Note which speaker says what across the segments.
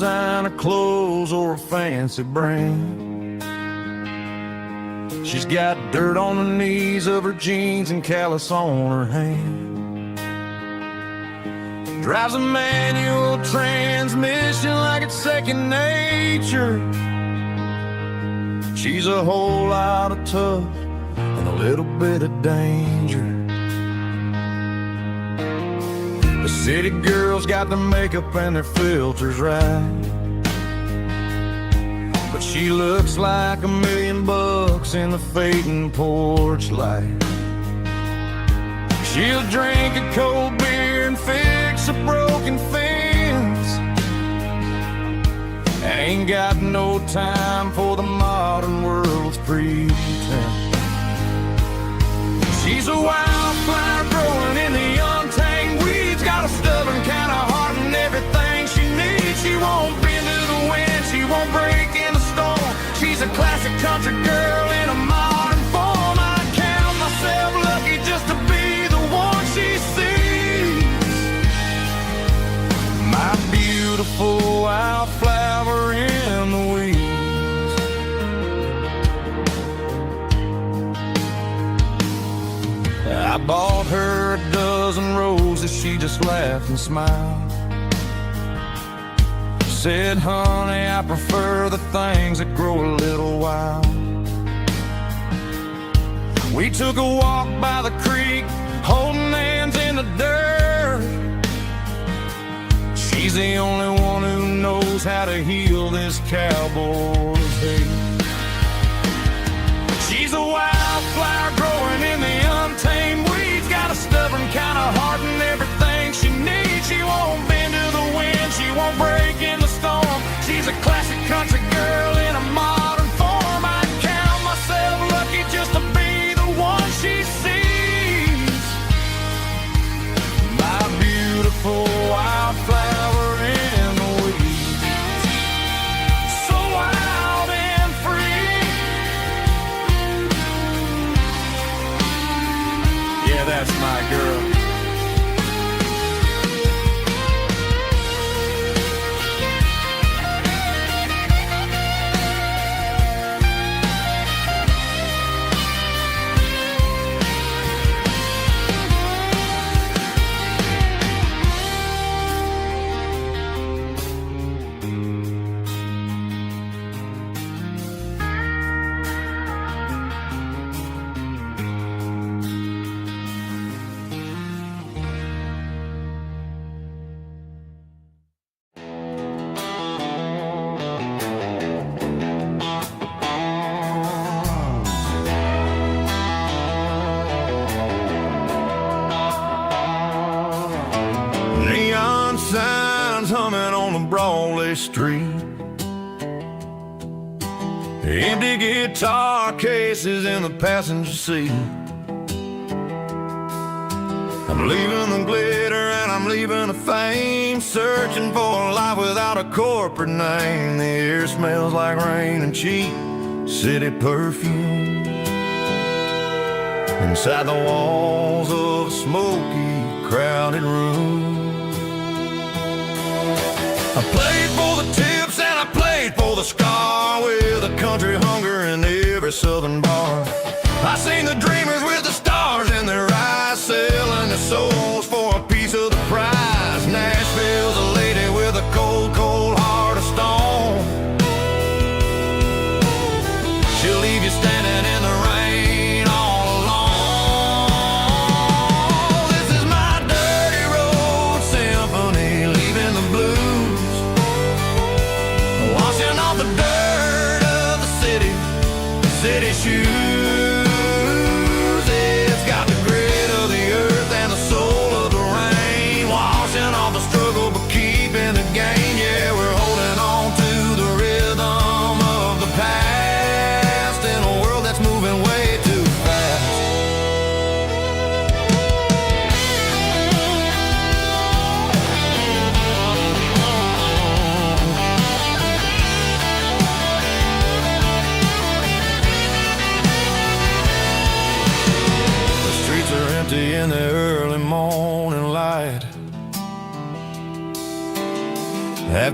Speaker 1: designer clothes or a fancy brand. She's got dirt on the knees of her jeans and callus on her hand. Drives a manual transmission like it's second nature. She's a whole lot of tough and a little bit of danger. The city girls got their makeup and their filters right, but she looks like $1,000,000 in the fading porch light. She'll drink a cold beer and fix a broken fence. Ain't got no time for the modern world's pretense. She's a wildflower growing in the untamed weeds. Got a stubborn kind of heart and everything she needs. She won't bend to the wind, she won't break in the storm. She's a classic country girl in a modern form. I count myself lucky just to be the one she sees. My beautiful wildflower in the weeds. I bought her a dozen roses, she just laughed and smiled. Said, honey, I prefer the things that grow a little wild. We took a walk by the creek, holding hands in the dirt. She's the only one who knows how to heal this cowboy's hate. She's a wildflower growing in the untamed weeds. Got a stubborn kind of heart and everything she needs. She won't bend to the wind, she won't break in the storm. She's a classic country girl in a modern form. I count myself lucky just to be the one she sees. My beautiful wildflower in the weeds. So wild and free. Yeah, that's my girl. Neon signs humming on the Broadway street. Empty guitar cases in the passenger seat. I'm leaving the glitter and I'm leaving the fame, searching for a life without a corporate name. The air smells like rain and cheap city perfume. Inside the walls of a smoky, crowded room. I played for the tips and I played for the scar, with a country hunger in every southern bar. I seen the dreamers with the stars in their eyes, selling their souls for a piece of the prize. Nashville's a lady with a cold, cold heart of stone. She'll leave you standing in the rain all alone. This is my dirty road symphony, leaving the blues, washing off the dirt of the city shoes. It's got the grit of the earth and the soul of the rain, washing off the struggle but keeping the gain. Yeah, we're holding on to the rhythm of the past in a world that's moving way too fast.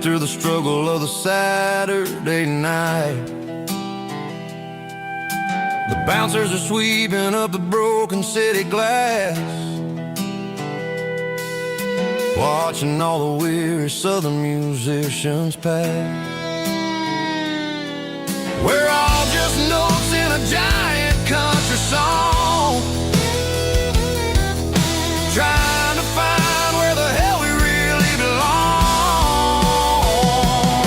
Speaker 1: through the struggle of the Saturday night. The bouncers are sweeping up the broken city glass, watching all the weary southern musicians pass. We're all just notes in a giant country song, trying to find where the hell we really belong.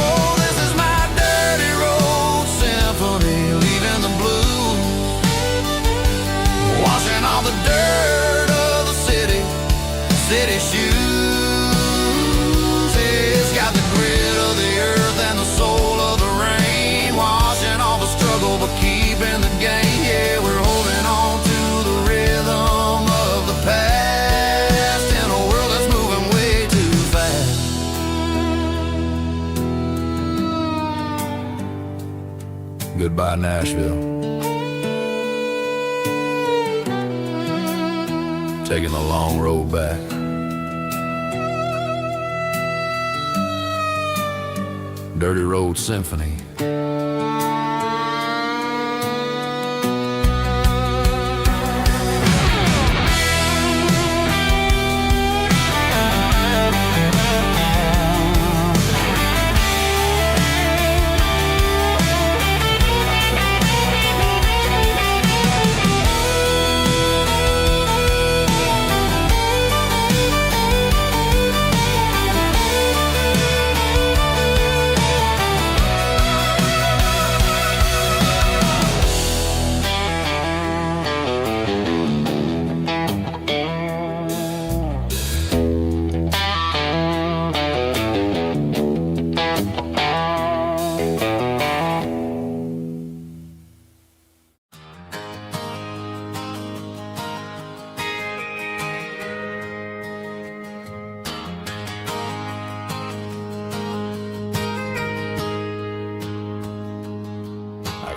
Speaker 1: Oh, this is my dirty road symphony, leaving the blues, washing all the dirt of the city shoes. It's got the grit of the earth and the soul of the rain, washing all the struggle but keeping the gain. Yeah, we're holding on to the rhythm of the past in a world that's moving way too fast. Goodbye, Nashville. Taking the long road back. Dirty Road Symphony.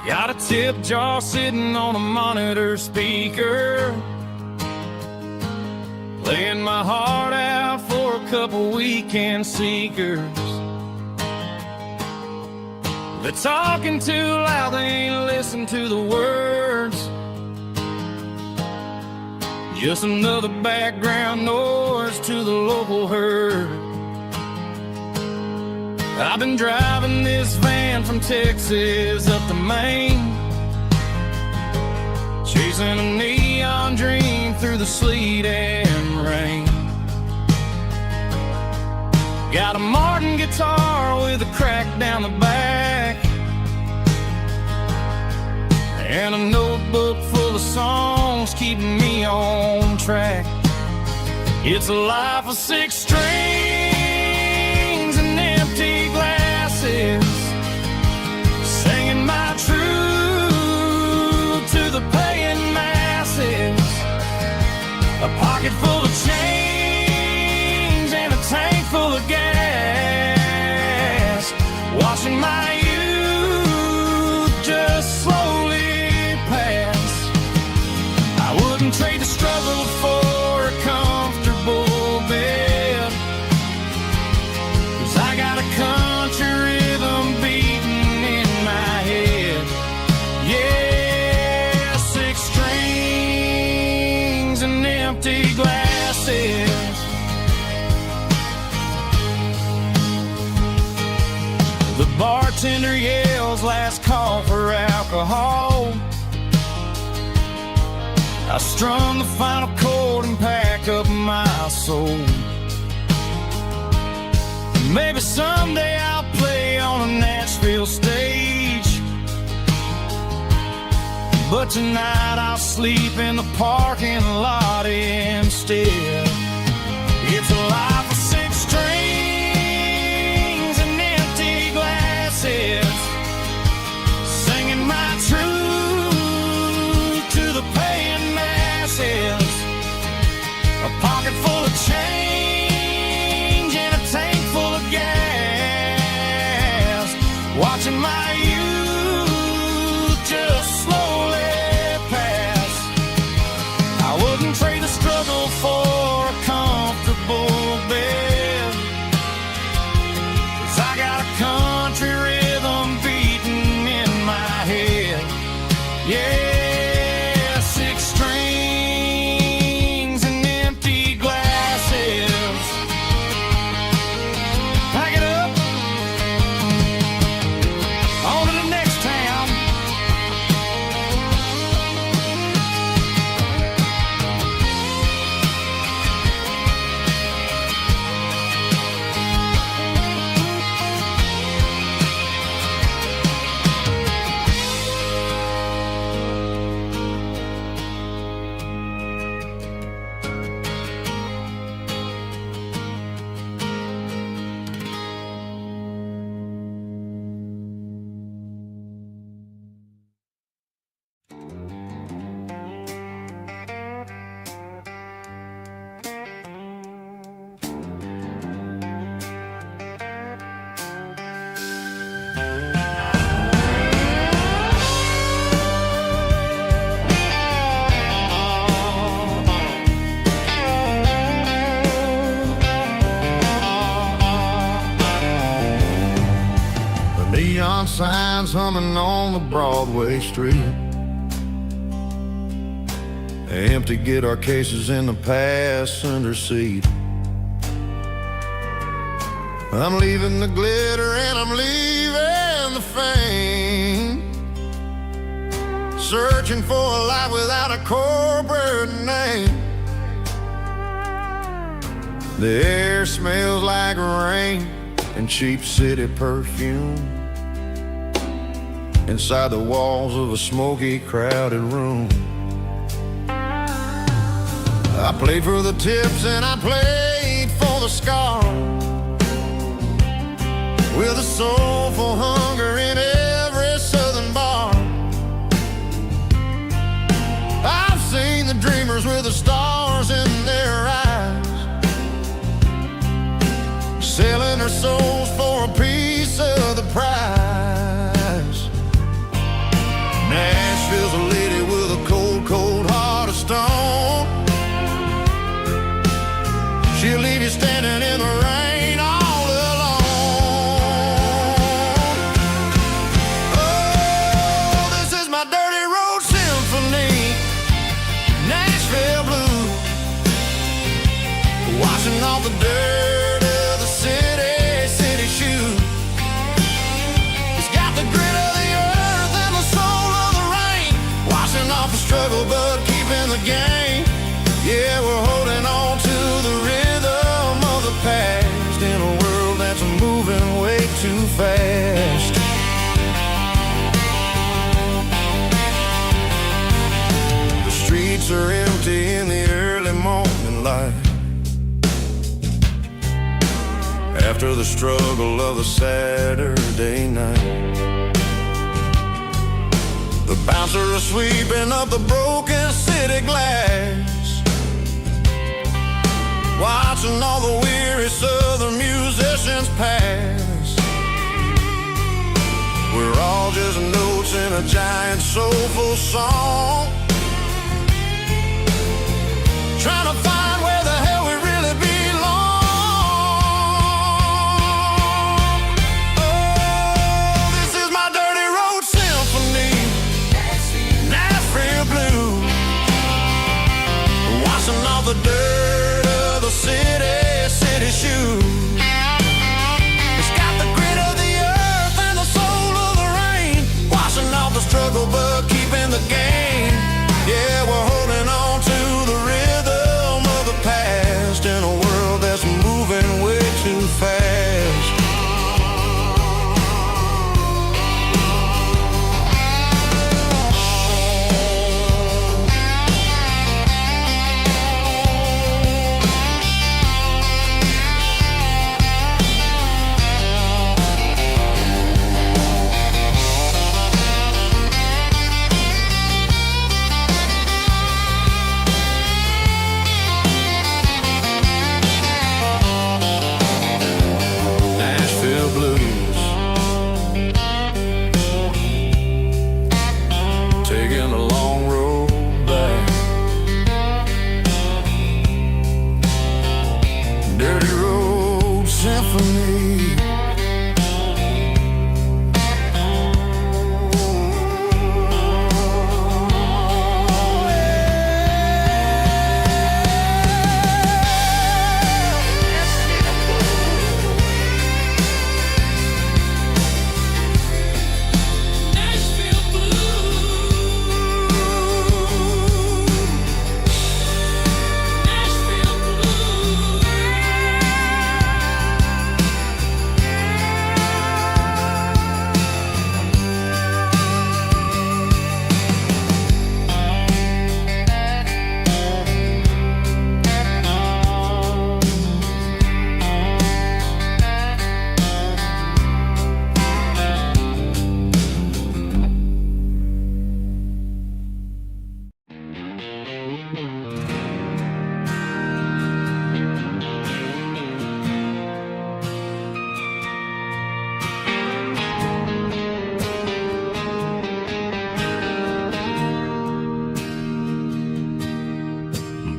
Speaker 1: Got a tip jar sitting on a monitor speaker, playing my heart out for a couple weekend seekers. They're talking too loud, they ain't listen to the words. Just another background noise to the local herd. I've been driving this van from Texas up to Maine, chasing a neon dream through the sleet and rain. Got a Martin guitar with a crack down the back, and a notebook full of songs keeping me on track. It's a life of 6 strings and empty glasses, singing my truth to the paying masses. A pocket full of change and a tank full of gas, watching my youth just slowly pass. I wouldn't trade the struggle for a comfortable bed, 'cause I got a country rhythm beating in my head. Yeah, 6 strings and empty glasses. The bartender yells last call for alcohol. I strum the final chord and pack up my soul. Maybe someday I'll play on a Nashville stage, but tonight I'll sleep in the parking lot instead. It's a life of 6 strings and empty glasses, singing my truth to the paying masses. A pocket full of change and a tank full of gas, watching my youth just slowly pass. I wouldn't trade the struggle for a comfortable bed, 'cause I
Speaker 2: Neon signs humming on the Broadway street. Empty guitar cases in the passenger seat. I'm leaving the glitter and I'm leaving the fame, searching for a life without a corporate name. The air smells like rain and cheap city perfume inside the walls of a smoky, crowded room. I played for the tips and I played for the scars, with a soulful hunger in every southern bar. I've seen the dreamers with the stars in their eyes, selling their souls for a piece of the prize. Nashville's a lady with a cold, cold heart of stone. She'll leave you standing in the rain all alone. Oh, this is my dirty road symphony, Nashville blue, washing off the dirt of the city shoe. It's got the grit of the earth and the soul of the rain, washing off the struggle but keeping the game. Yeah, we're holding on to the rhythm of the past in a world that's moving way too fast. The streets are empty in the early morning light, after the struggle of the Saturday night. The bouncer is sweeping up the broken city glass, watching all the weary southern musicians pass. We're all just notes in a giant soulful song, trying to find where the hell we really belong. Oh, this is my dirty road symphony, Nashville blue, washing off the dirt of the city shoe. It's got the grit of the earth and the soul of the rain, washing off the struggle but keeping the game. Yeah, we're holding on to the rhythm of the past in a world that's moving way too fast.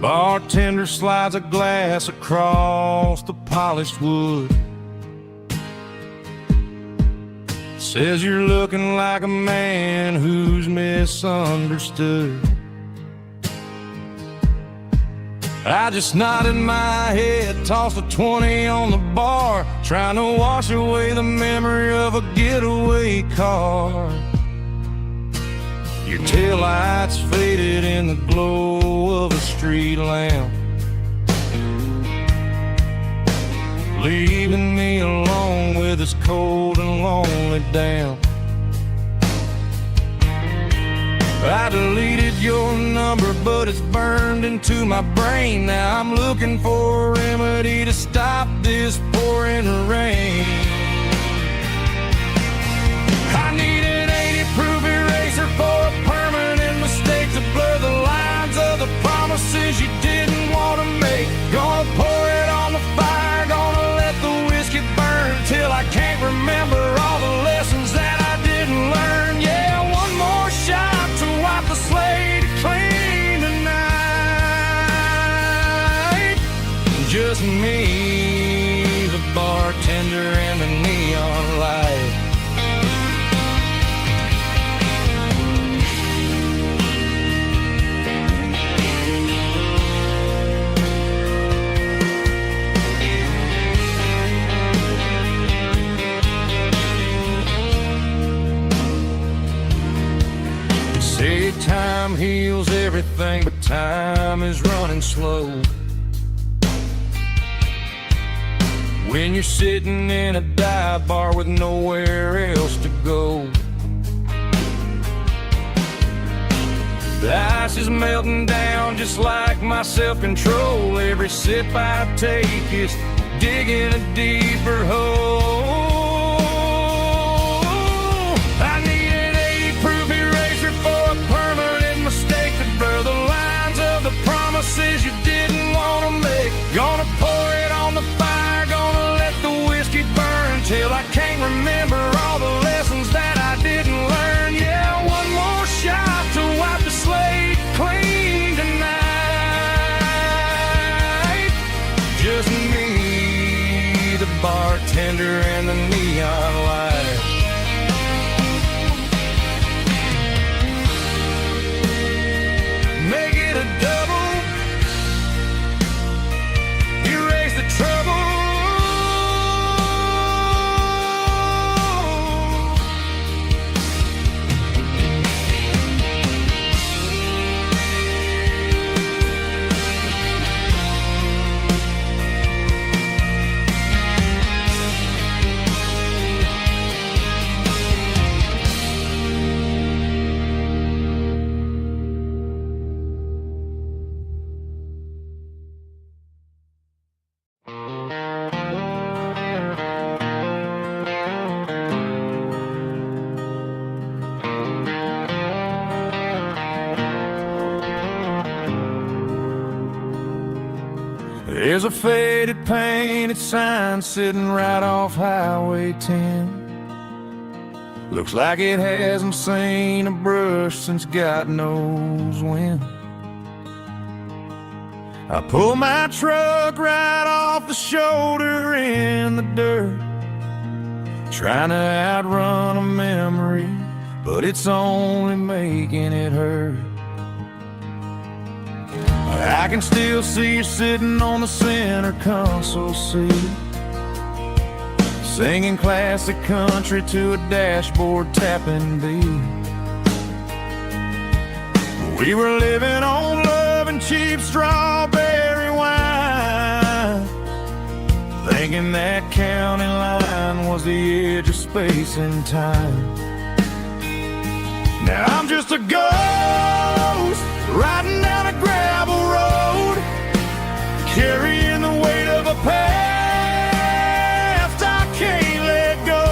Speaker 2: Bartender slides a glass across the polished wood.
Speaker 1: Says you're looking like a man who's misunderstood. I just nodded my head, tossed a 20 on the bar, trying to wash away the memory of a getaway car. Your taillights faded in the glow of a street lamp, leaving me alone with this cold and lonely damp. I deleted your number, but it's burned into my brain. Now I'm looking for a remedy to stop this pouring rain. I need an 80-proof eraser for a permanent mistake to blur the lines of the promises you didn't want to make. Gonna pour it on the fire, gonna let the whiskey burn till I can't remember all the lessons that I didn't learn. Yeah, one more shot to wipe the slate clean tonight. Just me, the bartender, and the neon light. Say time heals everything, but time is running slow. When you're sitting in a dive bar with nowhere else to go, the ice is melting down just like my self-control. Every sip I take is digging a deeper hole. I need an 80-proof eraser for a permanent mistake to blur the lines of the promises you didn't want to make. Gonna pour it on the fire, gonna let the whiskey burn till I can't remember all the lessons that I didn't learn. Yeah, one more shot to wipe the slate clean tonight. Just me, the bartender, and the neon light. Make it a double, erase the trouble. There's a faded painted sign sitting right off Highway 10. Looks like it hasn't seen a brush since God knows when. I pull my truck right off the shoulder in the dirt, trying to outrun a memory, but it's only making it hurt. I can still see you sitting on the center console seat, singing classic country to a dashboard tapping beat. We were living on love and cheap strawberry wine, thinking that county line was the edge of space and time. Now I'm just a ghost riding down a gravel road, carrying the weight of a past I can't let go.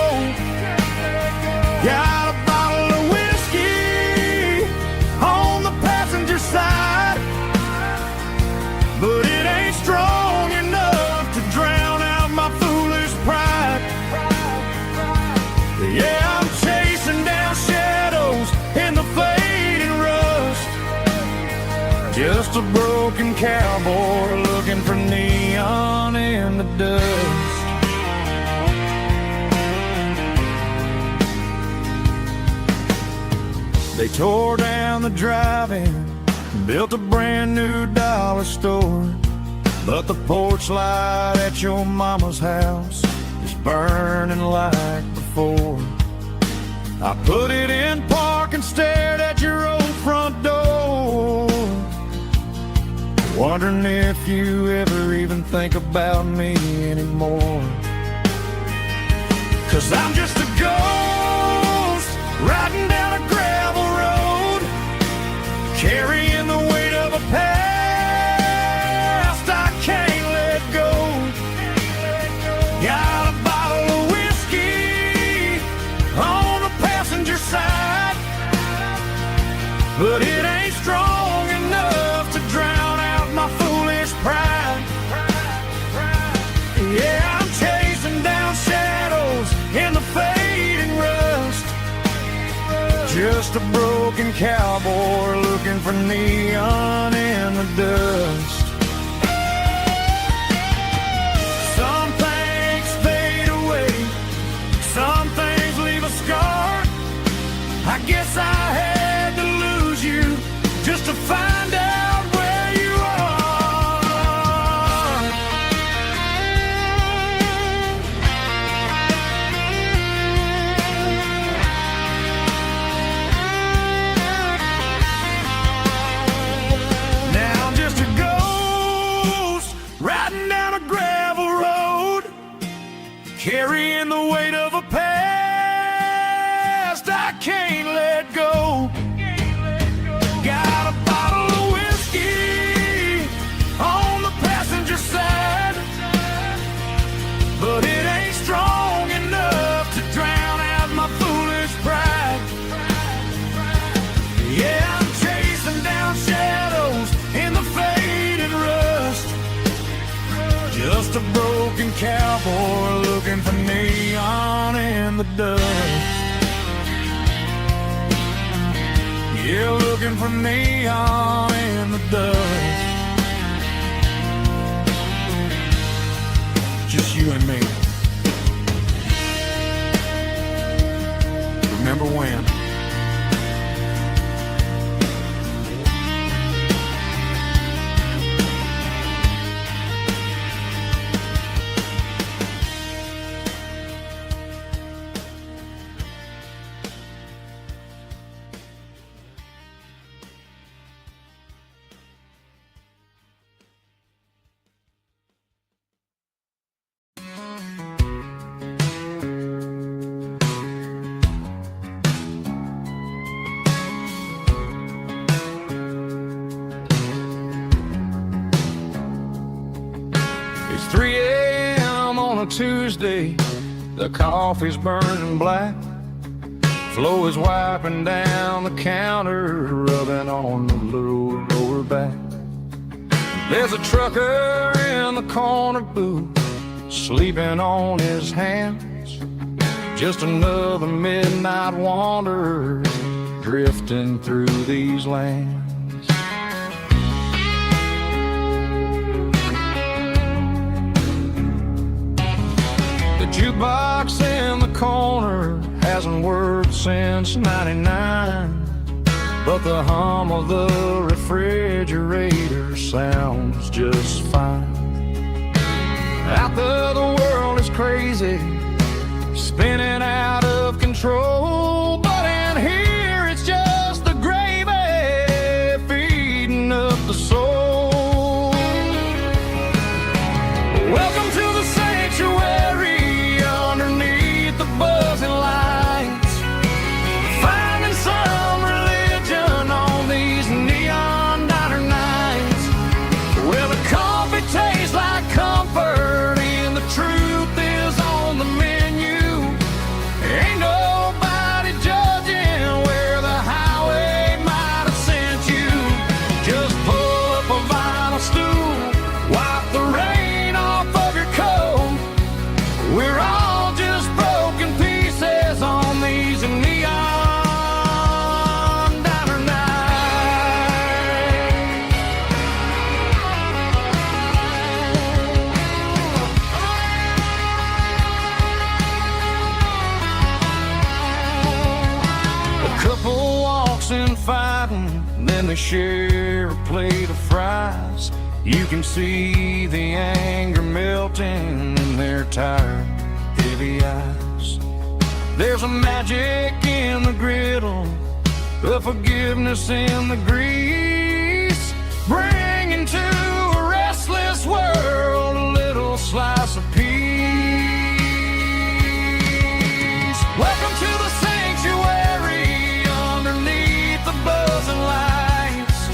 Speaker 1: Got a bottle of whiskey on the passenger side, but it ain't strong enough to drown out my foolish pride. Yeah, I'm chasing down shadows in the fading rust, just a broken cowboy looking for neon in the dust. They tore down the drive-in, built a brand new dollar store. But the porch light at your mama's house is burning like before. I put it in park and stared at your old front door, wondering if you ever even think about me anymore. 'Cause I'm just a ghost riding down a gravel road, carrying the weight of a past I can't let go. Got a bottle of whiskey on the passenger side, but it ain't strong enough to drown out my foolish pride. Yeah, I'm chasing down shadows in the fading rust, just a broken cowboy looking for neon in the dust. Some things fade away, some things leave a scar. I guess I had to lose you just to find out where you are. Now I'm just a ghost riding down a gravel road, carrying the weight of a past I can't let go. Got a bottle of whiskey on the passenger side, but it ain't strong enough to drown out my foolish pride. Yeah, I'm chasing down shadows in the faded rust, just a broken cowboy looking for neon in the dust. Yeah, looking for neon in the dust. Just you and me. Remember when? It's 3 a.m. on a Tuesday, the coffee's burning black. Flo is wiping down the counter, rubbing on the little lower back. There's a trucker in the corner booth, sleeping on his hands. Just another midnight wanderer, drifting through these lands. The jukebox in the corner hasn't worked since '99, but the hum of the refrigerator sounds just fine. Out there the world is crazy, spinning out of control, but in here it's just the gravy feeding up the soul. Welcome to the sanctuary underneath the buzzing lights, finding some religion on these neon diner nights, where the coffee tastes like comfort and the truth is on the menu, riding, then they share a plate of fries. You can see the anger melting in their tired, heavy eyes. There's a magic in the griddle, a forgiveness in the grease, bringing to a restless world a little slice of peace. Welcome to the sanctuary underneath the buzzing lights,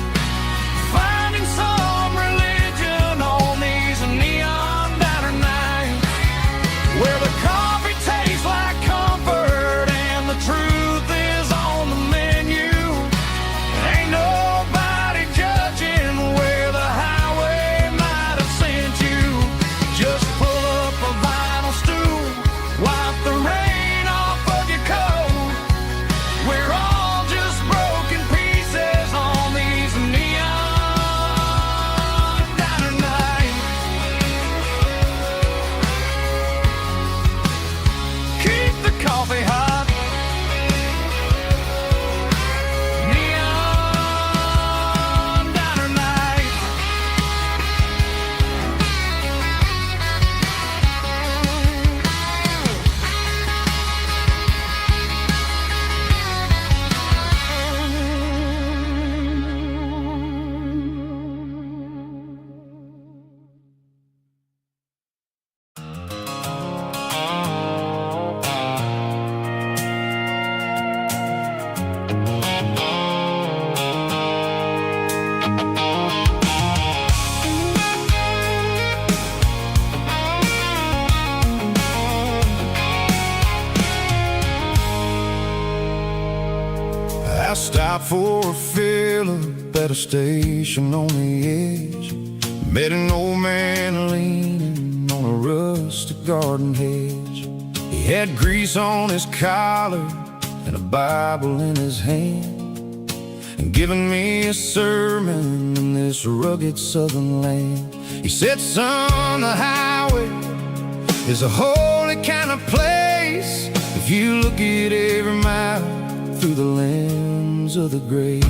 Speaker 1: finding some religion on these neon diner nights, where the coffee tastes like comfort and the truth is on the menu. Ain't nobody judging where the highway might have sent you. Just pull up a vinyl stool, wipe the rain off of your coat. We're all just broken pieces on these neon diner nights. Keep the coffee hot. Neon diner night.
Speaker 2: I stopped for a fill-up at a station on the edge. Met an old man leaning on a rustic garden hedge. He had grease on his collar and a Bible in his hand, and giving me a sermon in this rugged southern land. He said, son, the highway is a holy kind of place if you look at every mile through the lens of the grace.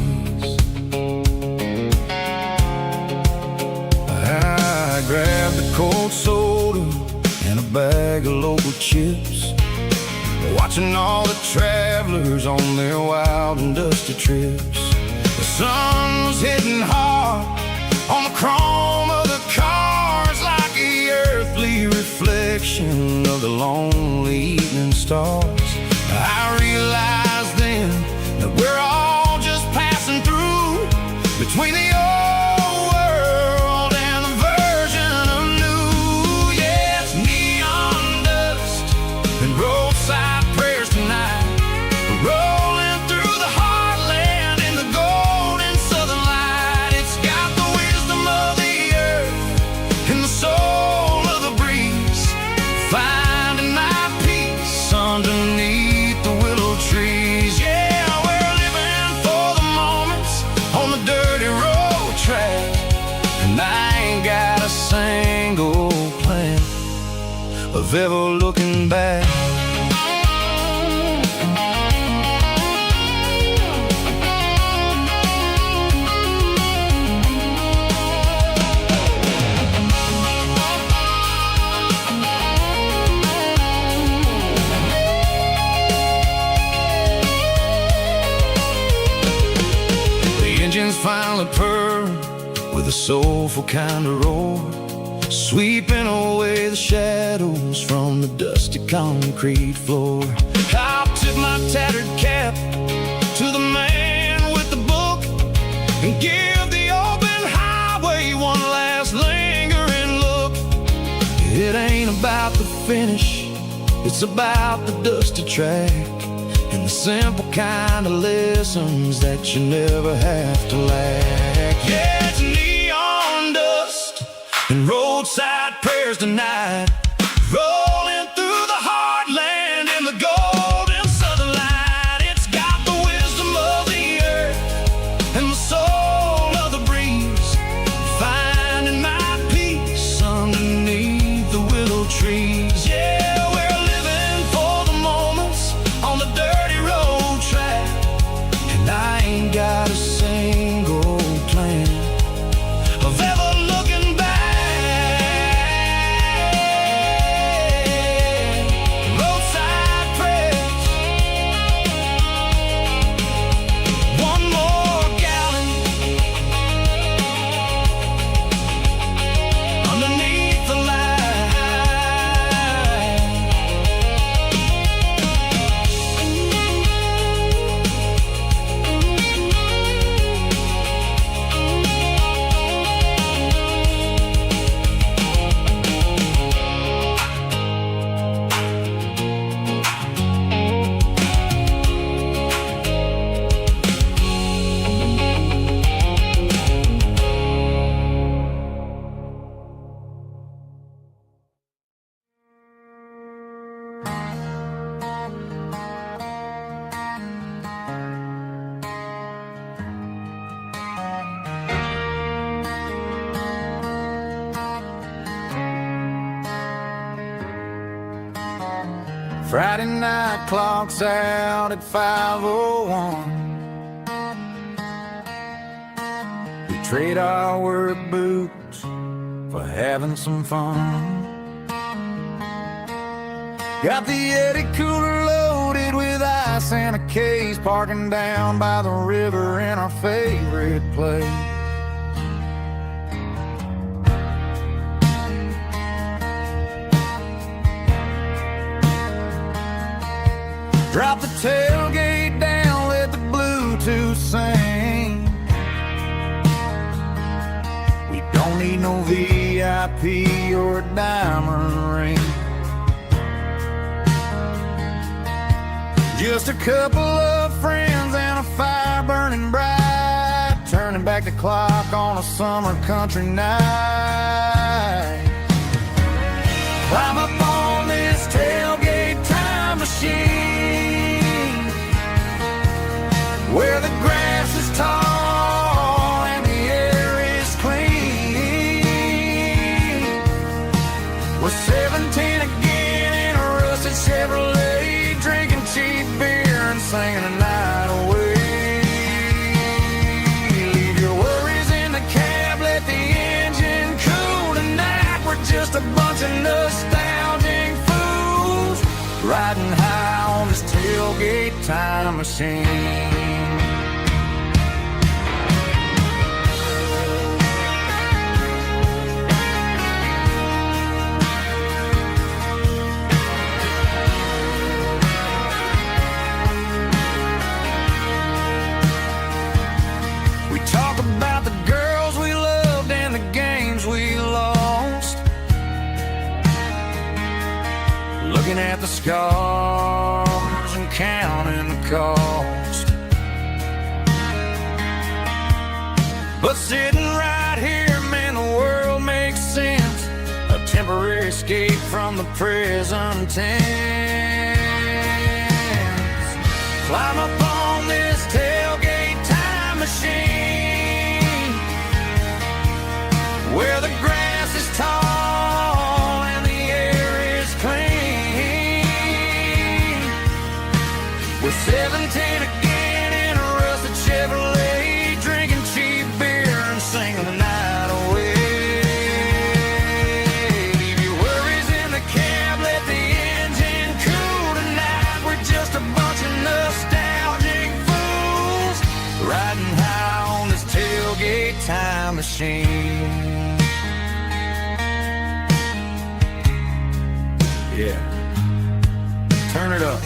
Speaker 2: I grabbed a cold soda and a bag of local chips, watching all the travelers on their wild and dusty trips. The sun was hitting hard on the chrome of the cars, like the earthly reflection of the lonely evening stars. I realized then that we're all just passing through between the old world and the version of new. Yes, neon dust and roadside prayers tonight, rolling through the heartland in the golden southern light. It's got the wisdom of the earth and the soul of the breeze, finding my peace underneath the willow trees. Yeah, we're living for the moments on the dirty road track, and I ain't got a single plan of ever looking back. Engines finally purr with a soulful kind of roar, sweeping away the shadows from the dusty concrete floor. I'll tip my tattered cap to the man with the book and give the open highway one last lingering look. It ain't about the finish, it's about the dusty track and the simple kind of lessons that you never have to lack. Yeah, it's neon dust and roadside prayers tonight, rolling through the heartland in the golden southern light. It's got the wisdom of the earth and the soul of the breeze, finding my peace underneath the willow trees. Yeah, we're living for the moments on the dirty road track, and I ain't got a Friday night clocks out at 5:01. We trade our work boots for having some fun. Got the Yeti cooler loaded with ice and a case, parking down by the river in our favorite place. Drop the tailgate down, let the Bluetooth sing. We don't need no VIP or a diamond ring. Just a couple of friends and a fire burning bright, turning back the clock on a summer country night. Climb up on this tailgate time machine, where the grass is tall and the air is clean. We're 17 again in a rusted Chevrolet, drinking cheap beer and singing the night away. Leave your worries in the cab, let the engine cool tonight. We're just a bunch of nostalgic fools, riding high on this tailgate time machine. Looking at the scars and counting the cost, but sitting right here, man, the world makes sense. A temporary escape from the present tense. Climb up on this tailgate time machine, where the grass is tall and the air is clean. We're 17 again in a rusted Chevrolet, drinking cheap beer and singing the night away. Leave your worries in the cab, let the engine cool tonight. We're just a bunch of nostalgic fools, riding high on this tailgate time machine. Yeah, turn it up.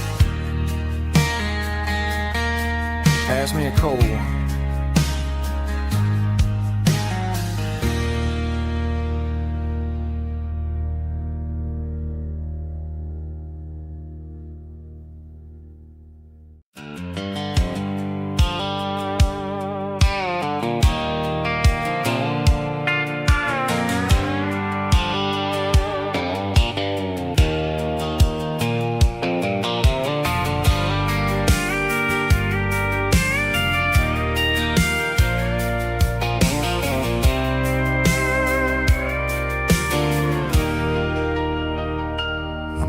Speaker 2: Pass me a cold one.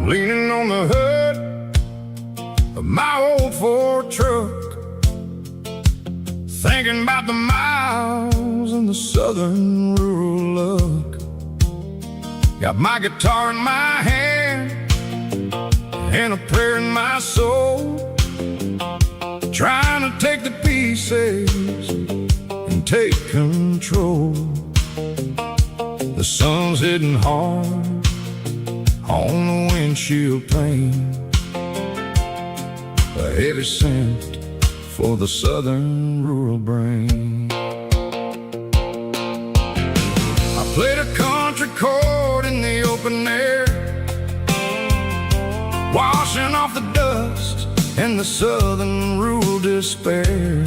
Speaker 2: Leaning on the hood of my old Ford truck, thinking about the miles and the southern rural look. Got my guitar in my hand and a prayer in my soul, trying to take the pieces and take control. The sun's hitting hard on the windshield pane, a heavy scent for the southern rural brain. I played a country chord in the open air, washing off the dust and the southern rural despair.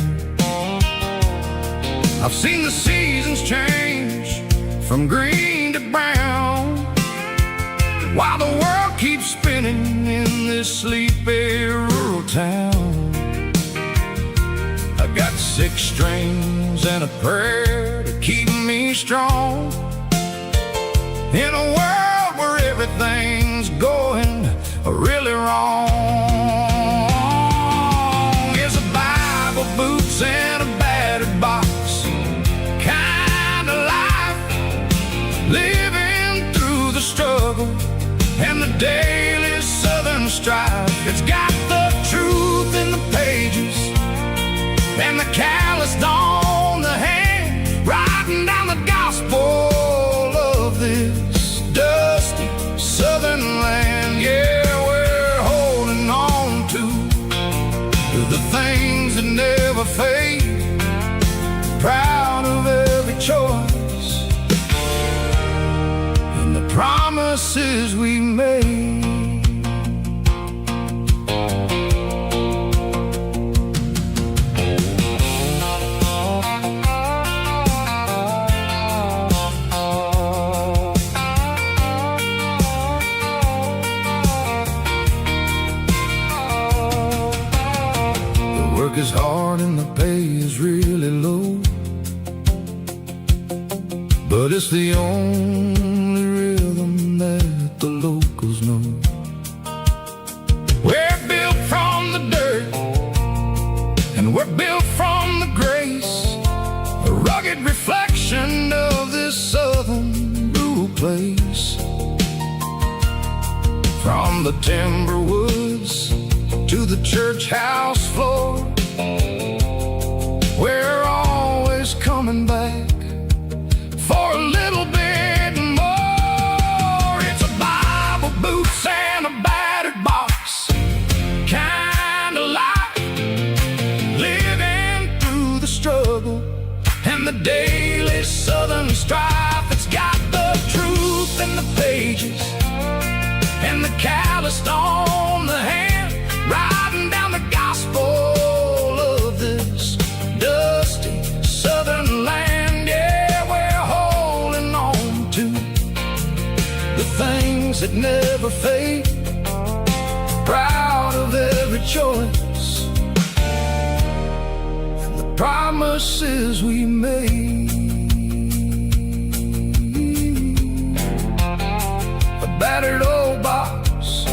Speaker 2: I've seen the seasons change from green to brown, while the world keeps spinning in this sleepy rural town. I got 6 strings and a prayer to keep me strong, in a world where everything's going really wrong. It's a Bible, boots, and a battered box kind of life, living through the struggle and the daily southern strife. It's got the truth in the pages and the calloused on the hand, writing down the gospel of this dusty southern land. Yeah, we're holding on to the things that never fade, proud of every choice and the promises we made. Work is hard and the pay is really low, but it's the only rhythm that the locals know. We're built from the dirt and we're built from the grace, a rugged reflection of this southern rural place. From the timber woods to the church house floor, we're always coming back for a little bit more. It's a Bible, boots, and a battered box kind of life, living through the struggle and the daily southern strife. It's got the truth in the pages and the calloused on the hand, writing down the gospel of this dusty southern land. Yeah, we're holding on to the things that never fade, proud of every choice and the promises we made. A battered old box,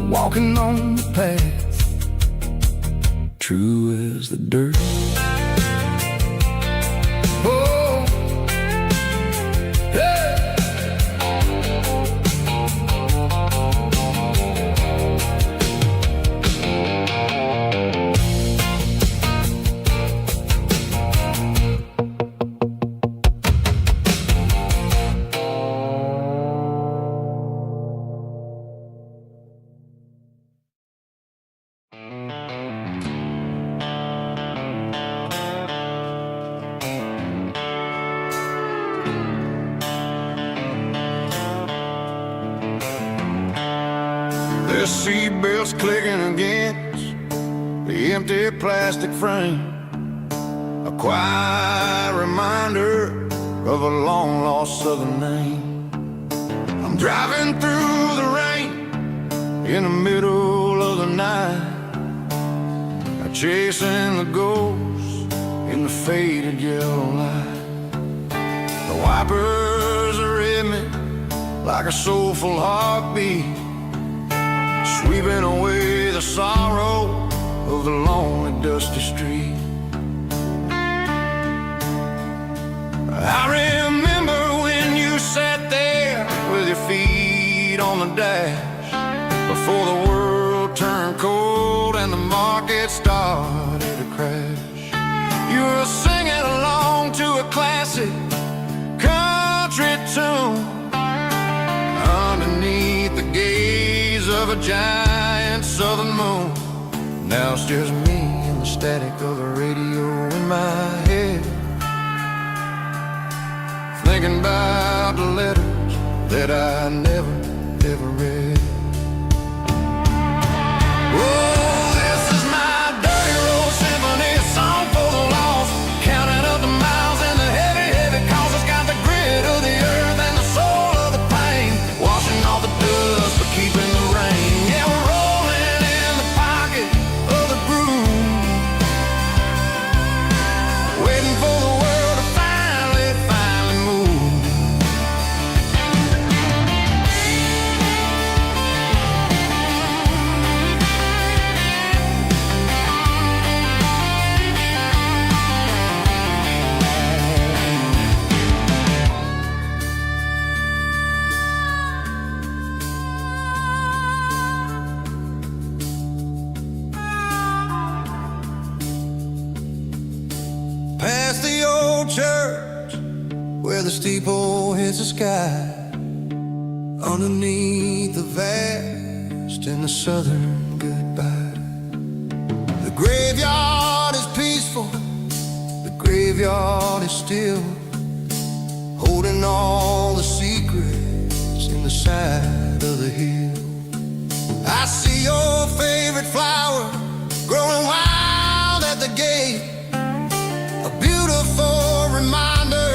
Speaker 2: walking on the path, true as the dirt. Oh, hey. The seatbelt's clicking against the empty plastic frame, a quiet reminder of a long-lost southern name. I'm driving through the rain in the middle of the night, chasing the ghosts in the faded yellow light. The wipers are in me like a soulful heartbeat, sweeping away the sorrow of the lonely, dusty street. I remember when you sat there with your feet on the dash, before the world turned cold and the market started to crash. You were singing along to a classic country tune underneath the gaze of a giant southern moon. Now it's just me and the static of the radio in my head, thinking about the letters that I never, ever read. Oh, this is my dirty road symphony, a song for the lost, counting up the miles and the heavy, heavy calls. It's got the grit of the earth and the soul of the pain, washing off the dust but keeping the rain. Yeah, we're rolling in the pocket of the groove, waiting for the world to finally move. church where the steeple hits the sky, underneath the vast and the southern goodbye. The graveyard is peaceful, the graveyard is still, holding all the secrets in the side of the hill. I see your favorite flower growing wild at the gate, a beautiful reminder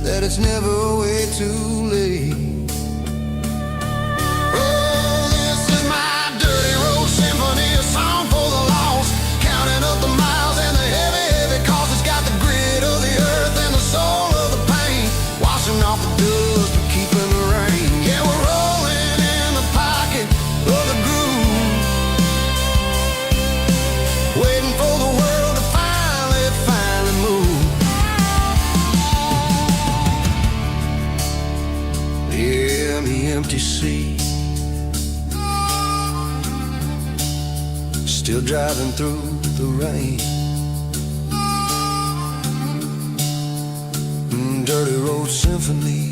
Speaker 2: that it's never way too late. Oh, this is my dirty road symphony, a song for the lost, counting up the miles and the heavy, heavy cost. It's got the grit of the earth and the soul of the pain, washing off the dust but keeping the rain. Yeah, we're rolling in the pocket of the groove, waiting for the world to finally move. Yeah, the empty sea, still driving through the rain. Dirty road symphony.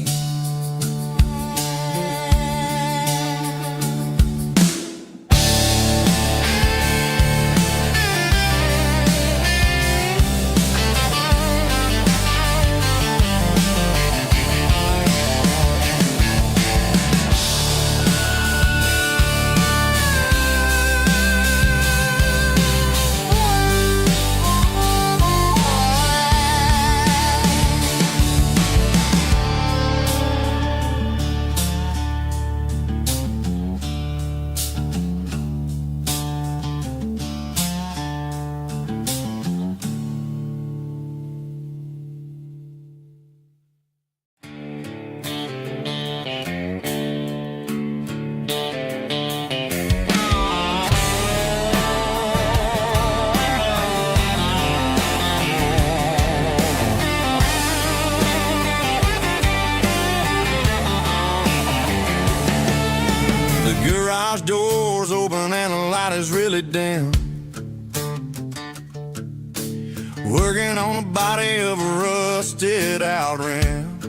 Speaker 2: Garage doors open and the light is really dim, working on the body of a rusted out rim,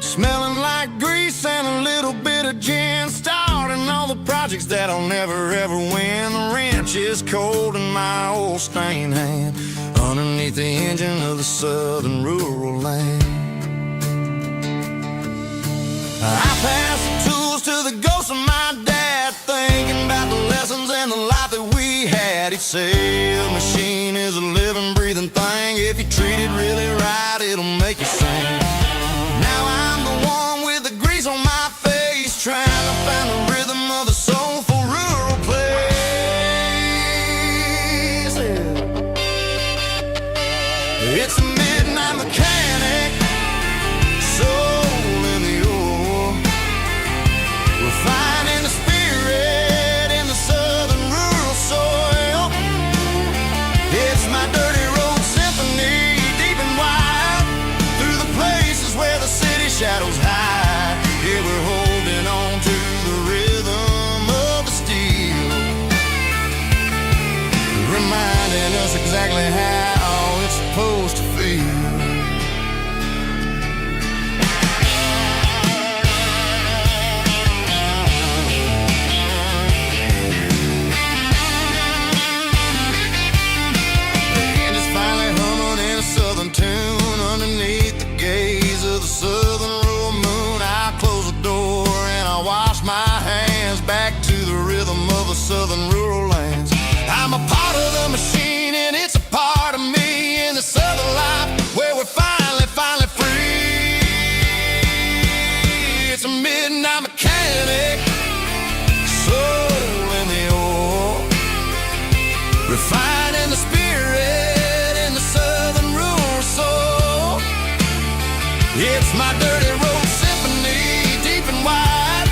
Speaker 2: smelling like grease and a little bit of gin, starting all the projects that'll never ever win. The wrench is cold in my old stained hand, underneath the engine of the southern rural land. I pass the tools to the ghost of my dad, thinking about the lessons and the life that we had. He'd say a machine is a living, breathing thing. If you treat it really right, it'll make you sing. Now I'm the one with the grease on my face, trying to find the rhythm of a soulful rural place. It's a midnight mechanic, soul in the ore, refining the spirit in the southern rural soil. It's my dirty road symphony, deep and wide, through the places where the city shadows hide. Yeah, we're holding on to the rhythm of the steel, reminding us exactly how it's supposed to feel. Tune underneath the gaze of the southern rural moon. I close the door and I wash my hands, back to the rhythm of the southern rural lands. I'm a part of the machine and it's a part of me in the southern life where we're finally free. It's a midnight mechanic, soul in the ore, refining the spirit in the southern rural soul. It's my dirty road symphony, deep and wide,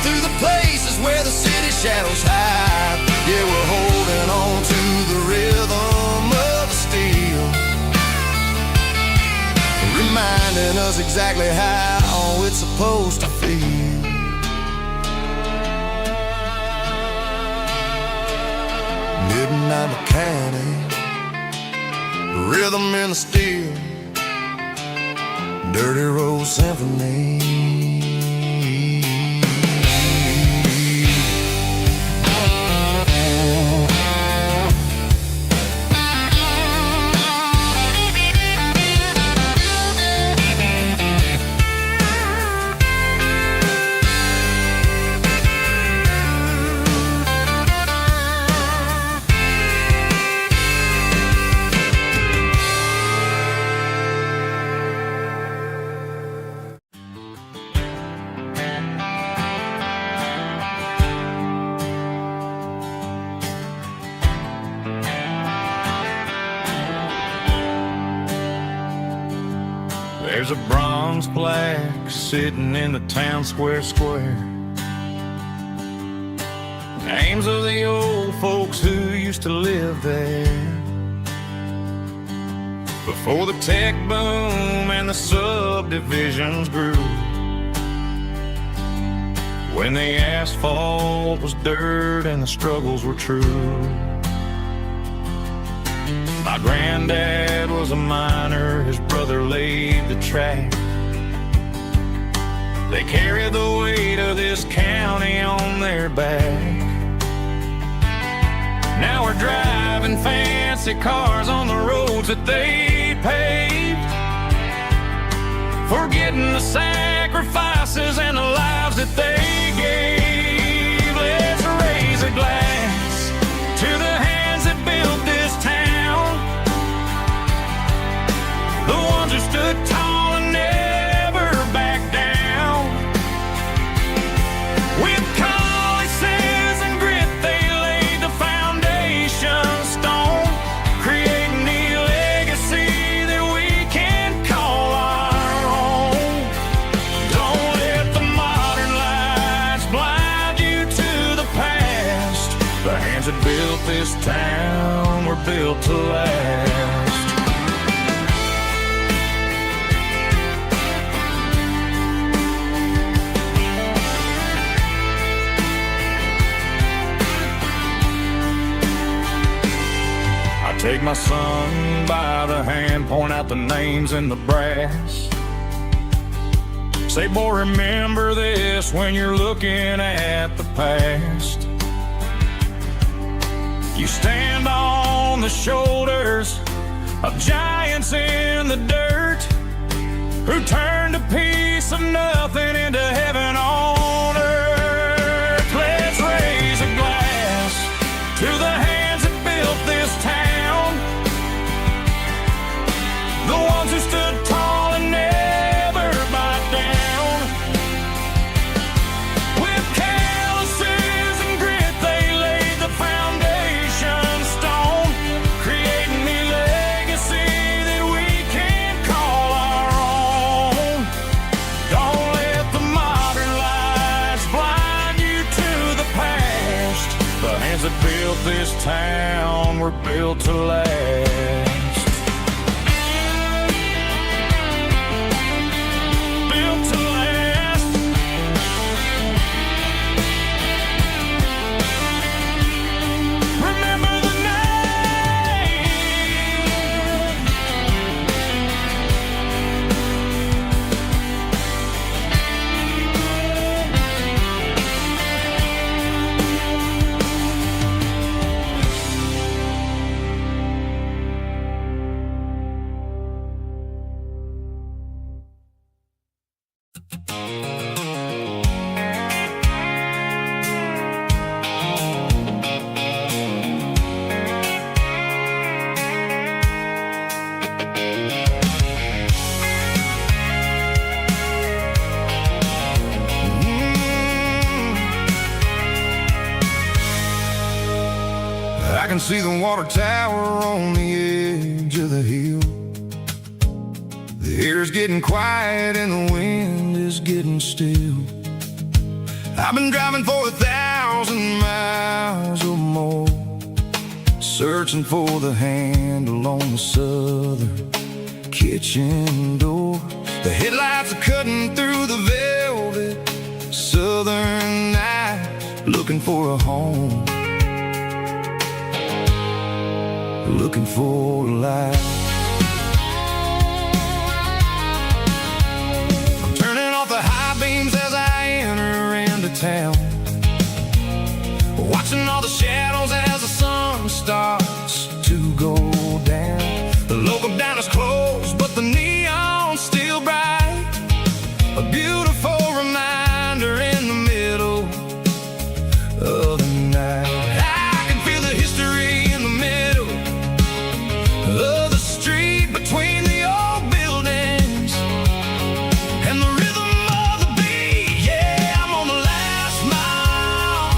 Speaker 2: through the places where the city shadows hide. Yeah, we're holding on to the rhythm of the steel, reminding us exactly how it's supposed to feel. Midnight mechanic, rhythm in the steel, dirty road symphony.
Speaker 1: There's a bronze plaque sitting in the town square. Names of the old folks who used to live there before the tech boom and the subdivisions grew, when the asphalt was dirt and the struggles were true. My granddad was a miner, his brother laid the track. They carried the weight of this county on their back. Now we're driving fancy cars on the roads that they paved, forgetting the sacrifices and the lives that they gave. Let's raise a glass to the hands that built this town, the ones who stood tall and never backed down. With calluses and grit they laid the foundation stone, creating the legacy that we can call our own. Don't let the modern lights blind you to the past. The hands that built this town were built to last. Take my son by the hand, point out the names in the brass. Say, boy, remember this when you're looking at the past. You stand on the shoulders of giants in the dirt, who turned a piece of nothing into heaven on earth. Let's raise a glass to the hands that built this town, the ones who stood tall and never backed down. With calluses and grit they laid the foundation stone, creating the legacy that we can call our own. Don't let the modern lights blind you to the past. The hands that built this town were built to last.
Speaker 2: I can see the water tower on the edge of the hill. The air's getting quiet and the wind is getting still. I've been driving for 1,000 miles or more, searching for the handle on the southern kitchen door. The headlights are cutting through the velvet southern night, looking for a home, looking for a light. watching all the shadows as the sun starts to go down. The local dine is closed, but the neon's still bright. A beautiful reminder in the middle of the night. I can feel the history in the middle of the street between the old buildings and the rhythm of the beat. Yeah, I'm on the last mile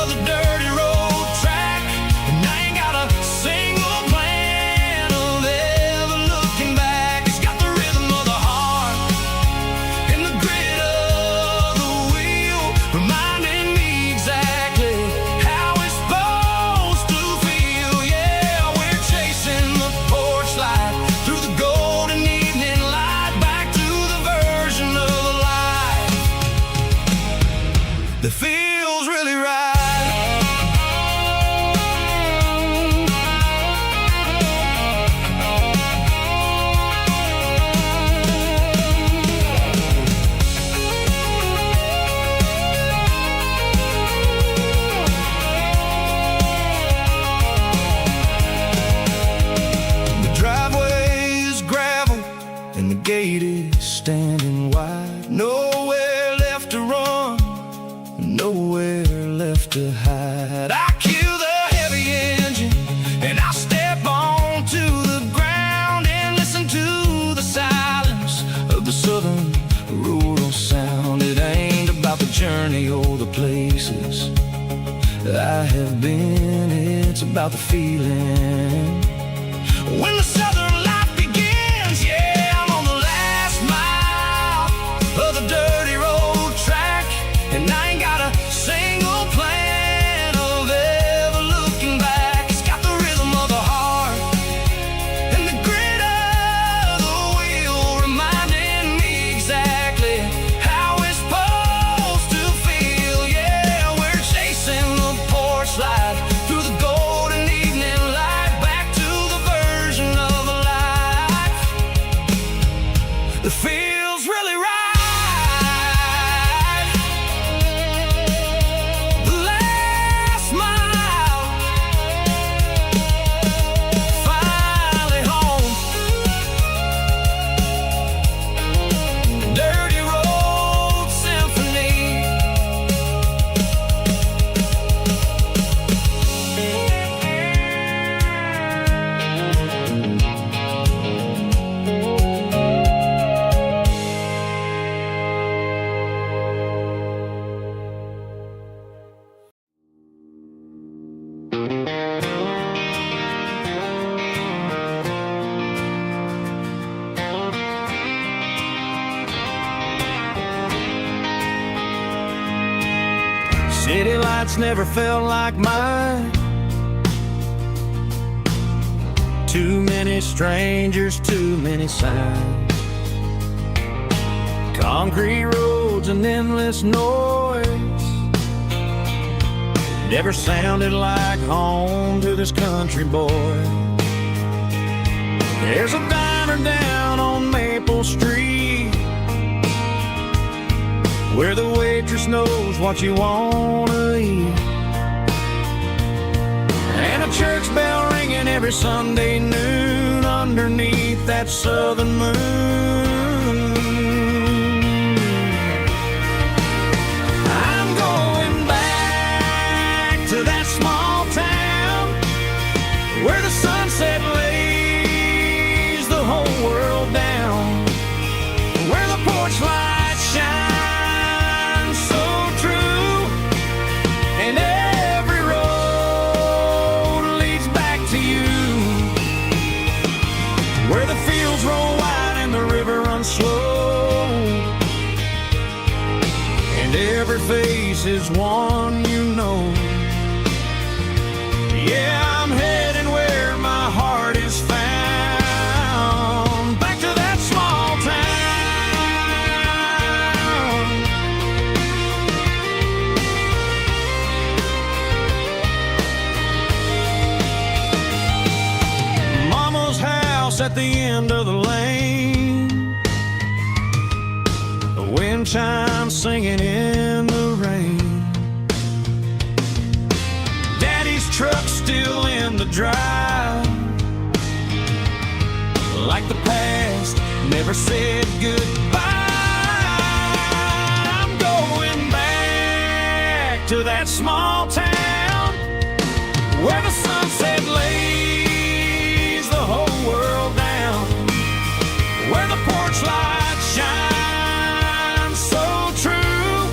Speaker 2: of the dirty road track, and I ain't got a single plan of ever looking back. It's got the rhythm of the heart and the grit of the wheel, reminding me exactly how it's supposed to feel. Yeah, we're chasing the porch light through the golden evening light, back to the version of life that feels really right. The driveway is gravel and the gate is standing wide. Nowhere left to run, nowhere left to hide. I kill the heavy engine and I step onto the ground and listen to the silence of the southern rural sound. It ain't about the journey or the places I have been, it's about the feeling when the southern life begins. Yeah, I'm on the last mile of the dirty road track, and I ain't got a single plan of ever looking back. It's got the rhythm of the heart and the grit of the wheel, reminding me exactly how it's supposed to feel. Yeah, we're chasing the porch light through the golden evening light, back to the version of life that feels really right. The last mile, finally home. Dirty Road Symphony. City lights never felt like mine. Too many strangers, too many signs. Concrete roads and endless noise never sounded like home to this country boy. There's a diner down on Maple Street where the waitress knows what you wanna eat, and a church bell ringing every Sunday noon underneath that southern moon. I'm going back to that small town where the sunset lays the whole world down, where the porch lights shine so true, and every road leads back to you, where the fields roll wide and the river runs slow, and every face is one you know. Yeah, I'm heading where my heart is found, back to that small town. Mama's house at the end of the lane, the wind chimes singing in the rain.
Speaker 1: truck still in the drive, like the past never said goodbye. I'm going back to that small town where the sunset lays the whole world down, where the porch light shines so true,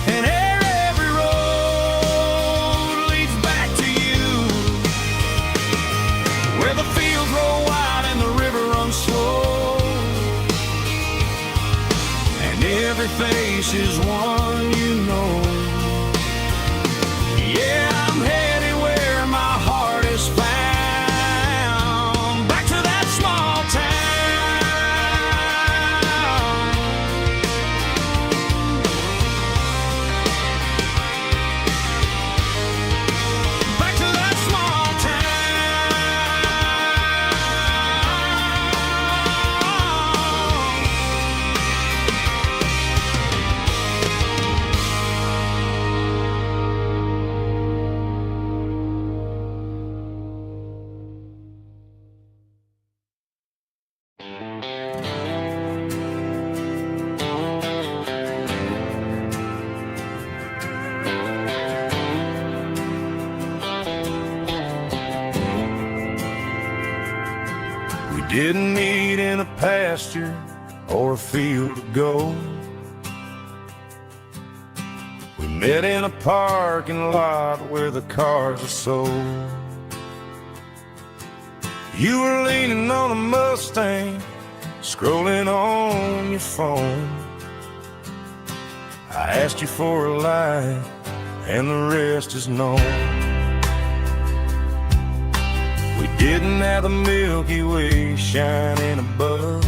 Speaker 1: and every road leads back to you, where the fields roll wide and the river runs slow, and every face is one you know. Yeah, I'm headed where my heart is found, back to that small town. Back to that small Didn't meet in a pasture or a field of gold. We met in a parking lot where the cars are sold. You were leaning on a Mustang, scrolling on your phone. I asked you for a light, and the rest is known. We didn't have the Milky Way shining above,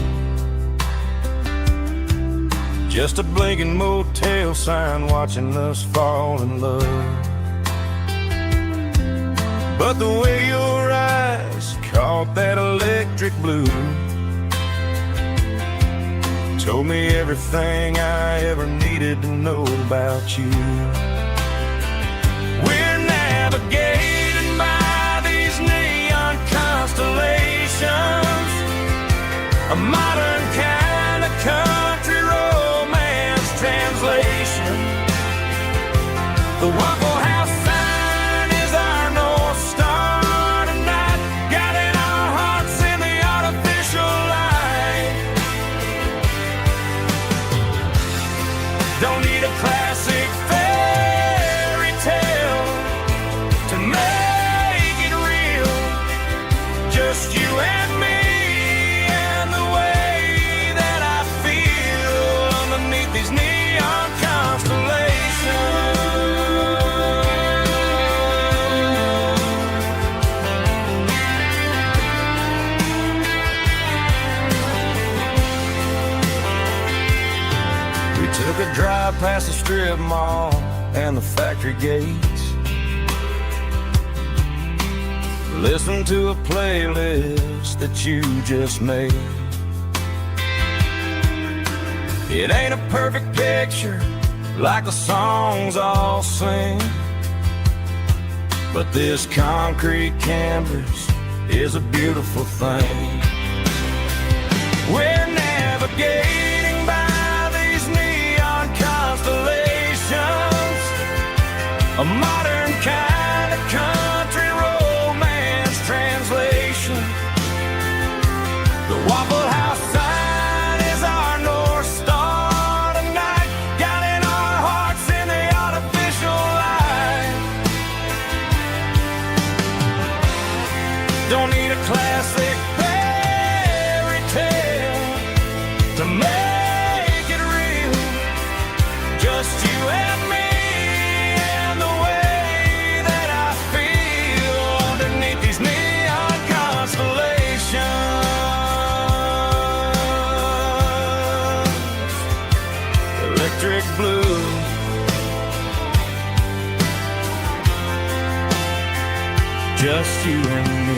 Speaker 1: just a blinking motel sign watching us fall in love. But the way your eyes caught that electric blue told me everything I ever needed to know about you. We're navigating by these neon constellations, a modern kind of country romance translation. The Waffle House sign is our North Star tonight, guiding our hearts in the artificial light. Don't need a classic fairy tale to make it real, just you and me and the way that I feel underneath these neon constellations. We took a drive past the strip mall and the factory gates, listened to a playlist that you just made. It ain't a perfect picture like the songs all sing, but this concrete canvas is a beautiful thing. We're navigating by these neon constellations, a modern kind of country romance translation. The Waffle House sign is our North Star tonight, guiding our hearts in the artificial light. Don't need a classic fairy tale to make it real, just you and me and the way that I feel underneath these neon constellations. Electric blue, just you and me.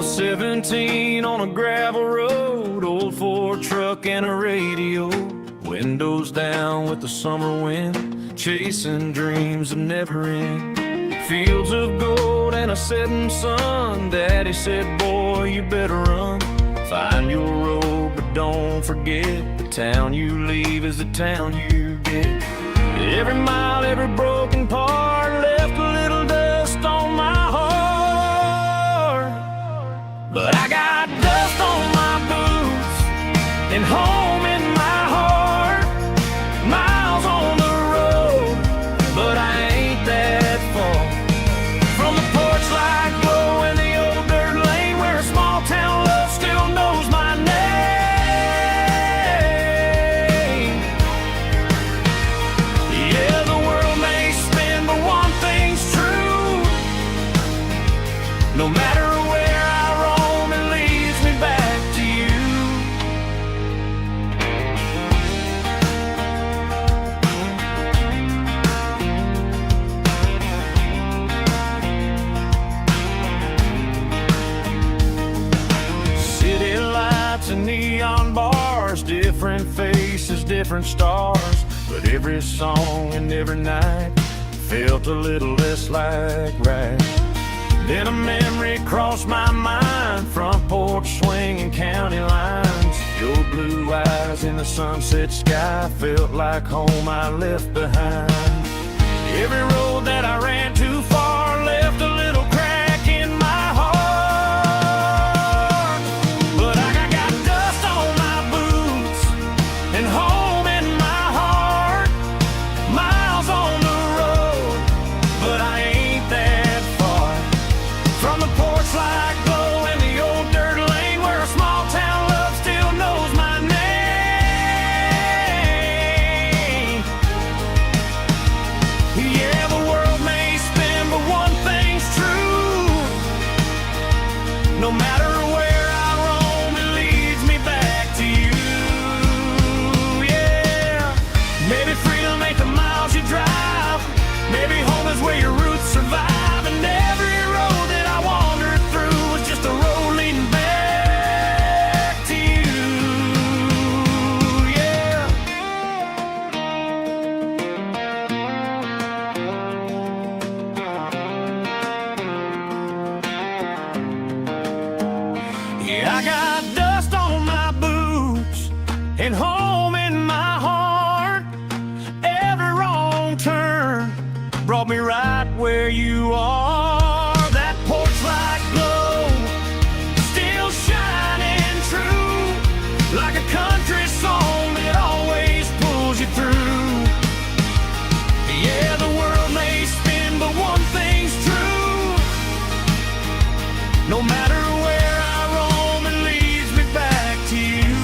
Speaker 1: was 17 on a gravel road, old Ford truck and a radio, windows down with the summer wind, chasing dreams of never end. Fields of gold and a setting sun. Daddy said, boy, you better run. Find your road, but don't forget, the town you leave is the town you get. Every mile, every broken part left a little dust on my heart. But I got dust on my boots and home in my heart. Miles on the road, but I ain't that far from the porch light glow in the old dirt lane where a small town love still knows my name. Yeah, the world may spin, but one thing's true. No matter where I roam, it leads me back to you. City lights and neon bars, different faces, different stars, but every song and every night felt a little less like right. Then a memory crossed my mind, front porch swinging county lines. Your blue eyes in the sunset sky felt like home I left behind. Every road that I ran too far left a little crack in my heart. But I got dust on my boots and home in my heart. Miles on the road, but I ain't that far from the porch light glow in the old dirt lane where a small town love still knows my name. Yeah, the world may spin, but one thing's true. No matter where I roam, it leads me back to you. Yeah, maybe freedom ain't the miles you drive. Maybe home is where your roots survive. And every road that I wandered through was just a road leading back to you. Yeah. Yeah, I got dust on my boots and home in my heart. Every wrong turn brought me right where you are. That porch light glow still shining true, like a country song that always pulls you through. Yeah, the world may spin, but one thing's true. No matter where I roam, it leads me back to you.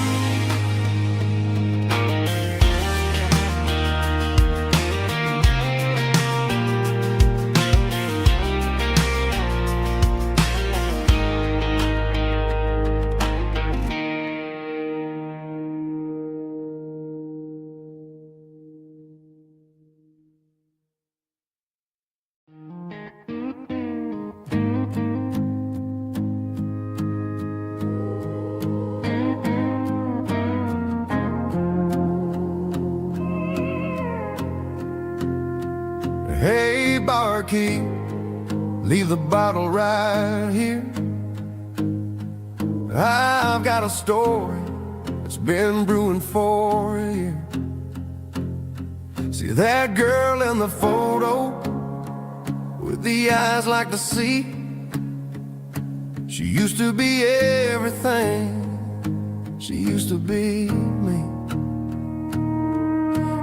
Speaker 2: Hey, barkeep, leave the bottle right here. I've got a story that's been brewing for a year. See that girl in the photo with the eyes like the sea? She used to be everything. She used to be me.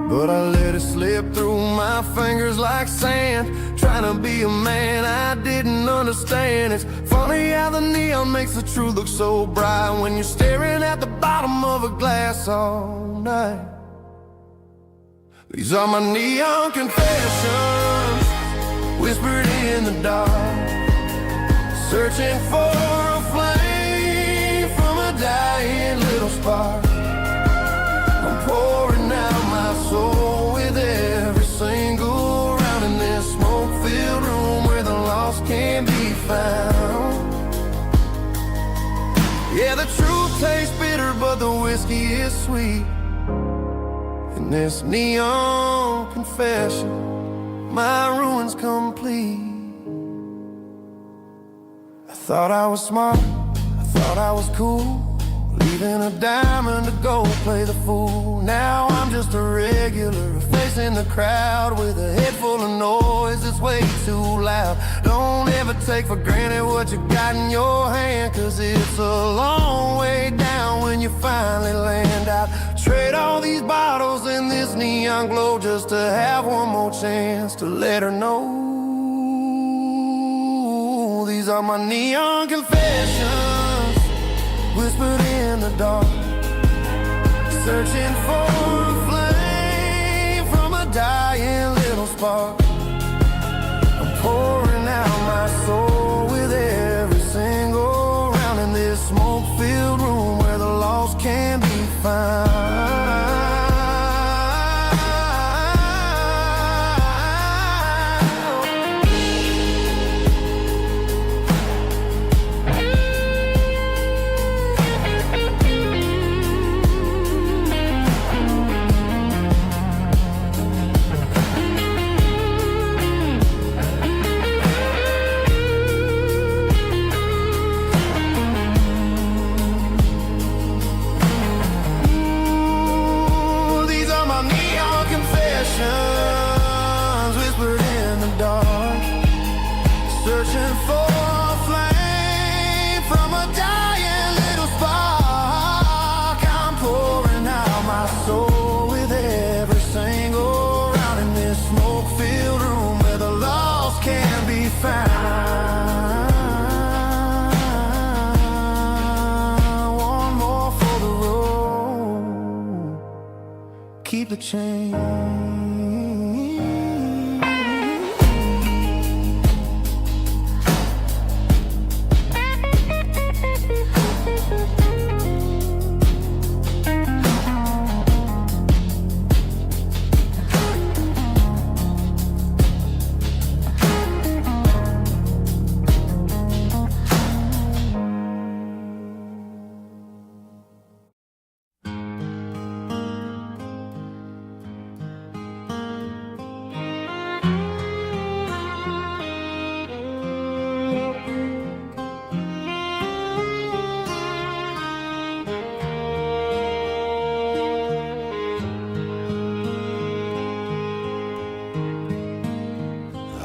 Speaker 2: But I let it slip through my fingers like sand, trying to be a man I didn't understand. It's funny how the neon makes the truth look so bright when you're staring at the bottom of a glass all night. These are my neon confessions, whispered in the dark, searching for a flame from a dying little spark. I'm pouring out my soul with every single round in this smoke-filled room where the lost can be found. tastes bitter, but the whiskey is sweet. In this neon confession, my ruin's complete. I thought I was smart, I thought I was cool, leaving a diamond to go play the fool. Now I'm just a regular, facing the crowd with a head full of noise that's way too loud. Don't ever take for granted what you got in your hand, cause it's a long way down when you finally land out. Trade all these bottles and this neon glow just to have one more chance to let her know. These are my neon confessions, whispered in the dark, searching for a flame from a dying little spark. I'm pouring out my soul with every single round in this smoke-filled room where the lost can be found. Whispered in the dark, searching for a flame from a dying little spark. I'm pouring out my soul with every single round in this smoke-filled room where the lost can be found. One more for the road, keep the change.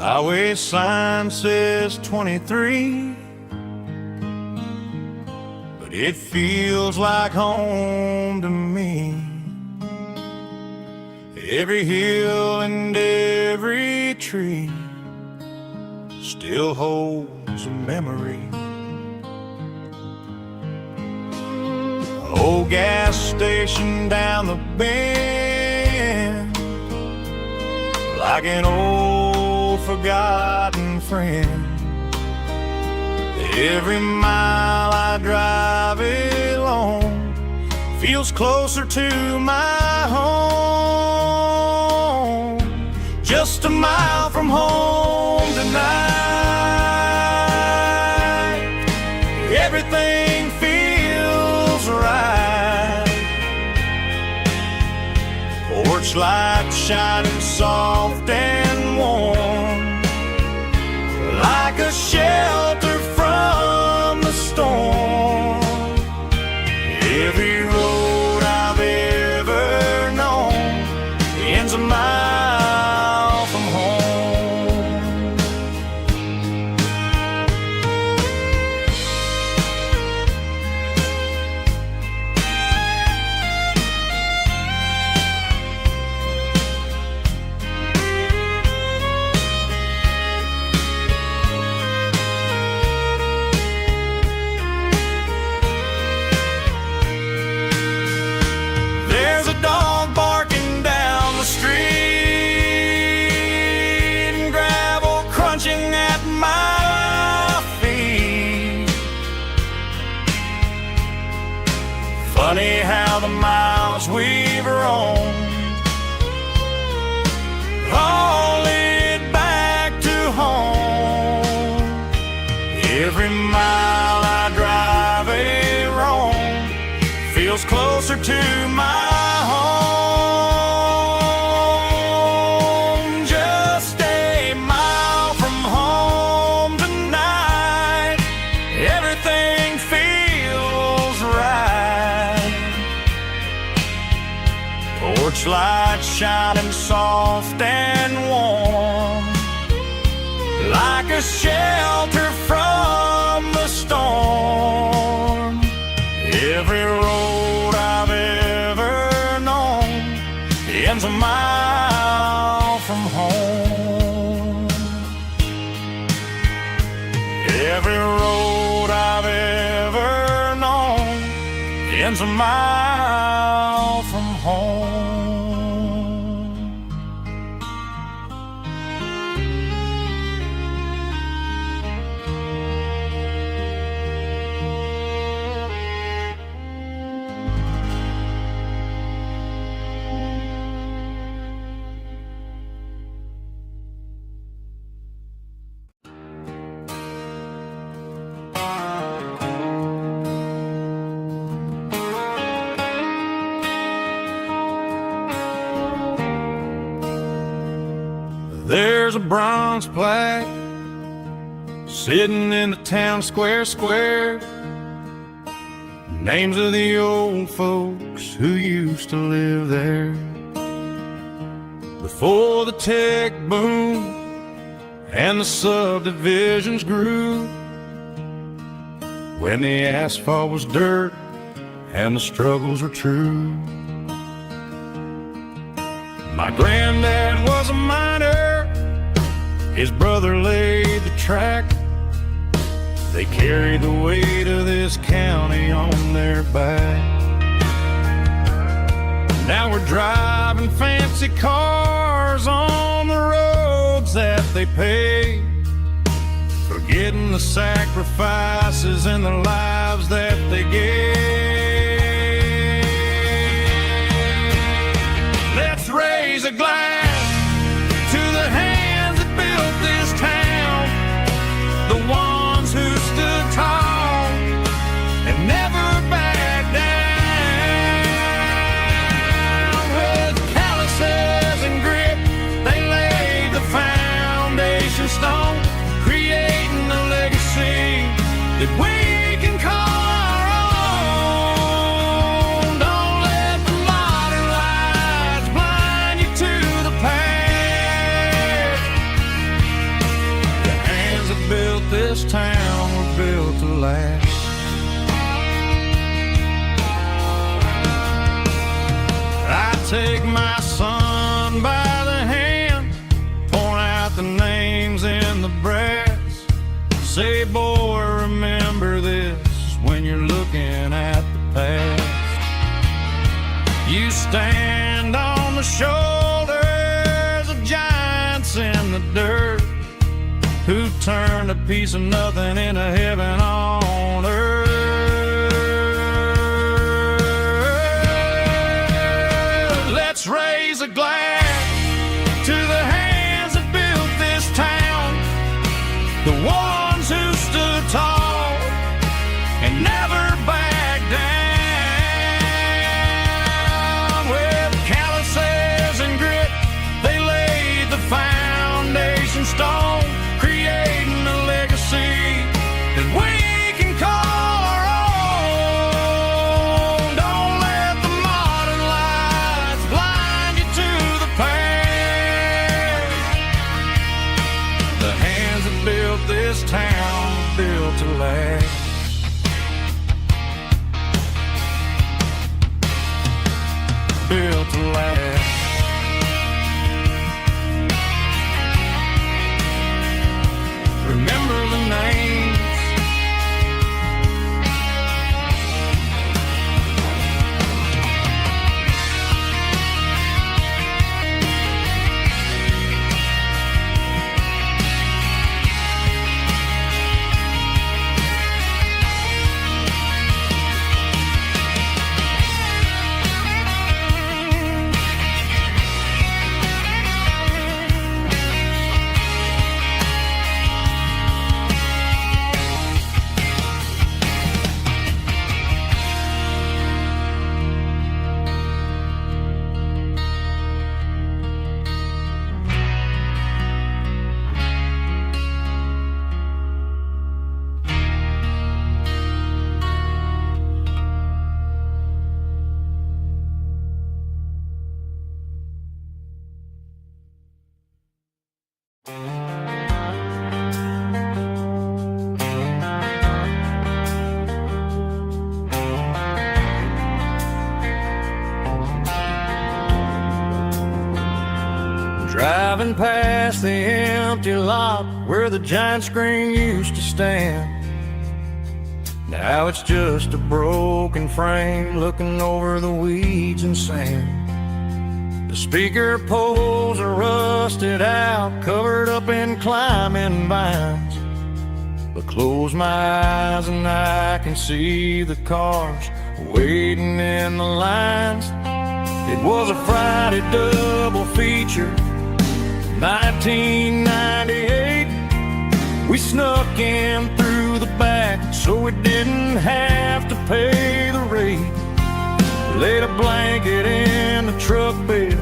Speaker 1: Highway sign says 23, but it feels like home to me. Every hill and every tree still holds a memory. Old gas station down the bend, like an old forgotten friend. Every mile I drive alone feels closer to my home. Just a mile from home tonight, everything feels right. Porch light shining soft and warm, like a shelter from the storm. Every road I've ever known ends a mile from home. There's a dog barking down the street and gravel crunching at my feet. Funny how the miles we've roamed all lead back to home. Every mile I drive alone porch light shining soft and warm, like a shelter from the storm. Every road I've ever known ends a mile from home. Every road I've ever known ends a mile from home. There's a bronze plaque sitting in the town square. Names of the old folks who used to live there. Before the tech boom and the subdivisions grew, when the asphalt was dirt and the struggles were true. My granddad was a miner, his brother laid the track. They carried the weight of this county on their back. Now we're driving fancy cars on the roads that they paved, forgetting the sacrifices and the lives that they gave. Let's raise a glass to the hands that built this town, the ones who stood tall and never backed down. With calluses and grit, they laid the foundation stone, creating a legacy that we can call our own. Don't let the modern lights blind you to the past. The hands that built this town were built to last. I take my son by the hand, point out the names in the brass. Say, boy, remember this when you're looking at the past. You stand on the shoulders of giants in the dirt, who turned a piece of nothing into heaven on earth. Let's raise a glass to the hands that built this town, the ones who stood tall and never backed down. With calluses and grit, they laid the foundation stone, creating a legacy that we can call our own. Don't let the modern lights blind you to the past. The hands that built this town were built to last. Built to last. Remember the names.
Speaker 2: past the empty lot where the giant screen used to stand. Now it's just a broken frame looking over the weeds and sand. The speaker poles are rusted out, covered up in climbing vines. But close my eyes and I can see the cars waiting in the lines. It was a Friday double feature, 1998. We snuck in through the back so we didn't have to pay the rate. Laid a blanket in the truck bed,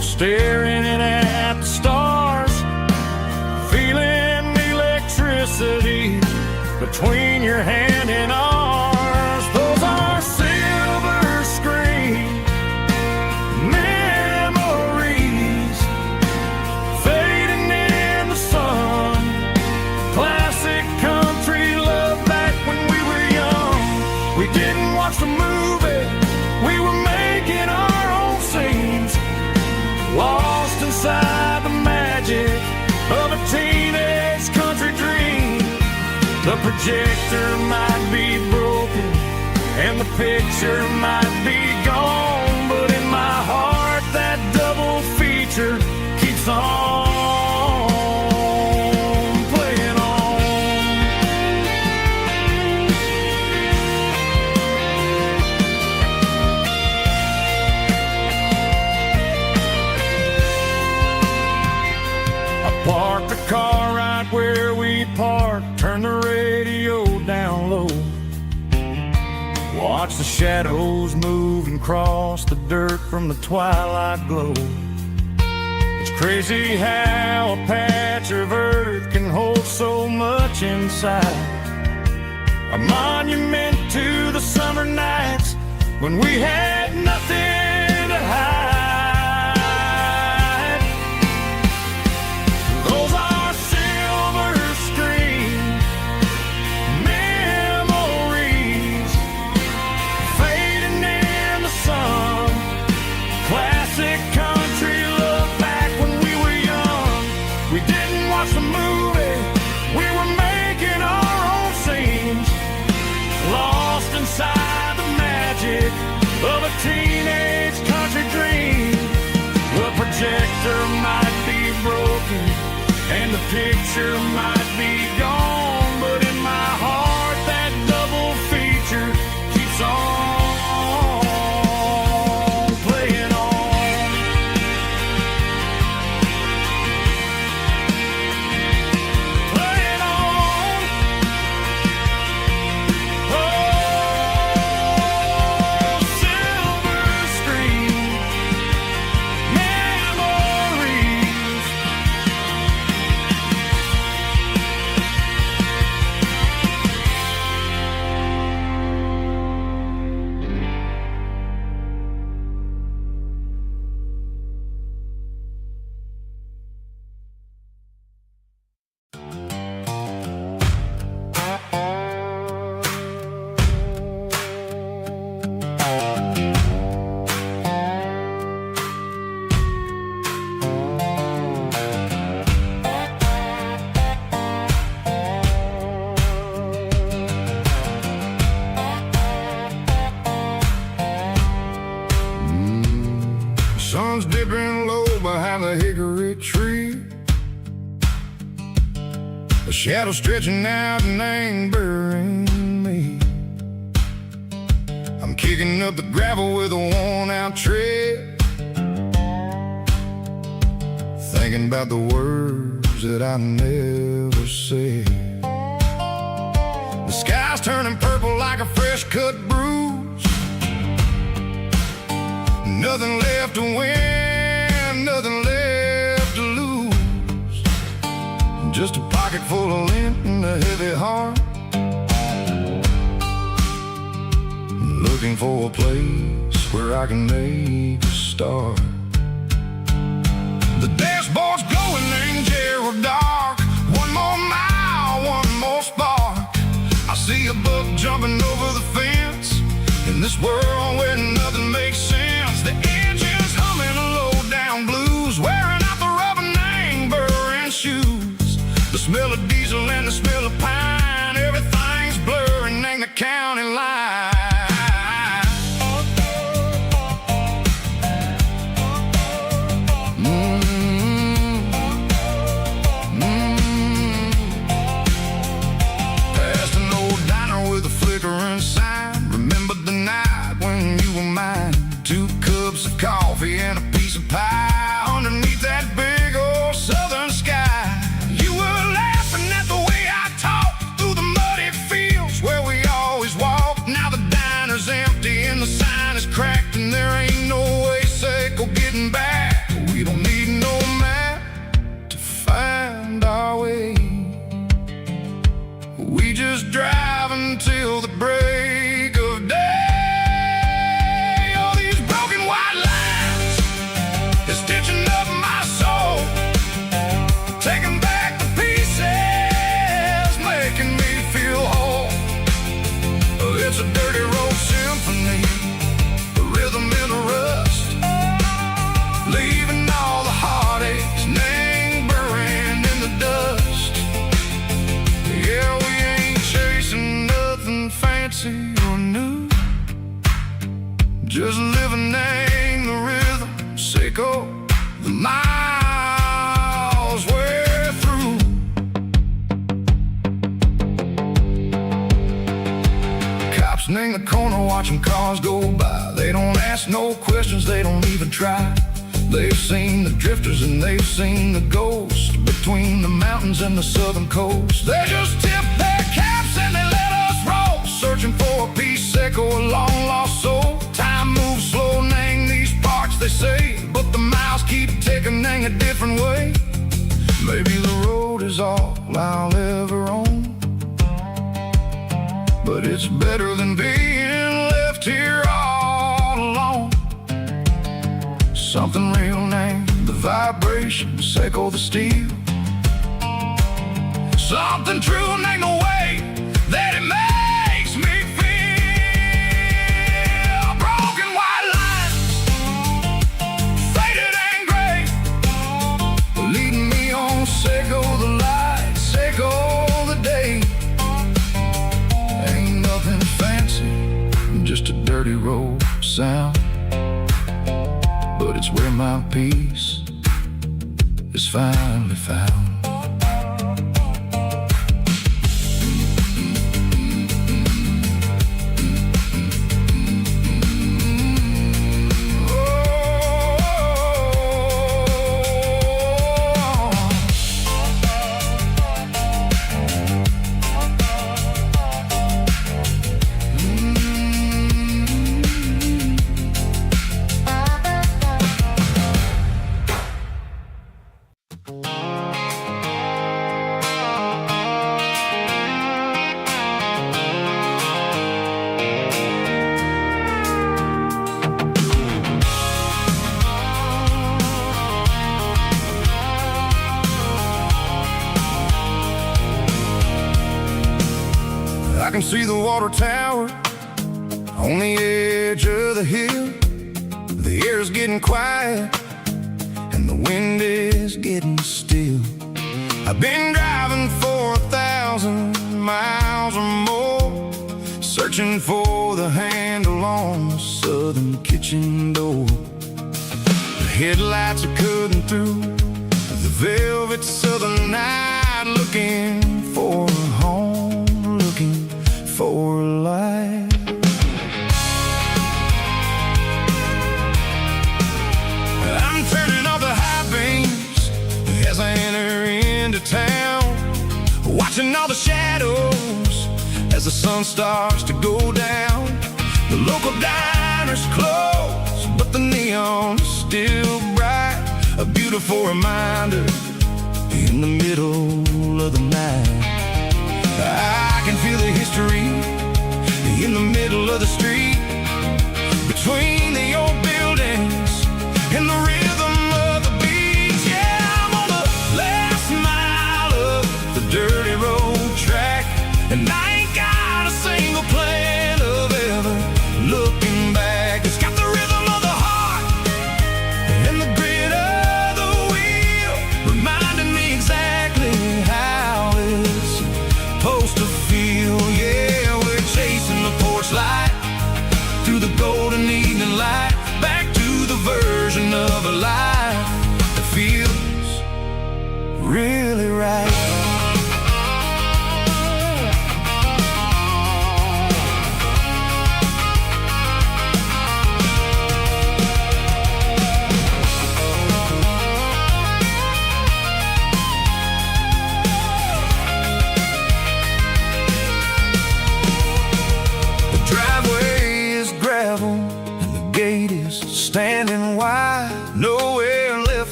Speaker 2: staring at the stars, feeling the electricity between your hand and ours. Those are silver screen memories fading in the sun. Classic country love back when we were young. We didn't watch the movie, we were making our own scenes, lost inside the magic of a teenage country dream. The projector might be broken and the picture might be gone, but in my heart that double feature keeps on playing on. I parked the car right where we parked, turned the radio down low, watch the shadows move and cross the dirt from the twilight glow. It's crazy how a patch of earth can hold so much inside. A monument to the summer nights when we had nothing to hide. Those are silver screen memories fading in the sun. Classic country love back when we were young. We didn't watch the movie, we were making our own scenes, lost inside the magic of a teenage country dream. The projector might be broken and the picture might be gone, but in my heart that double feature keeps on playing on. Playing on. Oh, silver screen memories. Sun's dipping low behind the hickory tree. The shadow stretching out and angering me. I'm kicking up the gravel with a worn-out tread, thinking about the words that I never said. The sky's turning purple like a fresh-cut bruise. Nothing left to win, nothing left to lose. Just a pocket full of lint and a heavy heart, looking for a place where I can make a start. The dashboard's glowing in Gerald dark. One more mile, one more spark. I see a buck jumping over the fence in this world where nothing makes sense. The engine's humming a low down blues, wearing out the rubber name bird We just drive until the break of day. All these broken white lines is stitching up my soul, taking back the pieces, making me feel whole. It's a dirty road symphony, a rhythm in the rust, leaving all the heartaches lingering in the dust. Yeah, we ain't chasing nothing fancy or new, just living in the rhythm, sicko, the miles we're through. Cops in the corner watching cars go by. They don't ask no questions, they don't even try. They've seen the drifters and they've seen the ghosts between the mountains and the southern coast. They just tip their caps and they let us roll, searching for a piece echo, a long lost soul. Time moves slow, nang these parts they say, but the miles keep ticking, nang a different way. Maybe the road is all I'll ever own, but it's better than being left here all alone. Something real named the vibrations echo the steel. Something true named the way that it makes me feel. Broken white lines, faded and gray, leading me on, echo the lights, echo the day. Ain't nothing fancy, just a dirty road sound, but it's where my peace is finally found. I can see the water tower on the edge of the hill. The air is getting quiet and the wind is getting still. I've been driving for 1,000 miles or more, searching for the handle on the southern kitchen door. The headlights are cutting through the velvet southern night, looking for a home, looking for a life. I'm turning off the high beams as I enter into town, watching all the shadows as the sun starts to go down. The local diner's closed, but the neon is still bright, a beautiful reminder in the middle of the night. I can feel the history in the middle of the street, between the old buildings and the rhythm of the beats. Yeah, I'm on the last mile of the dirty road track, and I ain't got a single plan of ever looking back. It's got the rhythm of the heart and the grit of the wheel, reminding me exactly how it's supposed to feel. Yeah, we're chasing the porch light through the golden evening light, back to the version of a life that feels really right.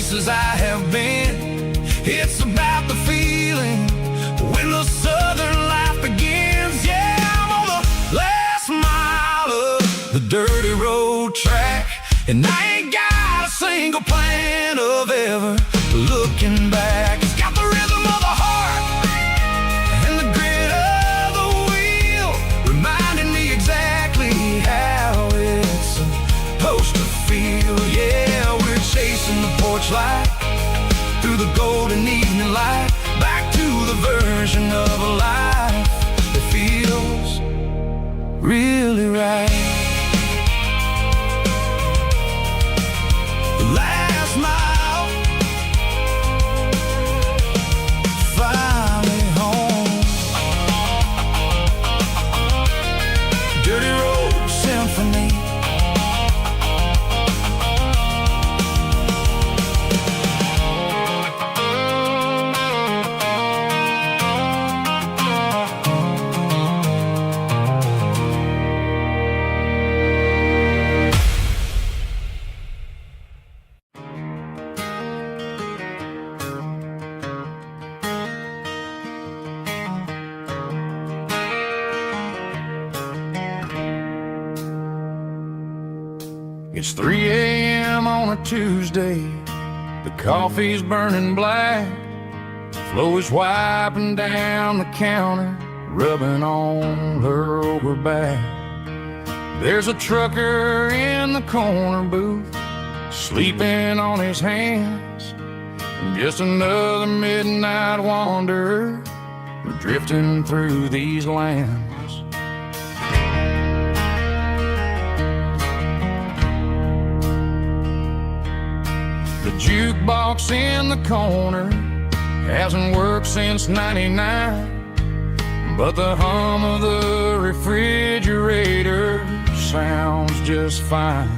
Speaker 2: places I have been. It's about the feeling when the southern life begins. Yeah, I'm on the last mile of the dirty road track, and I ain't got a single plan of ever looking back. It's got the rhythm of the heart and the grit of the wheel, reminding me exactly how it's supposed to feel. Yeah, we're chasing the porch light through the golden evening light, back to the version of a life that feels really right. The last mile, finally home. Dirty Road Symphony. It's 3 a.m. on a Tuesday. The coffee's burning black. Flo is wiping down the counter, rubbing on her over back. There's a trucker in the corner booth, sleeping on his hands. Just another midnight wanderer, drifting through these lands. The jukebox in the corner hasn't worked since '99, but the hum of the refrigerator sounds just fine.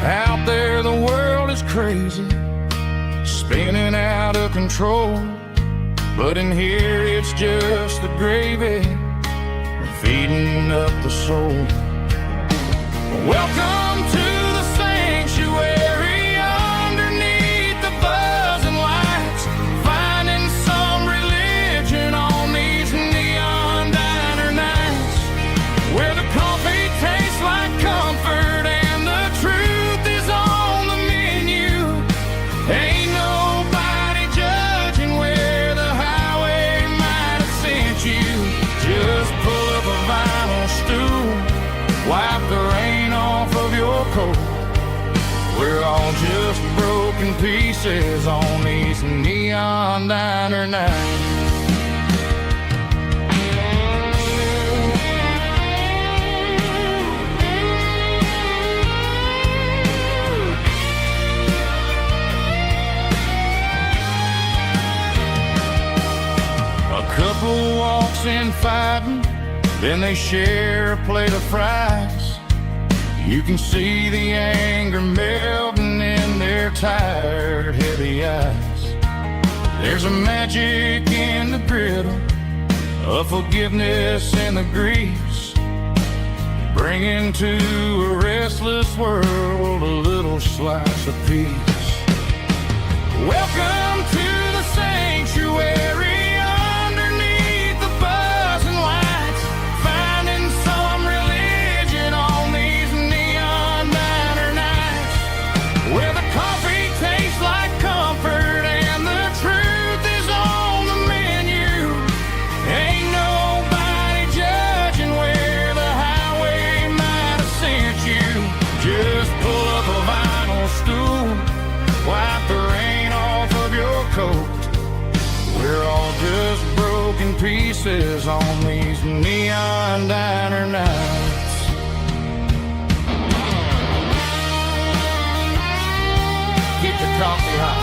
Speaker 2: Out there the world is crazy, spinning out of control, but in here it's just the gravy feeding up the soul. Welcome to the sanctuary underneath the buzzing lights, finding some religion on these neon diner nights, where the coffee tastes like comfort and the truth is on the menu. Ain't nobody judging where the highway might have sent you. Just pull up a vinyl stool, wipe the rain off of your coat. We're all just broken pieces on these neon diner nights. A couple walks in fighting, then they share a plate of fries. You can see the anger melting in their tired, heavy eyes. There's a magic in the griddle, a forgiveness in the grease, bringing to a restless world a little slice of peace. Welcome to the sanctuary. We're all just broken pieces on these neon diner nights. Keep the coffee hot.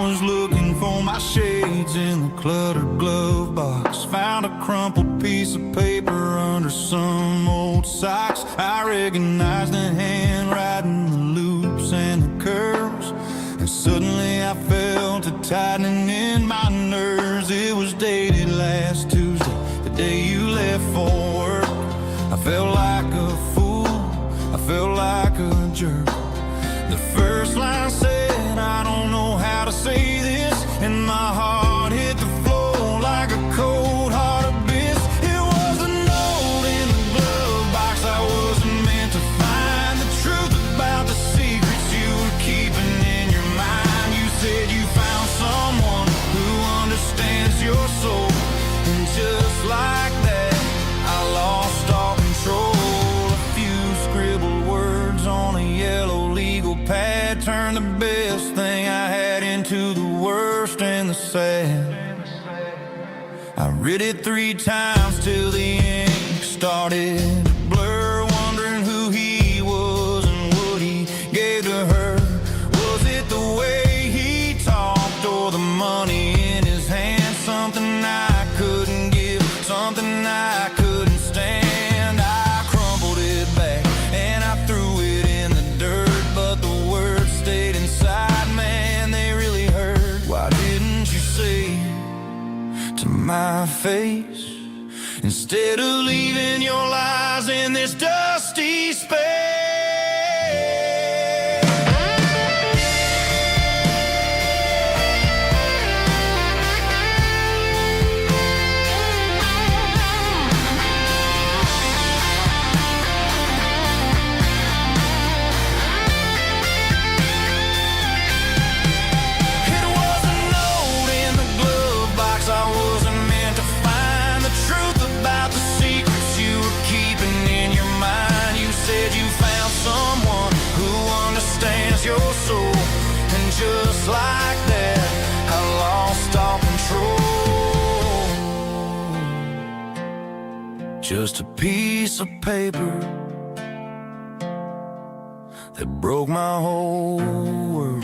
Speaker 2: was looking for my shades in the cluttered glove box. Found a crumpled piece of paper under some old socks. I recognized the handwriting, the loops and the curves, and suddenly I felt a tightening in my nerves. It was dated last Tuesday, the day you left for work. I felt like a fool, I felt like a jerk. The first line said, I don't know how to say this, and my heart hit the floor like a cold heart abyss. It was a note in the glove box I wasn't meant to find. The truth about the secrets you were keeping in your mind. You said you found someone who understands your soul, and just like that, I lost all control. A few scribbled words on a yellow legal pad turned the best thing I had into the worst and the sad. I read it 3 times till the ink started to blur, wondering who he was and what he gave to her. Was it the way he talked or the money in his hand? Something I couldn't give, something I couldn't stand. I crumpled it back and I threw it in the dirt, but the words stayed inside, man, they really hurt. Why didn't you say to my face, instead of leaving your lies in this dusty space? Your soul, and just like that, I lost all control. Just a piece of paper that broke my whole world.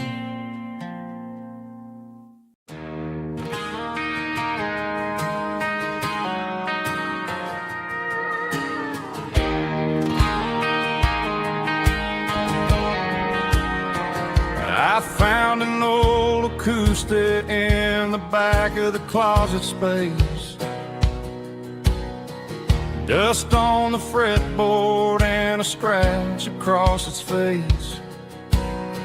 Speaker 2: I found an old acoustic in the back of the closet space. Dust on the fretboard and a scratch across its face.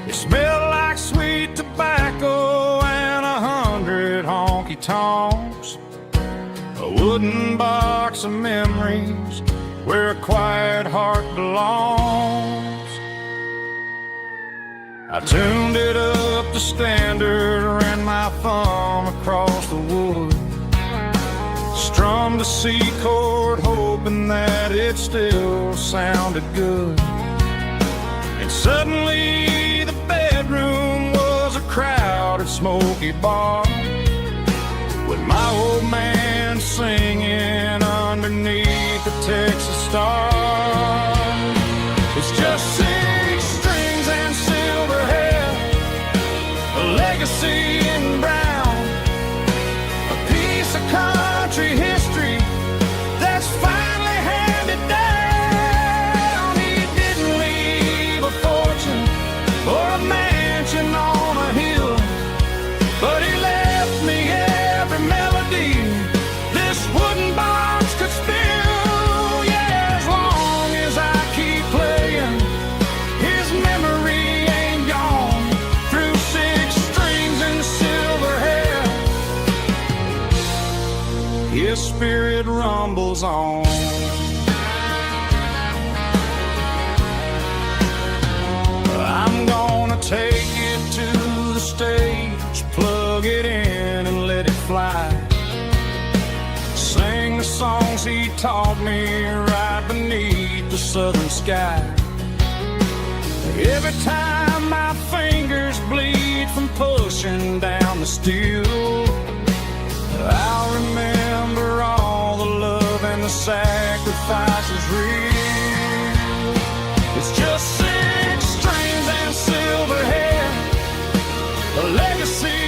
Speaker 2: It smelled like sweet tobacco and 100 honky-tonks. A wooden box of memories where a quiet heart belongs. I tuned it up to standard, ran my thumb across the wood, strummed a C chord, hoping that it still sounded good. And suddenly the bedroom was a crowded, smoky bar, with my old man singing underneath the Texas stars. It's just 6 strings and silver hair, a legacy in brown, a piece of country history that's finally handed down. He didn't leave a fortune or a mansion on a hill, but he left me every melody this wooden box could spill. Yeah, as long as I keep playing, his memory ain't gone. Through 6 strings and silver hair, his spirit rumbles on. I'm gonna take it to the stage, plug it in and let it fly. Sing the songs he taught me right beneath the southern sky. Every time my fingers bleed from pushing down the steel, I'll remember all the love and the sacrifices real. It's just 6 strings and silver hair, a legacy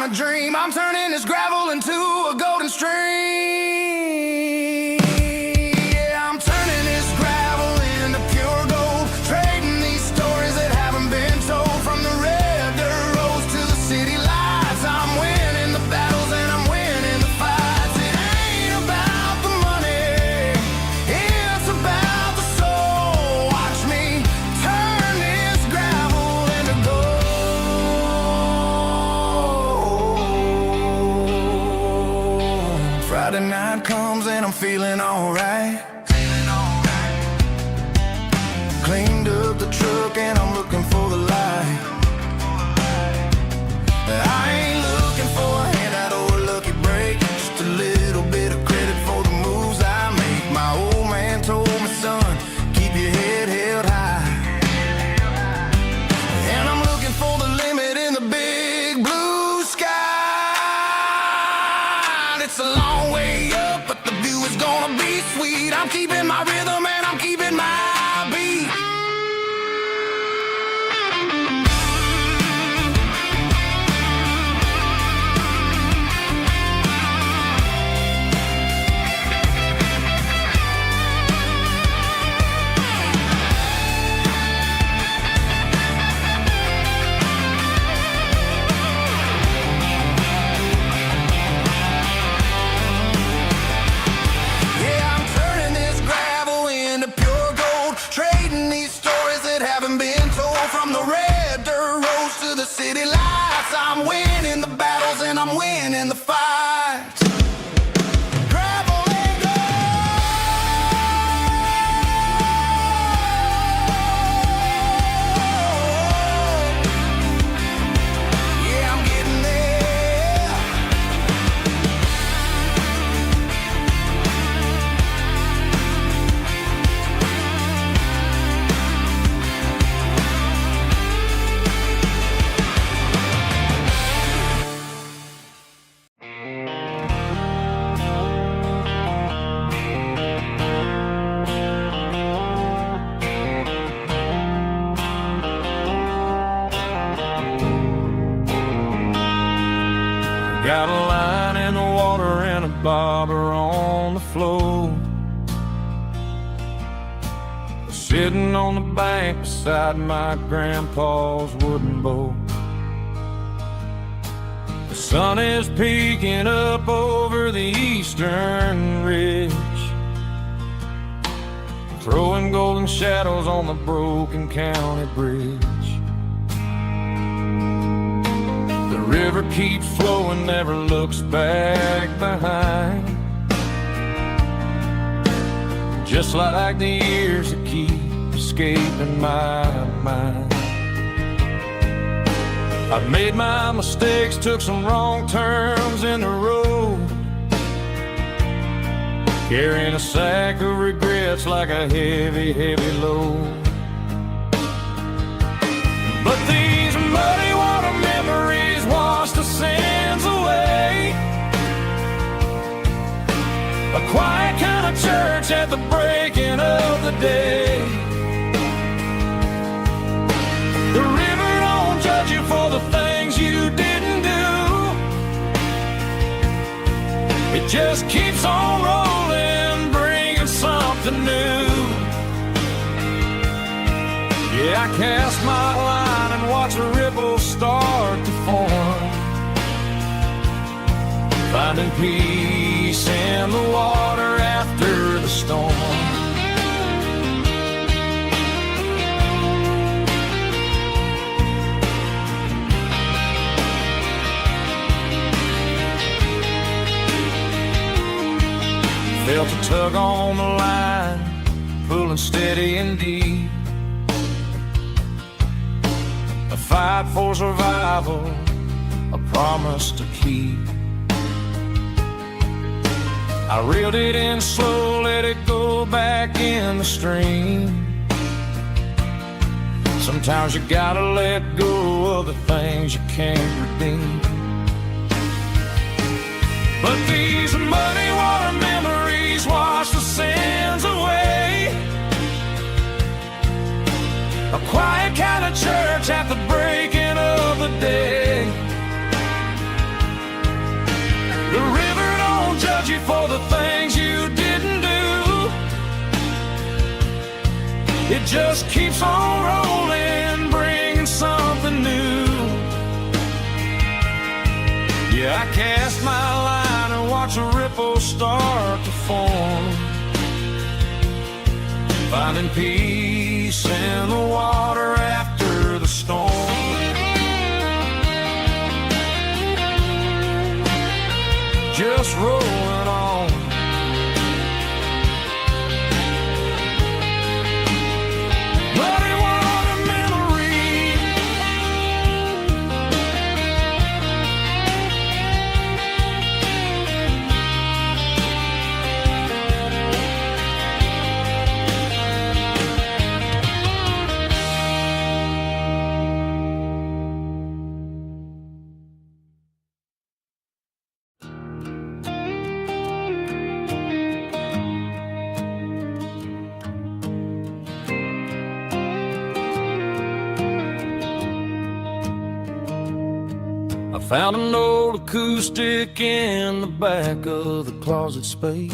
Speaker 2: a dream. I'm turning this gravel into a golden stream. Yeah, I'm turning this gravel into pure gold, trading these stories that haven't been told. From the red dirt roads to the city lights, I'm winning the battles and I'm winning the fights. It ain't about the money, it's about the soul. Watch me turn this gravel into gold. Friday night comes and I'm feeling alright. Cleaned up the truck and I'm looking for the light. I ain't looking for a handout or a lucky break, just a little bit of credit for the moves I make. My old man told me, son, keep your head held high. And I'm looking for the limit in the big blue sky. It's a long way up, but the view is gonna be sweet. I'm keeping my rhythm and I'm keeping my beat. Yeah, I'm turning this gravel into pure gold, trading these stories that haven't been told. From the red dirt roads to the city lights, I'm winning the battles and I'm winning the fights. Gravel and gold. Yeah, I'm getting there.
Speaker 1: Got a line in the water and a bobber on the floor, sitting on the bank beside my grandpa's wooden boat. The sun is peeking up over the eastern ridge, throwing golden shadows on the broken county bridge. The river keeps flowing, never looks back behind, just like the years that keep escaping my mind. I've made my mistakes, took some wrong turns in the road, carrying a sack of regrets like a heavy, heavy load. But these muddy water memories wash the sins away. A quiet kind of church at the breaking of the day. The river don't judge you for the things you didn't do. It just keeps on rolling, bringing something new. Yeah, I cast my line and watch the ripples start to form, finding peace in the water after the storm. Felt a tug on the line, pulling steady and deep. A fight for survival, a promise to keep. I reeled it in slow, let it go back in the stream. Sometimes you gotta let go of the things you can't redeem. But these muddy water memories wash the sins away. A quiet kind of church at the breaking of the day. for the things you didn't do. It just keeps on rolling, bringing something new. Yeah, I cast my line and watch a ripple start to form, finding peace in the water after the storm. Just rolling on. Bloody water memory. I found an old acoustic in the back of the closet space.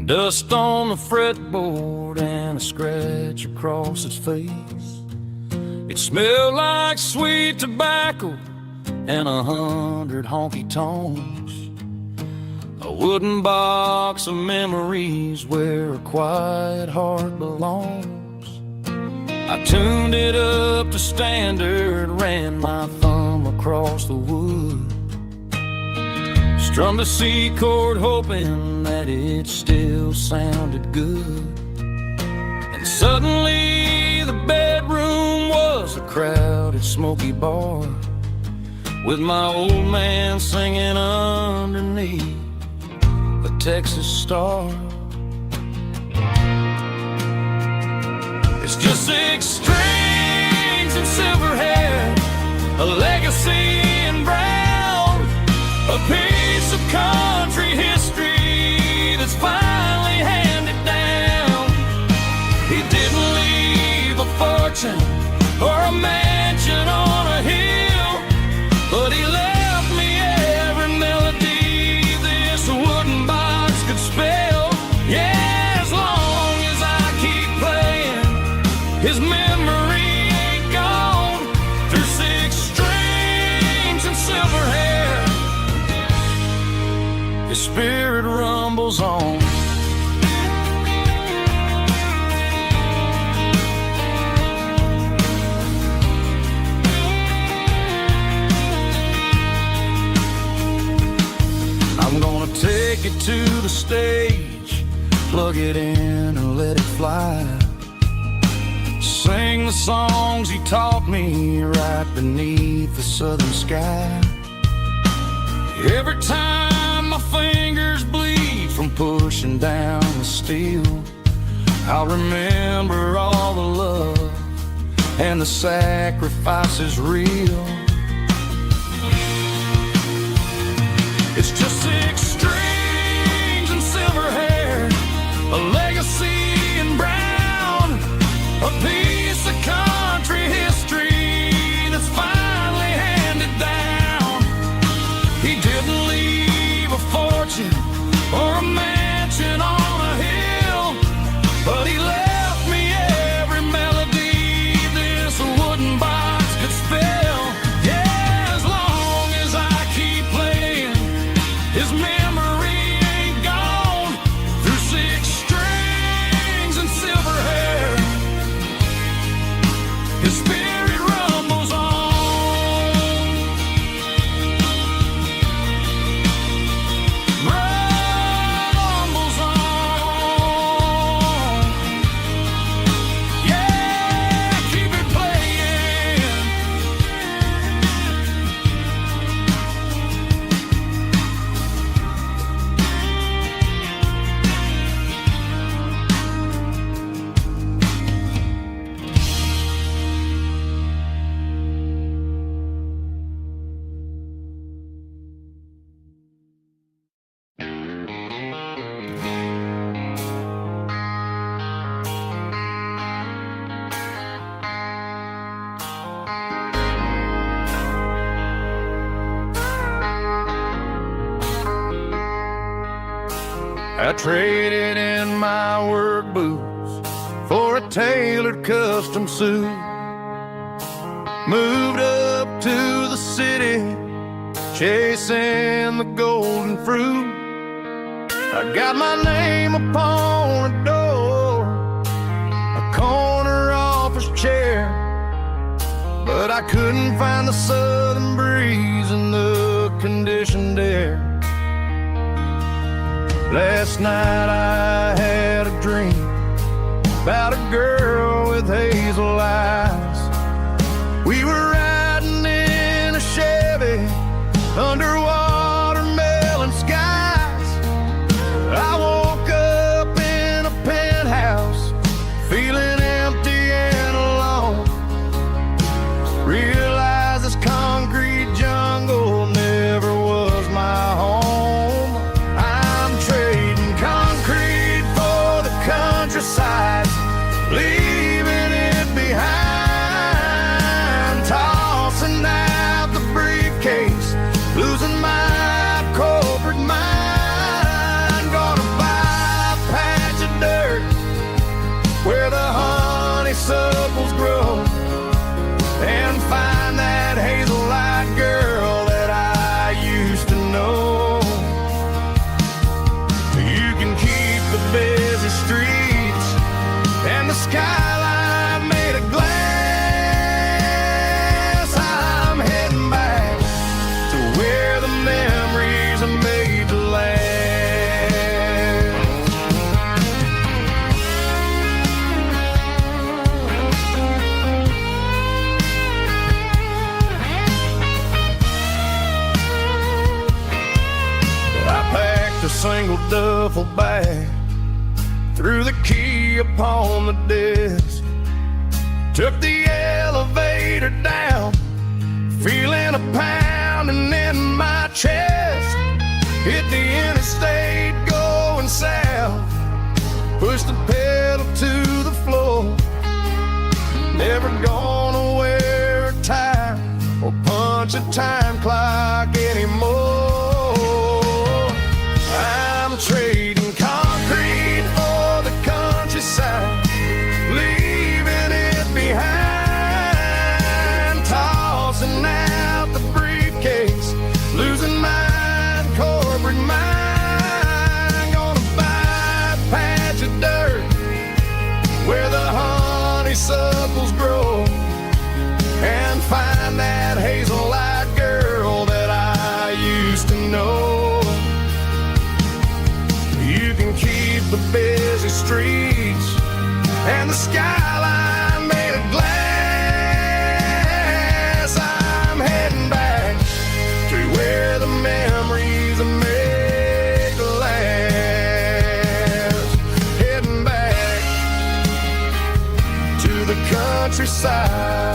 Speaker 1: Dust on the fretboard and a scratch across its face. It smelled like sweet tobacco and 100 honky tonks. A wooden box of memories where a quiet heart belongs. I tuned it up to standard, ran my thumb across the wood, strummed a C chord hoping that it still sounded good. And suddenly the bedroom was a crowded smoky bar, with my old man singing underneath a Texas star. It's just 6 strings and silver hair, a legacy in brown, a piece of country history that's finally handed down. He didn't leave a fortune or a mansion on a hill, but he left me every melody this wooden box could spell. Yeah, as long as I keep playing, his memory ain't gone. Through 6 strings and silver hair, his spirit rumbles on. I'm gonna take it to the stage, plug it in and let it fly. Sing the songs he taught me right beneath the southern sky. Every time my fingers bleed from pushing down the steel, I'll remember all the love and the sacrifices real. It's just 6 strings and silver hair, a legacy in brown, a piece of country history that's finally handed down. He didn't leave a fortune or a mansion on a hill, but he left me every melody this wooden box could spell. Yeah, as long as I keep playing, his
Speaker 2: I traded in my work boots for a tailored custom suit. Moved up to the city, chasing the golden fruit. I got my name upon a door, a corner office chair, but I couldn't find the southern breeze in the conditioned air. Last night I had a dream about a girl with hazel eyes. We were riding in a Chevy under watermelon skies. I woke up in a penthouse feeling empty and alone. Realized this concrete jungle never was my home. I'm trading concrete for the countryside, leaving it behind, tossing out the briefcase, losing my corporate mind. Gonna buy a patch of dirt where the honeysuckles grow, and find that hazel-eyed girl that I used to know. You can keep the busy streets and the skyline made of glass. I'm heading back to where the memories are made to last. I packed a single duffel bag, threw the key upon the desk, took the elevator down, feeling a pounding in my chest. Hit the interstate going south, pushed the pedal to the floor. Never gonna wear a tie or punch a time clock anymore. I'm trading concrete for the countryside, leaving it behind, tossing out the briefcase, losing my corporate mind. Gonna buy a patch of dirt where the honeysuckles grow, and find that hazel-eyed girl that I used to know. You can keep the busy streets and the skyline made of glass. I'm heading back to where the memories are made to last. Heading back to the countryside.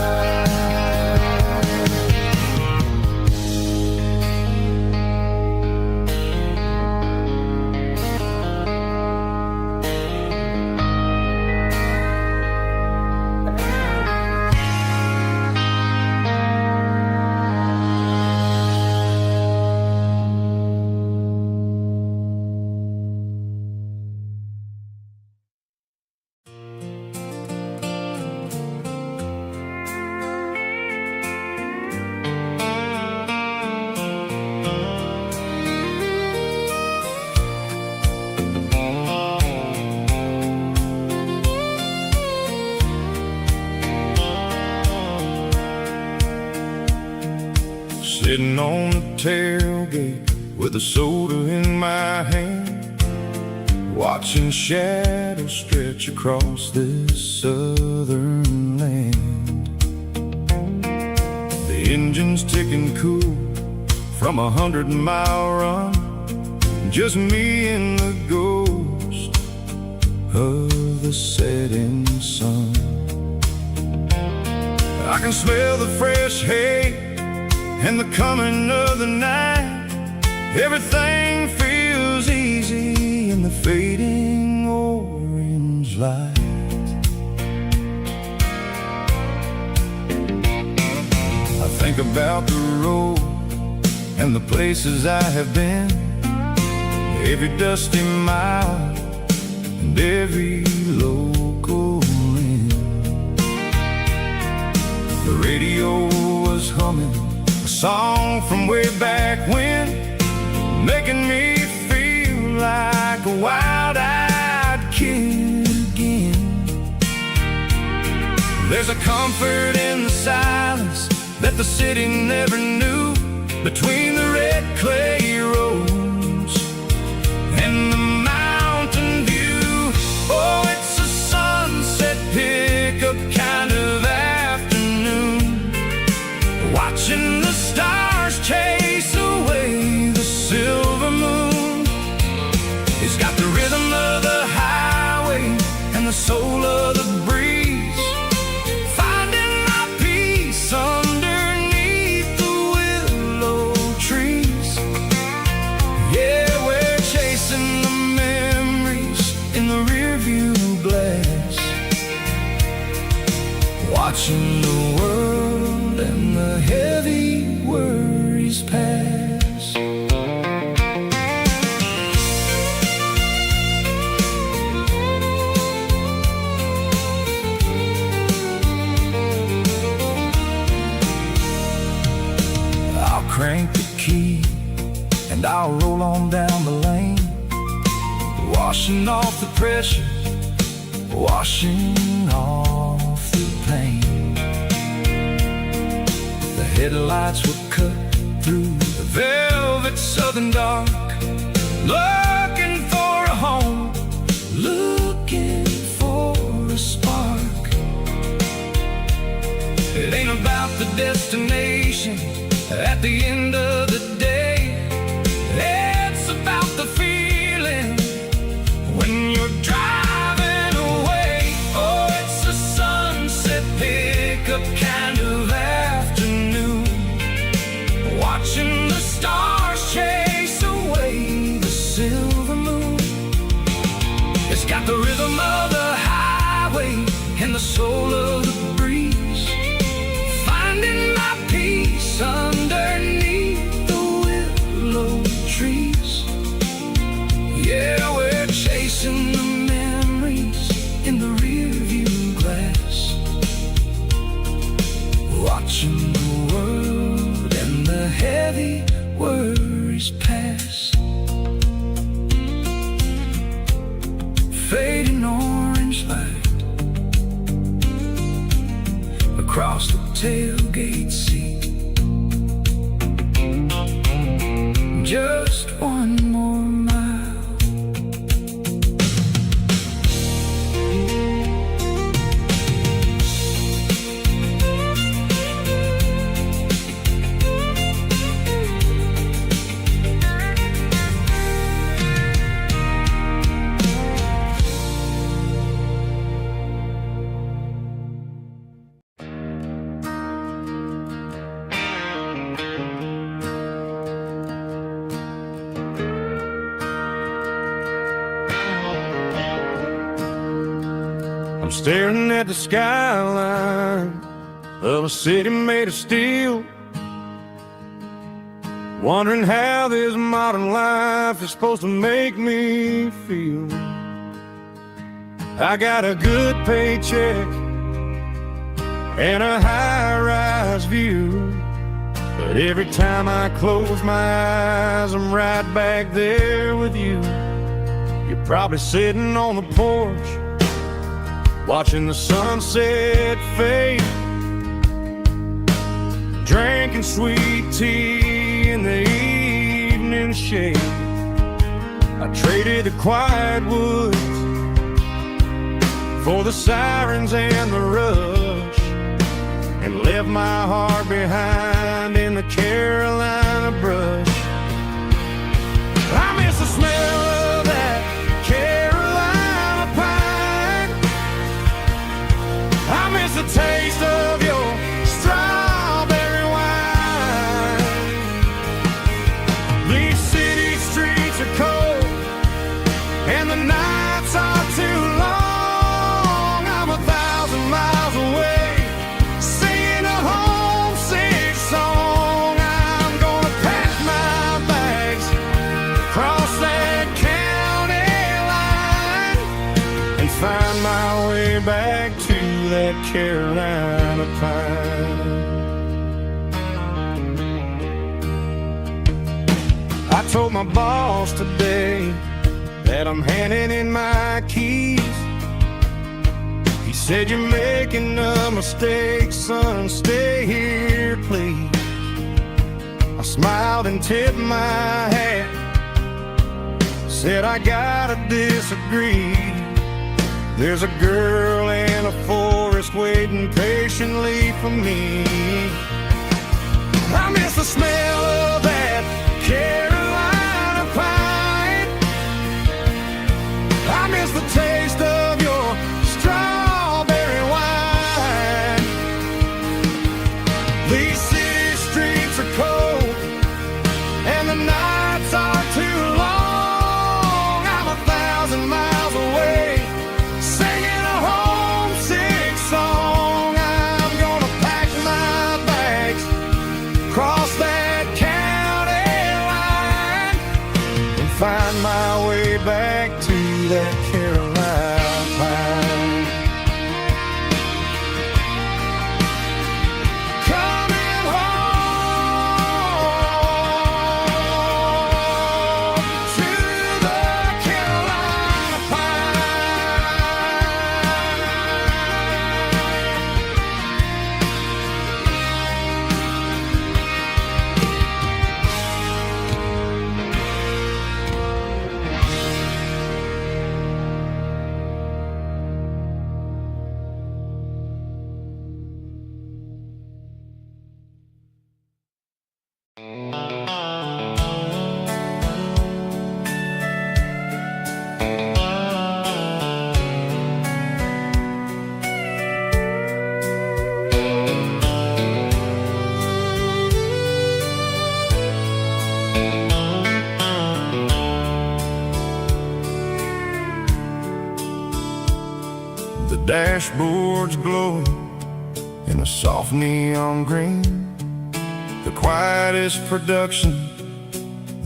Speaker 2: Sitting on the tailgate with a soda in my hand, watching shadows stretch across this southern land. The engine's ticking cool from 100-mile run, just me and the ghost of the setting sun. I can smell the fresh hay and the coming of the night. Everything feels easy in the fading orange light. I think about the road and the places I have been. every dusty mile and every local inn. The radio was humming a song from way back when, making me feel like a wild-eyed kid again. There's a comfort in the silence that the city never knew, between the red clay roads and the mountain view. Oh, it's a sunset pickup kind of afternoon, watching the stars chase away the silver moon. It's got the rhythm of the highway and the soul of the breeze, finding my peace underneath the willow trees. Yeah, we're chasing the memories in the rearview glass, watching the world and the heavy worries pass. I'll crank the key and I'll roll on down the lane, washing off the pressure, washing off the pain. The headlights will cut through the velvet southern dark, looking for a home, looking for a spark. It ain't about the destination at the end of the day, it's about the feeling when you're driving away. Oh, it's a sunset pickup kind of afternoon, watching the stars chase away the silver moon. It's got the rhythm of the highway and the soul of the breeze, finding my peace underneath the willow trees. Yeah, we're chasing the memories in the rearview glass, watching the world and the heavy worries pass. Fading orange light across the tailgate seat, just one more mile. I'm staring at the skyline of a city made of steel, wondering how this modern life is supposed to make me feel. I got a good paycheck and a high-rise view, but every time I close my eyes, I'm right back there with you. You're probably sitting on the porch, watching the sunset fade, drinking sweet tea in the evening shade. I traded the quiet woods for the sirens and the rush, and left my heart behind in the Carolina brush. I miss the smell of that Carolina pine, I miss the taste of your strawberry wine. These city streets are cold and the nights are too long. I'm 1,000 miles away, singing a homesick song. I'm that Carolina pine. I told my boss today that I'm handing in my keys. He said, "You're making a mistake, son, stay here, please." I smiled and tipped my hat, said, "I gotta disagree. There's a girl in a forest waiting patiently for me. I miss the smell of that Carolina pine. I miss the taste of your strawberry wine. These city streets are cold and the nights are too long. I'm 1,000 miles away, singing a homesick song. I'm gonna pack my bags, cross that county line, and find my way back to that Carolina pine. Coming home to the Carolina The dashboard's glowing in a soft neon green, the quietest production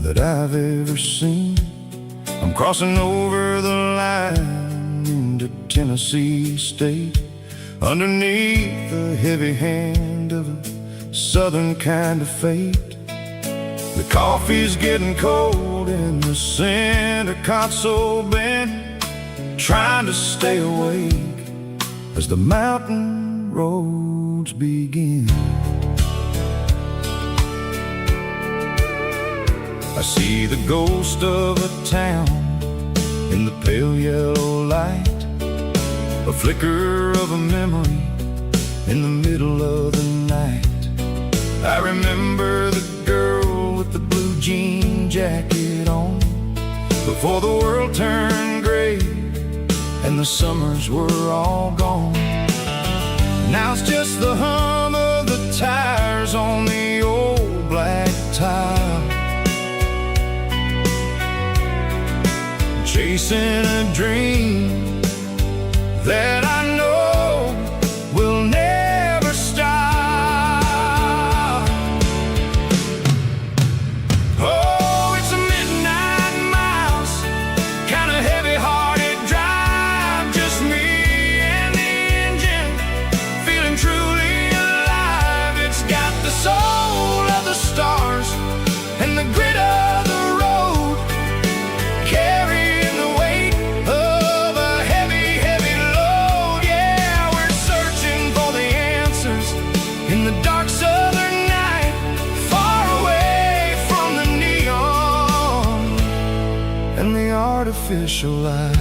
Speaker 2: that I've ever seen. I'm crossing over the line into Tennessee State, underneath the heavy hand of a southern kind of fate. The coffee's getting cold in the center console bin, trying to stay awake as the mountain roads begin. I see the ghost of a town in the pale yellow light, a flicker of a memory in the middle of the night. I remember the girl with the blue jean jacket on, before the world turned gray and the summers were all gone. Now it's just the hum of the tires on the old black tile, chasing a dream that I know will never stop. Oh, it's a midnight miles, kind of heavy-hearted drive, just me and the engine, feeling truly alive. It's got the soul of the stars and the grit of the road, carrying the weight of a heavy, heavy load. Yeah, we're searching for the answers in the dark southern night, far away from the neon and the artificial light.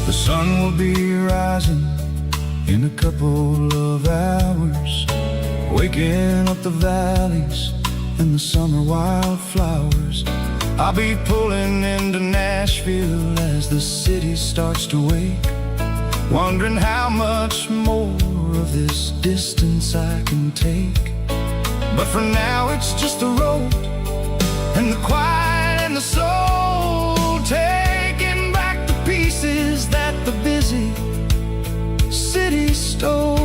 Speaker 2: The sun will be rising in a couple of hours, waking up the valleys and the summer wildflowers. I'll be pulling into Nashville as the city starts to wake, wondering how much more of this distance I can take. But for now it's just the road and the quiet and the soul, taking back the pieces that the busy city stole.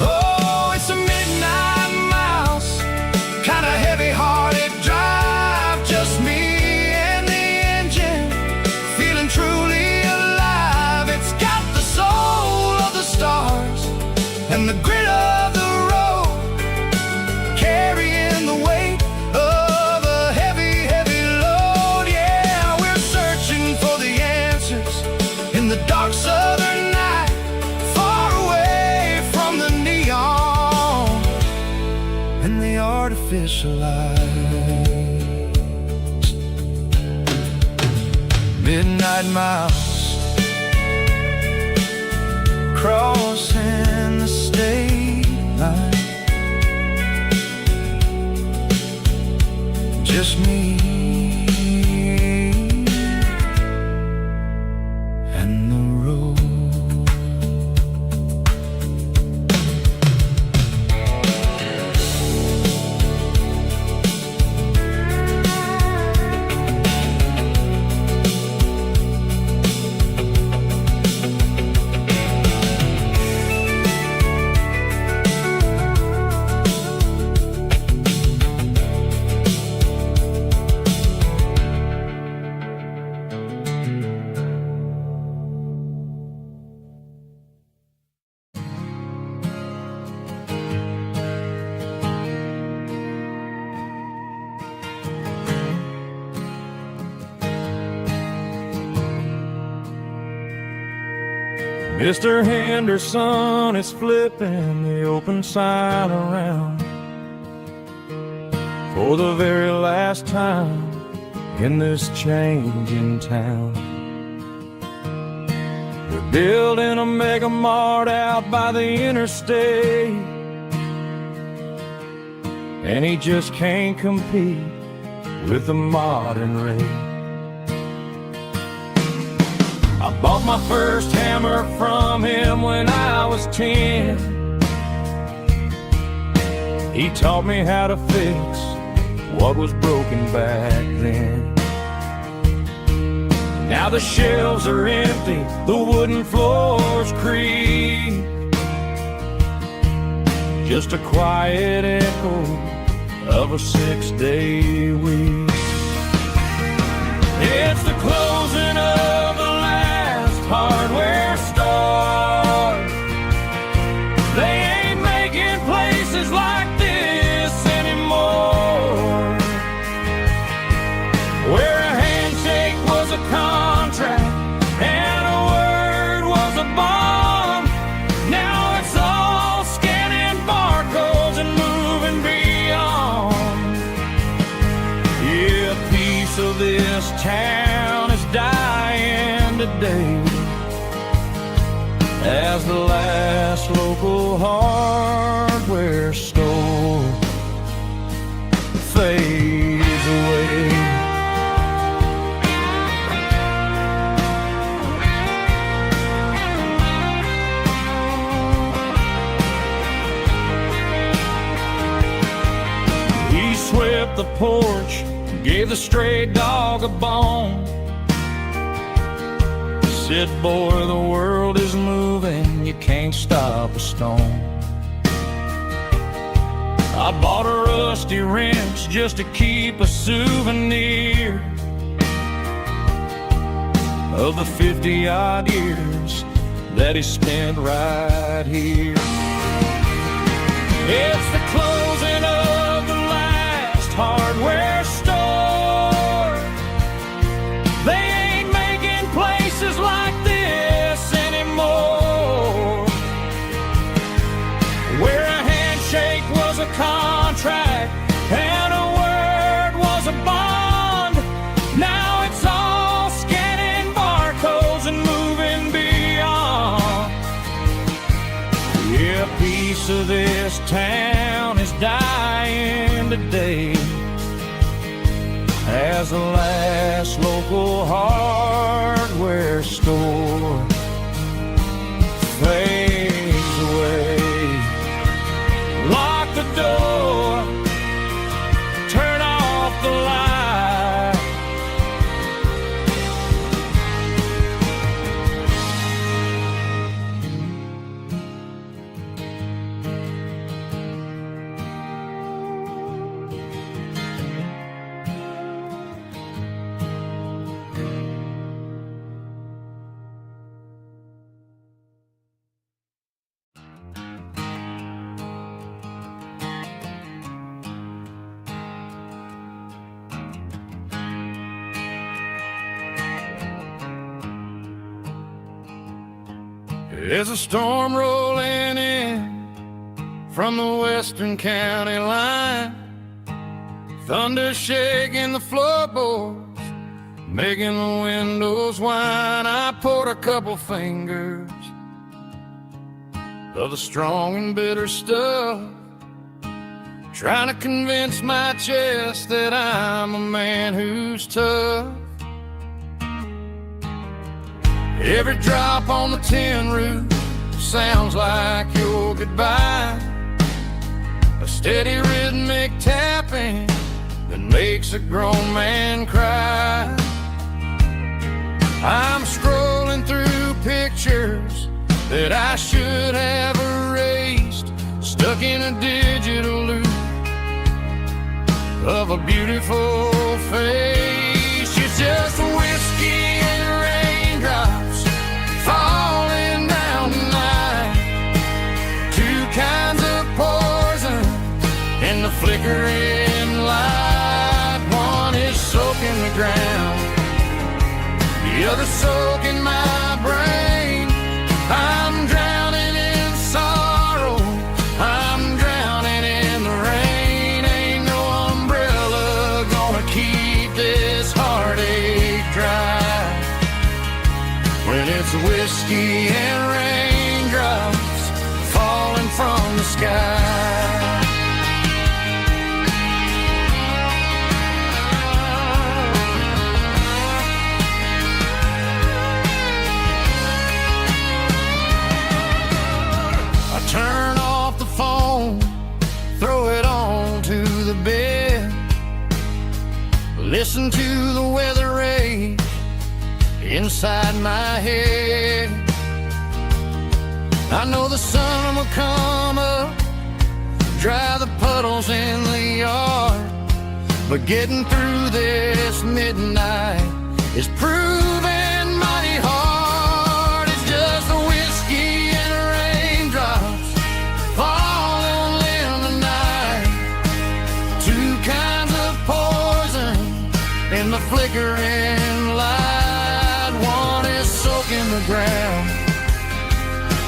Speaker 2: Oh, it's a midnight mouse, kinda heavy-hearted drive, just me and the engine, feeling truly alive. It's got the soul of the stars and the grit of the road, carrying the weight of a heavy, heavy load. Yeah, we're searching for the answers in the dark southern night, far away from the neon and the artificial lights. Midnight mouse, crossing the state line, just me and the road.
Speaker 1: Mr. Henderson is flipping the open sign around for the very last time in this changing town. They're building a mega mart out by the interstate, and he just can't compete with the modern rate. I bought my first hammer from him when I was 10. He taught me how to fix what was broken back then. Now the shelves are empty, the wooden floors creak, just a quiet echo of a 6-day week. It's the closing of the hardware store. They ain't making places like this anymore, where a handshake was a contract and a word was a bond. Now it's all scanning barcodes and moving beyond. Yeah, a piece of this town is dying today as the last local hardware store fades away. He swept the porch, gave the stray dog a bone, said, boy, the world is moving, you can't stop a stone. I bought a rusty wrench just to keep a souvenir of the 50-odd years that he spent right here. It's the closing of the last hardware store. They ain't making places like this anymore, where a handshake was a contract and a word was a bond. Now it's all scanning barcodes and moving beyond. Yeah, a piece of this town is dying today as the last local hardware store fades away. There's a storm rolling in from the western county line, thunder shaking the floorboards, making the windows whine. I poured a couple fingers of the strong and bitter stuff, trying to convince my chest that I'm a man who's tough. Every drop on the tin roof sounds like your goodbye, a steady rhythmic tapping that makes a grown man cry. I'm scrolling through pictures that I should have erased, stuck in a digital loop of a beautiful face. It's just whiskey and raindrops falling down tonight, two kinds of poison in the flickering light. One is soaking the ground, the other soaking my brain. I'm drowning in sorrow, I'm drowning in the rain. Ain't no umbrella gonna keep this heartache dry when it's whiskey and raindrops falling from the sky. Turn off the phone, throw it on to the bed, listen to the weather rage inside my head. I know the sun will come up, dry the puddles in the yard, but getting through this midnight is proving mighty hard. It's just a whiskey and raindrops falling in the night, two kinds of poison in the flickering light. One is soaking the ground,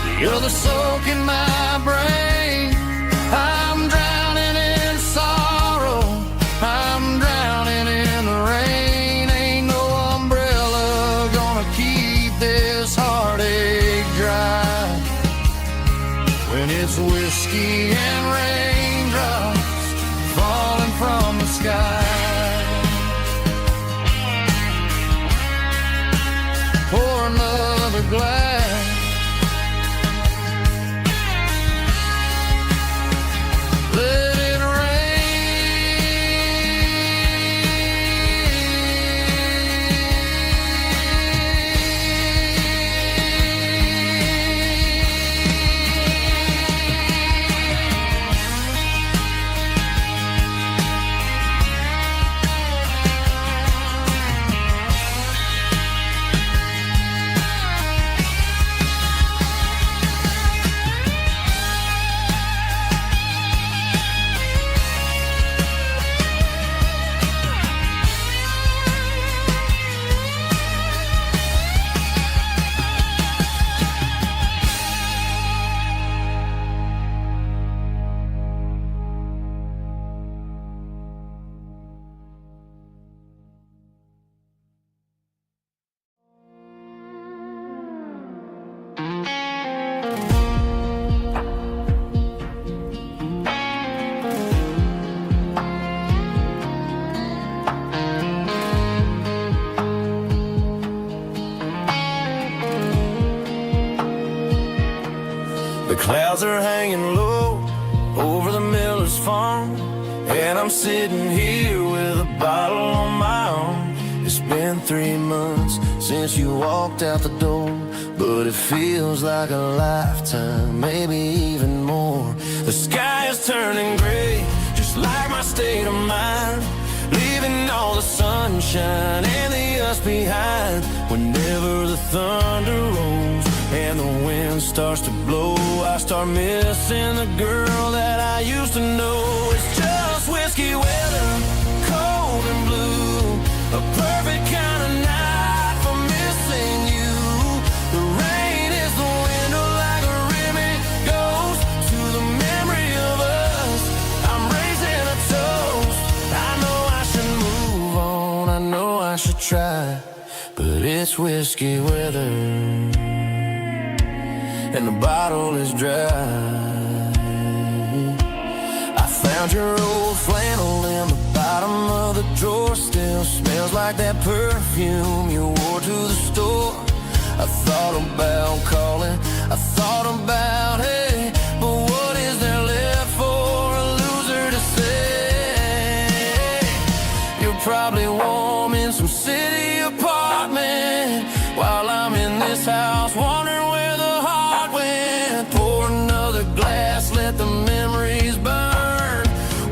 Speaker 1: the other soaking my brain. I'm drowning in sorrow, I'm drowning in the rain. Ain't no umbrella gonna keep this heartache dry when it's whiskey and raindrops falling from the sky. Pour another glass, let it
Speaker 2: The clouds are hanging low over the miller's farm, and I'm sitting here with a bottle on my arm. It's been 3 months since you walked out the door, but it feels like a lifetime, maybe even more. The sky is turning gray, just like my state of mind, leaving all the sunshine and the us behind. Whenever the thunder rolls and the wind starts to blow, I start missing the girl that I used to know. It's just whiskey weather, cold and blue, a perfect kind of night for missing you. The rain is the window I should try, but it's whiskey weather, and the bottle is dry. I found your old flannel in the bottom of the drawer. Still smells like that perfume you wore to the store. I thought about calling, I thought about, hey, but what is there left for a loser to say? You're probably warm in some city apartment, while I'm in this house wondering where the heart went. Pour another glass, let the memories burn.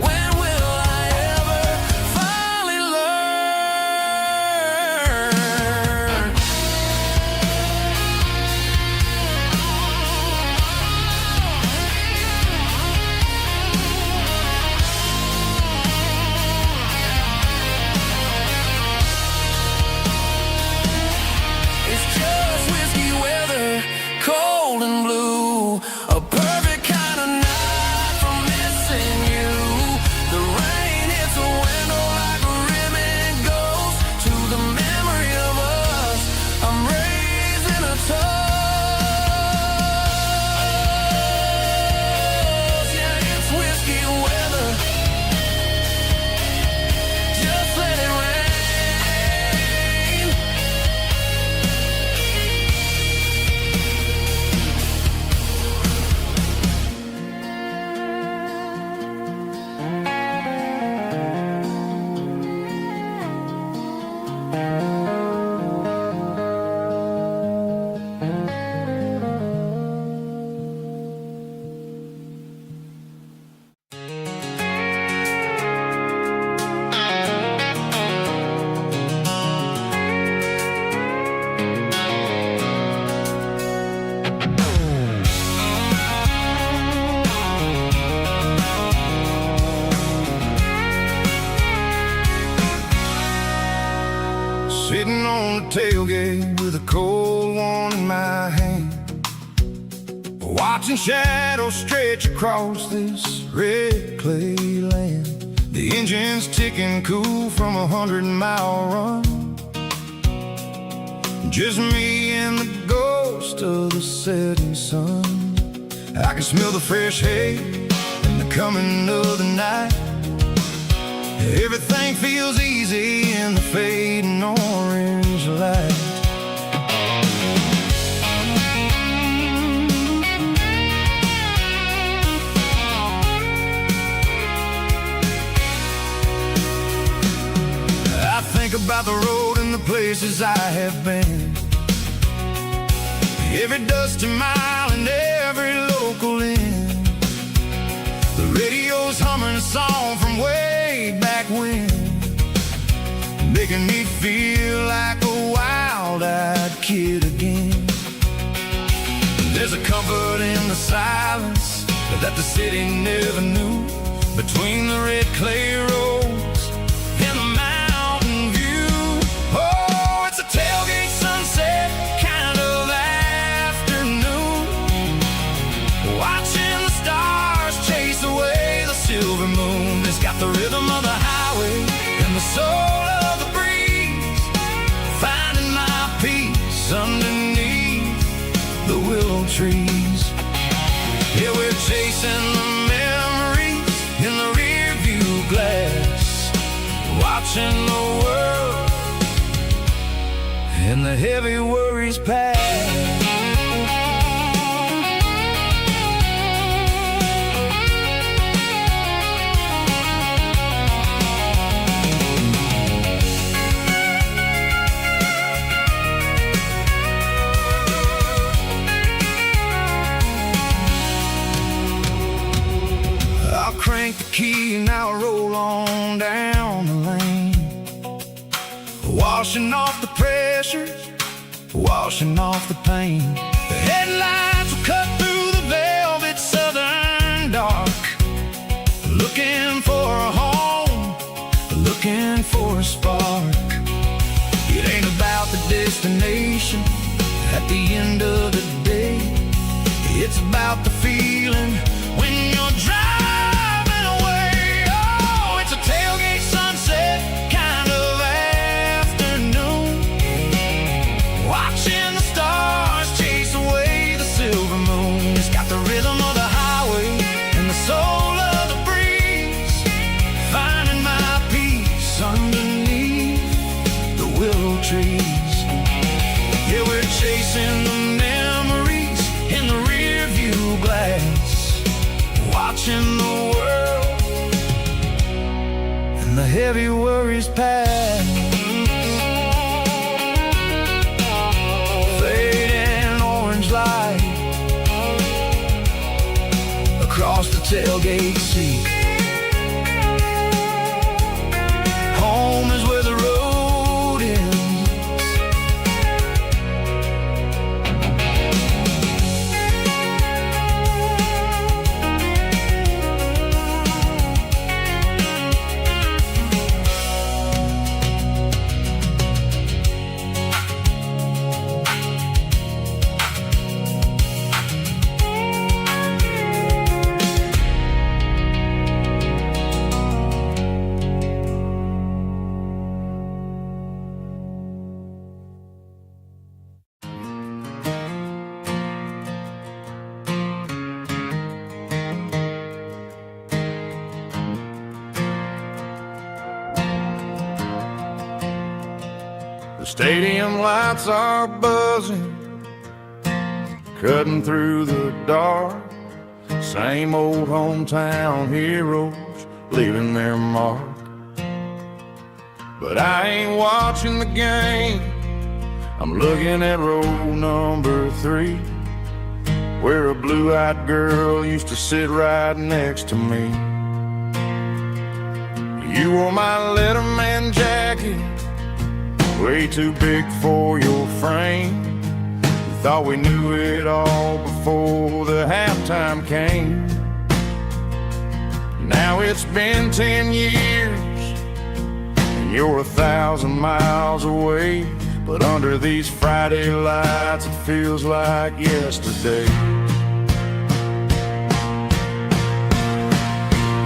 Speaker 2: When will I ever finally learn? It's just whiskey weather, cold and blue, a perfect kind of night for missing you. The rain hits the window like a ribbon goes to the memory of us. I'm raising a toast. Yeah, it's whiskey weather. Just let it rain. Sitting on the tailgate with a cold one in my hand, watching shadows stretch across this red clay land. The engine's ticking cool from 100-mile run. Just me and the ghost of the setting sun. I can smell the fresh hay and the coming of the night. Everything feels easy in the fading orange light. I think about the road and the places I have been, every dusty mile and every local inn. The radio's humming a song from way back when, making me feel like a wild-eyed kid again. There's a comfort in the silence that the city never knew, between the red clay roads and the mountain view. Oh, it's a tailgate sunset kind of afternoon, watching the stars chase away the silver moon. It's got the rhythm of the highway and the soul of the breeze, finding my peace underneath the willow trees. Yeah, we're chasing the memories in the rear view glass, watching the world and the heavy worries pass. Crank the key and I'll roll on down the lane, washing off the pressure, washing off the pain. The headlights will cut through the velvet southern dark, looking for a home, looking for a spark. It ain't about the destination at the end of the day, it's about the feeling when you're driving. Tailgate sunset kind of afternoon, watching the world and the heavy worries pass. Fading orange light across the tailgate seat. Home is where the road ends. The stadium lights are buzzing, cutting through the dark. Same old hometown heroes leaving their mark. But I ain't watching the game, I'm looking at row number 3, where a blue-eyed girl used to sit right next to me. You wore my Letterman jacket, way too big for your frame. We thought we knew it all before the halftime came. Now it's been 10 years and you're 1,000 miles away, but under these Friday lights it feels like yesterday.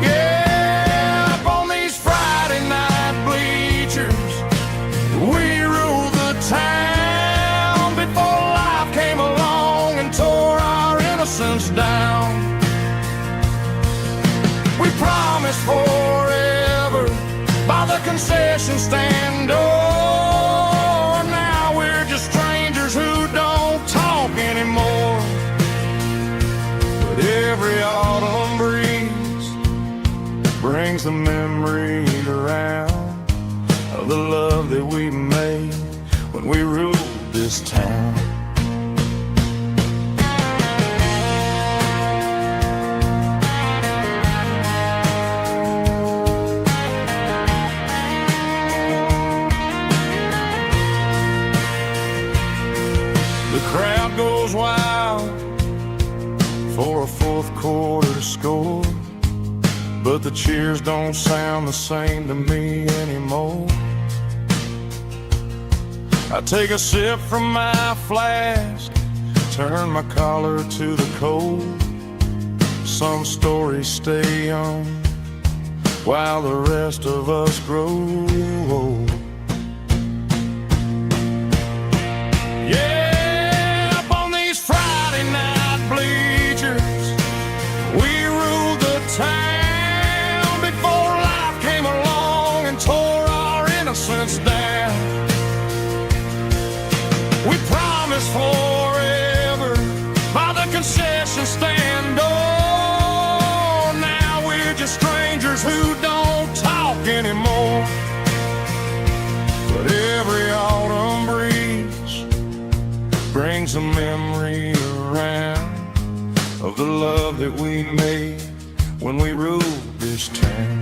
Speaker 2: Yeah, up on these Friday night bleachers, we ruled the town before life came along and tore our innocence down. We promised forever by the concession stand door. Now we're just strangers who don't talk anymore. But every autumn breeze brings the memory around of the love that we made when we ruled this town. The crowd goes wild for a fourth quarter score, but the cheers don't sound the same to me anymore. I take a sip from my flask, turn my collar to the cold. Some stories stay on while the rest of us grow old. Yeah, up on these Friday night bleachers, we ruled the town before life came along and tore our innocence down. We promised forever by the concession stand door. Now we're just strangers who don't talk anymore. But every autumn breeze brings a memory around of the love that we made when we ruled this town.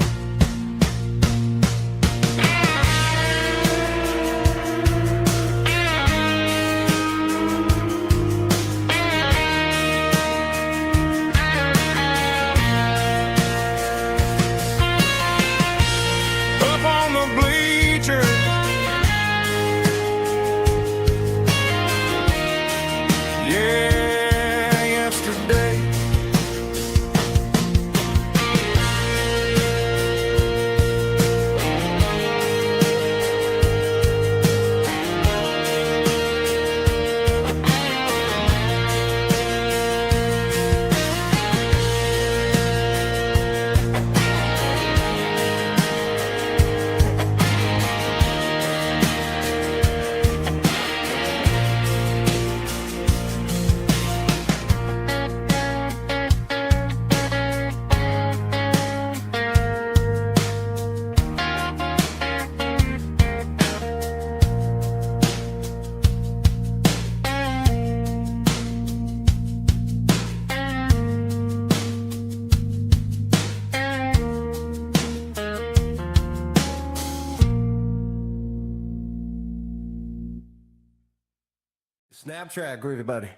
Speaker 3: Snap track, groovy buddy.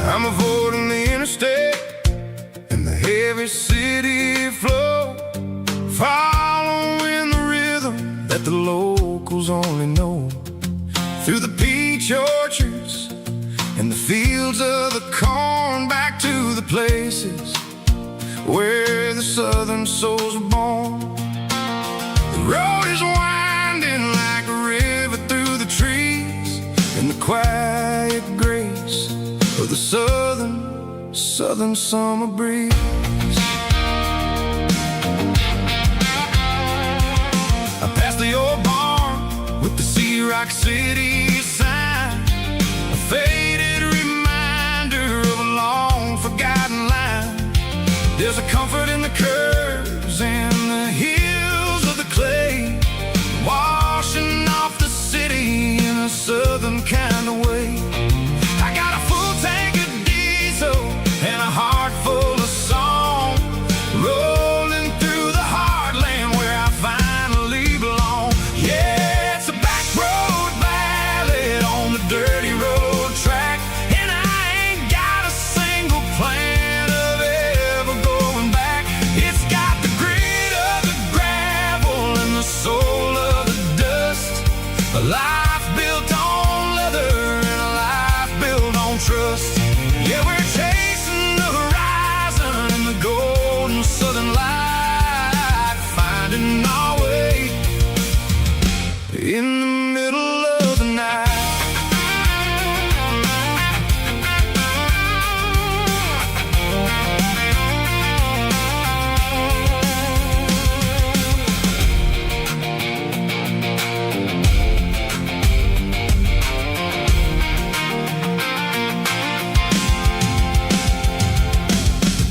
Speaker 2: I'm avoiding the interstate and the heavy city flow, following the rhythm that the locals only know. Through the peach orchards and the fields of the corn, back to the places where the southern souls were born. The road is winding like a river through the trees, and the quiet grace of the southern summer breeze. I passed the old barn with the Sea Rock City sign, a faded reminder of a long forgotten line. There's a comfort in the curves and the hills of the clay, washing off the city in a southern kind of way. I got a full tank of diesel and a heart full of song, rolling through the heartland where I finally belong. Yeah, it's a back road ballad on the dirty road track, and I ain't got a single plan of ever going back. It's got the grit of the gravel and the soul of the dust, a life built on leather and a life built on trust. Yeah, we're chasing the horizon in the golden southern light, finding our way in the middle of the night.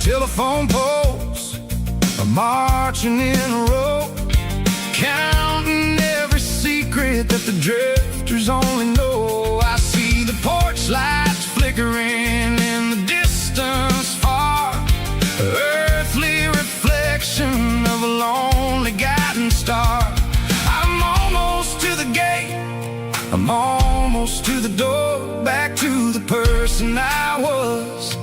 Speaker 2: Telephone poles are marching in a row, counting every secret that the drifters only know. I see the porch lights flickering in the distance far, earthly reflection of a lonely guiding star. I'm almost to the gate, I'm almost to the door, back to the person I was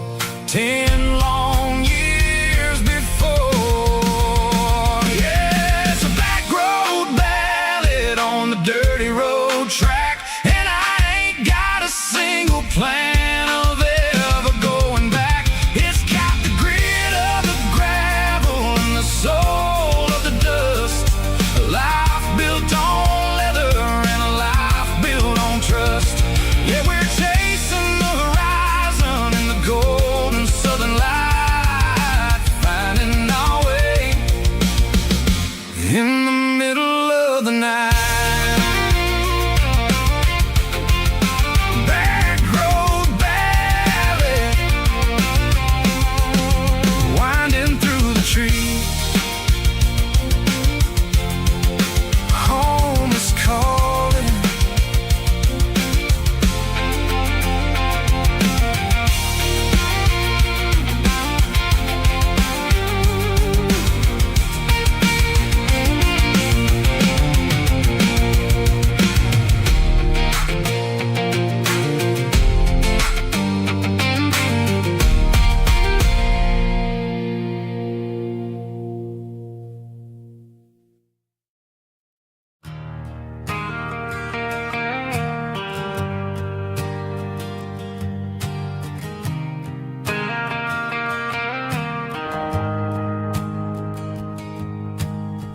Speaker 2: 10 long years before. Yeah, it's a back road ballad on the dirty road track, and I ain't got a single plan of ever going back. It's got the grit of the gravel and the soul of the dust, a life built on leather and a life built on trust. Yeah, we're chasing the horizon in the golden southern light, finding our way in the middle of the night. Back road ballad, winding through the trees. Home is calling.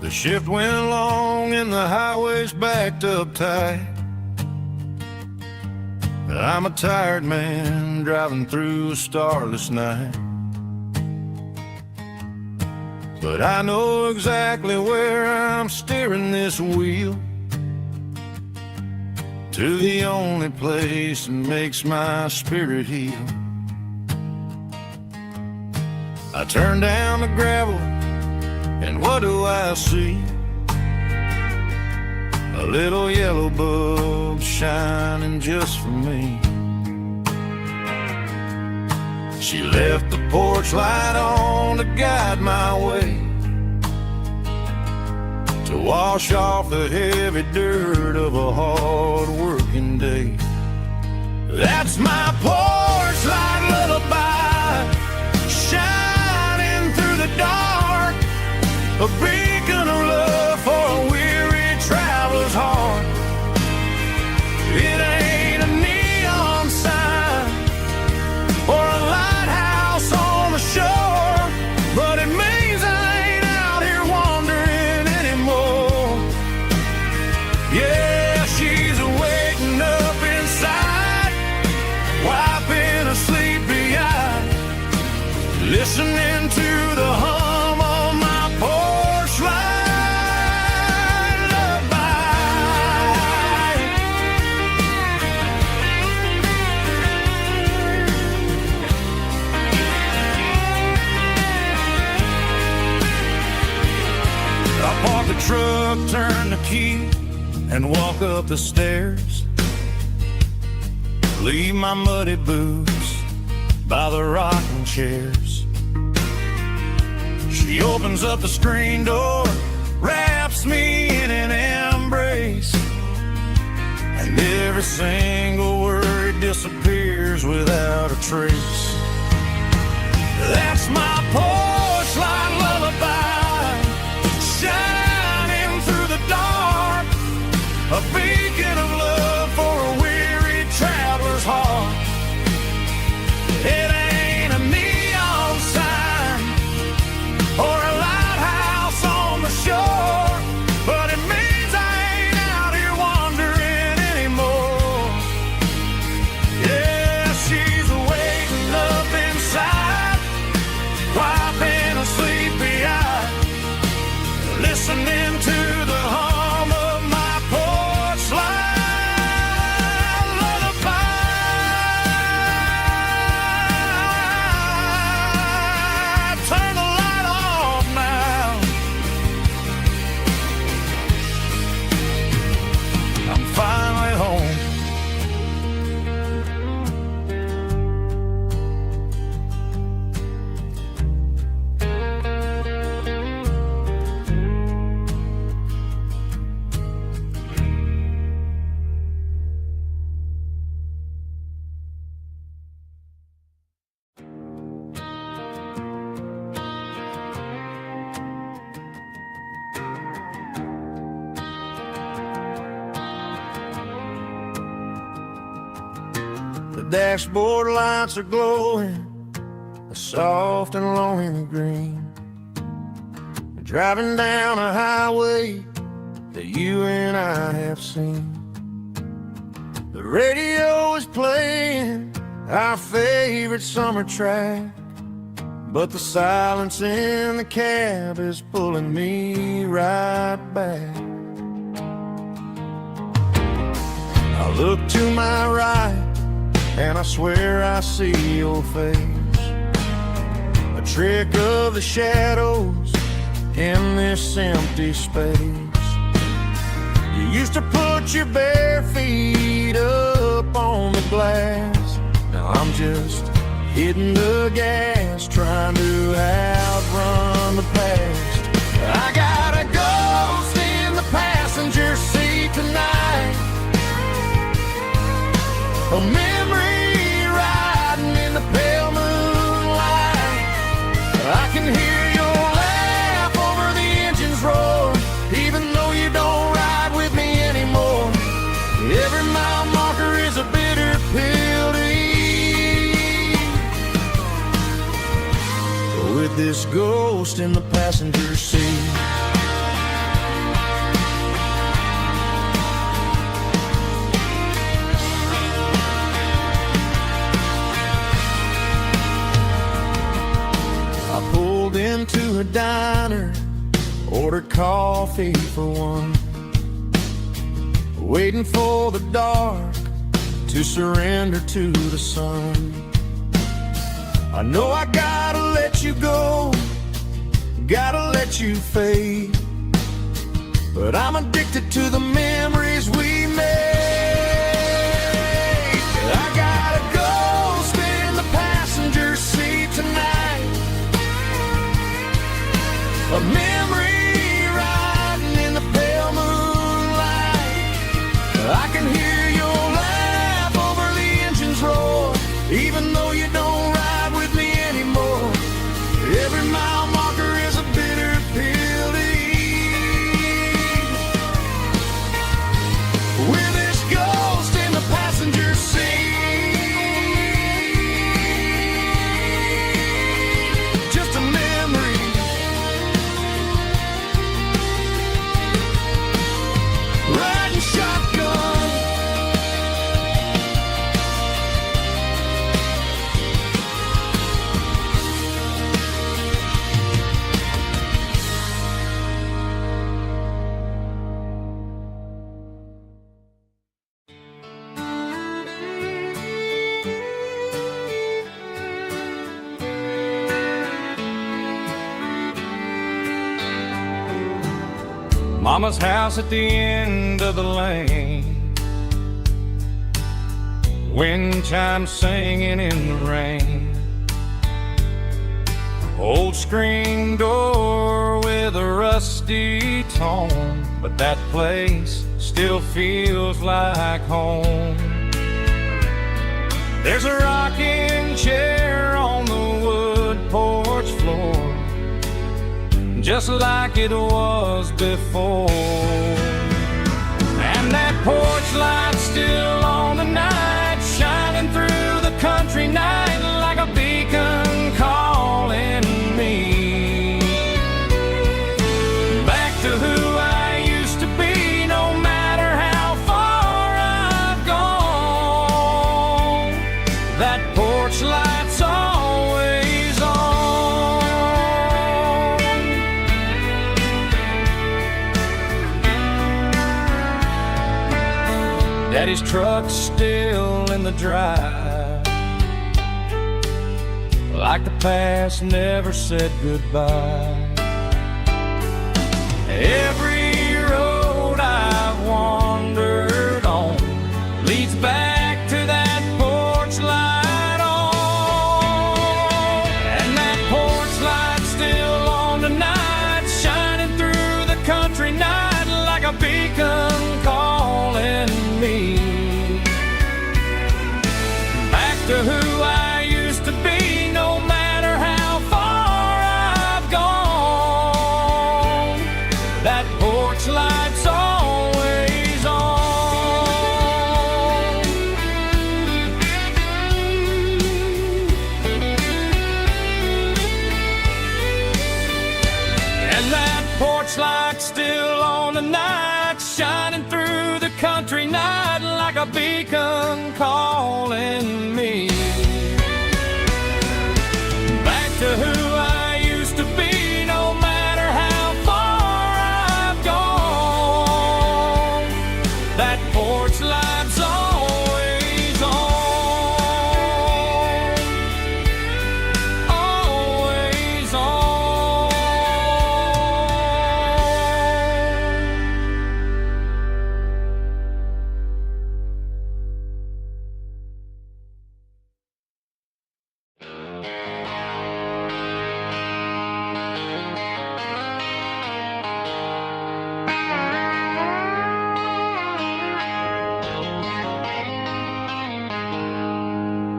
Speaker 2: The shift went along and the highway's backed up tight. I'm a tired man driving through a starless night, but I know exactly where I'm steering this wheel, to the only place that makes my spirit heal. I turn down the gravel, and what do I see? a little yellow bulb shining just for me. She left the porch light on to guide my way, to wash off the heavy dirt of a hard-working day. That's my porch light lullaby, shining through the dark, a beacon of love for a weary traveler's heart. It ain't a neon sign or a lighthouse on the shore, but it means I ain't out here wandering anymore. Yeah, she's waking up inside, wiping a sleepy eye, listening to the hum of my porch light lullaby. I park the truck, turn the key, and walk up the stairs. Leave my muddy boots by the rocking chairs. She opens up the screen door, wraps me in an embrace, and every single word disappears without a trace. That's my porch light lullaby, shining through the dark, a beacon of love for a weary traveler's heart. It ain't a neon sign or a lighthouse on the shore, but it means I ain't out here wandering anymore. Yeah, she's waking up inside, wiping a sleepy eye, listening to the hum of my porch light lullaby. Turn the light off now. I'm finally home. The dashboard lights are glowing, a soft and lonely green. Driving down a highway that you and I have seen. The radio is playing our favorite summer track, but the silence in the cab is pulling me right back. I look to my right and I swear I see your face, a trick of the shadows in this empty space. You used to put your bare feet up on the glass. Now I'm just hitting the gas, trying to outrun the past. I got a ghost in the passenger seat tonight, a memory riding in the pale moonlight. I can hear your laugh over the engine's roar, even though you don't ride with me anymore. Every mile marker is a bitter pill to eat, with this ghost in the passenger seat. I pulled into a diner, ordered coffee for one, waiting for the dark to surrender to the sun. I know I gotta let you go, gotta let you fade, but I'm addicted to the memories we made. I gotta go spin the passenger seat tonight. A memory riding in the pale moonlight. I can hear your laugh over the engine's roar, even though you don't ride with me anymore. Every mile marker is a bitter pill to eat. With this ghost in the passenger seat, just a memory. Riding shotgun.
Speaker 1: Mama's house at the end of the lane, wind chimes singing in the rain. Old screen door with a rusty tone, but that place still feels like home. There's a rocking chair on the wood porch floor, just like it was before. And that porch light's still on the night, shining through the country night like a beacon calling me back to who I used to be. No matter how far I've gone, that porch light's always on. Daddy's truck's still in the drive, like the past never said goodbye. Every road I've wandered on leads back to that porch light on. And that porch light's still on tonight, shining through the country night like a beacon calling me back to who I used to be. No matter how far I've gone, that porch light's always on. And that porch light's still on tonight, shining through the country night like a beacon calling me back to who I used to be. No matter how far I've gone, that porch light's always on, always on.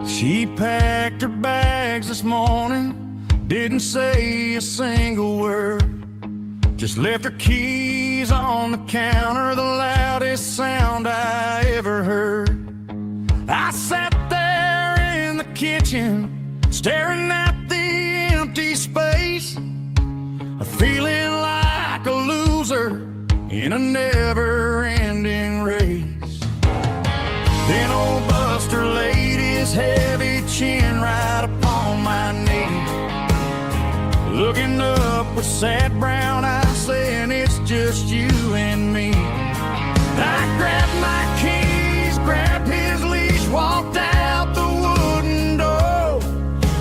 Speaker 2: She packed her bags this morning, didn't say a single word, just left her keys on the counter, the loudest sound I ever heard. I sat there in the kitchen, staring at the empty space, feeling like a loser in a never-ending race. Then old Buster laid his heavy chin right upon my knee, looking up with sad brown eyes, saying it's just you and me. I grabbed my keys, grabbed his leash, walked out the wooden door.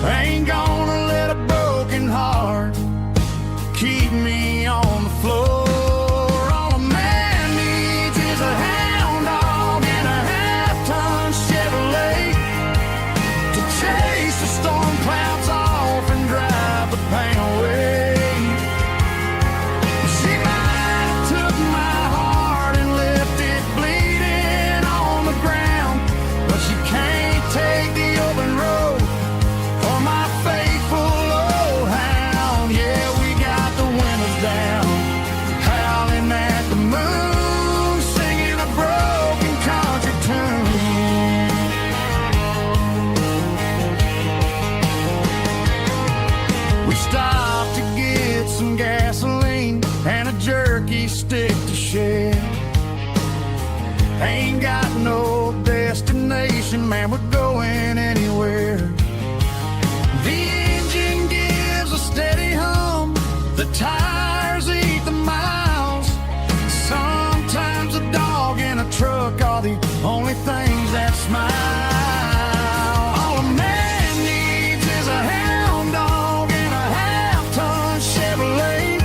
Speaker 2: I ain't gonna let a broken heart keep me on the floor. On a stop to get some gasoline and a jerky stick to share. Ain't got no destination, man, we're going anywhere. The engine gives a steady hum, the tires eat the miles. Sometimes a dog in a truck are the only things that smile. All a man needs is a hound dog and a half-ton Chevrolet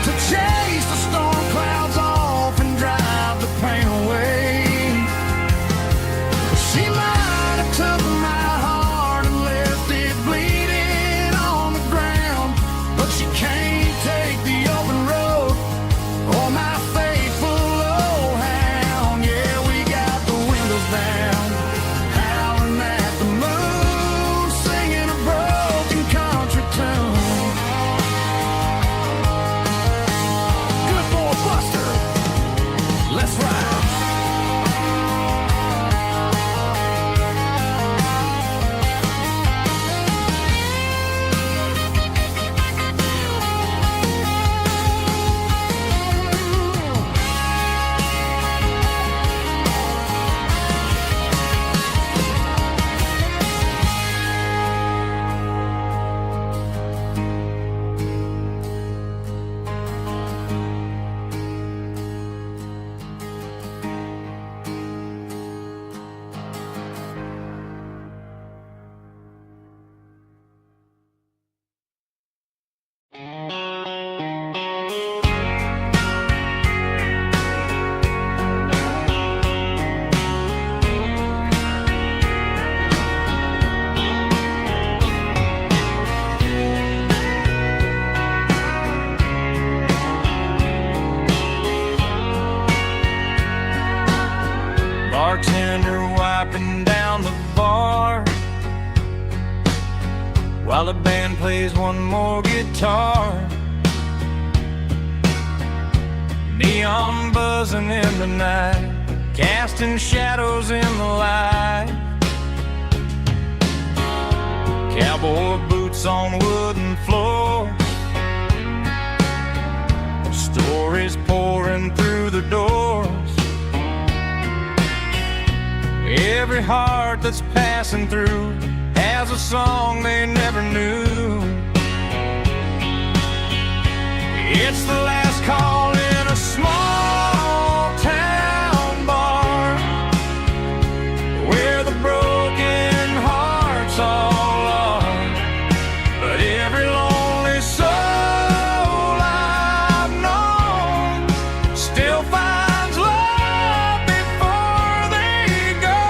Speaker 2: to chase the storm clouds off and drive the pain away. She might have took my heart and left it bleeding on the ground, but she can't take the open road or my faithful old hound. Yeah, we got the windows down, howling at the moon, singing a broken country tune. Good boy Buster, let's ride.
Speaker 1: Bartender wiping down the bar while the band plays one more guitar. Neon buzzing in the night, casting shadows in the light. Cowboy boots on wooden floors, stories pouring through the doors. Every heart that's passing through has a song they never knew. It's the last call in a small town bar where the broken hearts all are. But every lonely soul I've known still finds love before they go.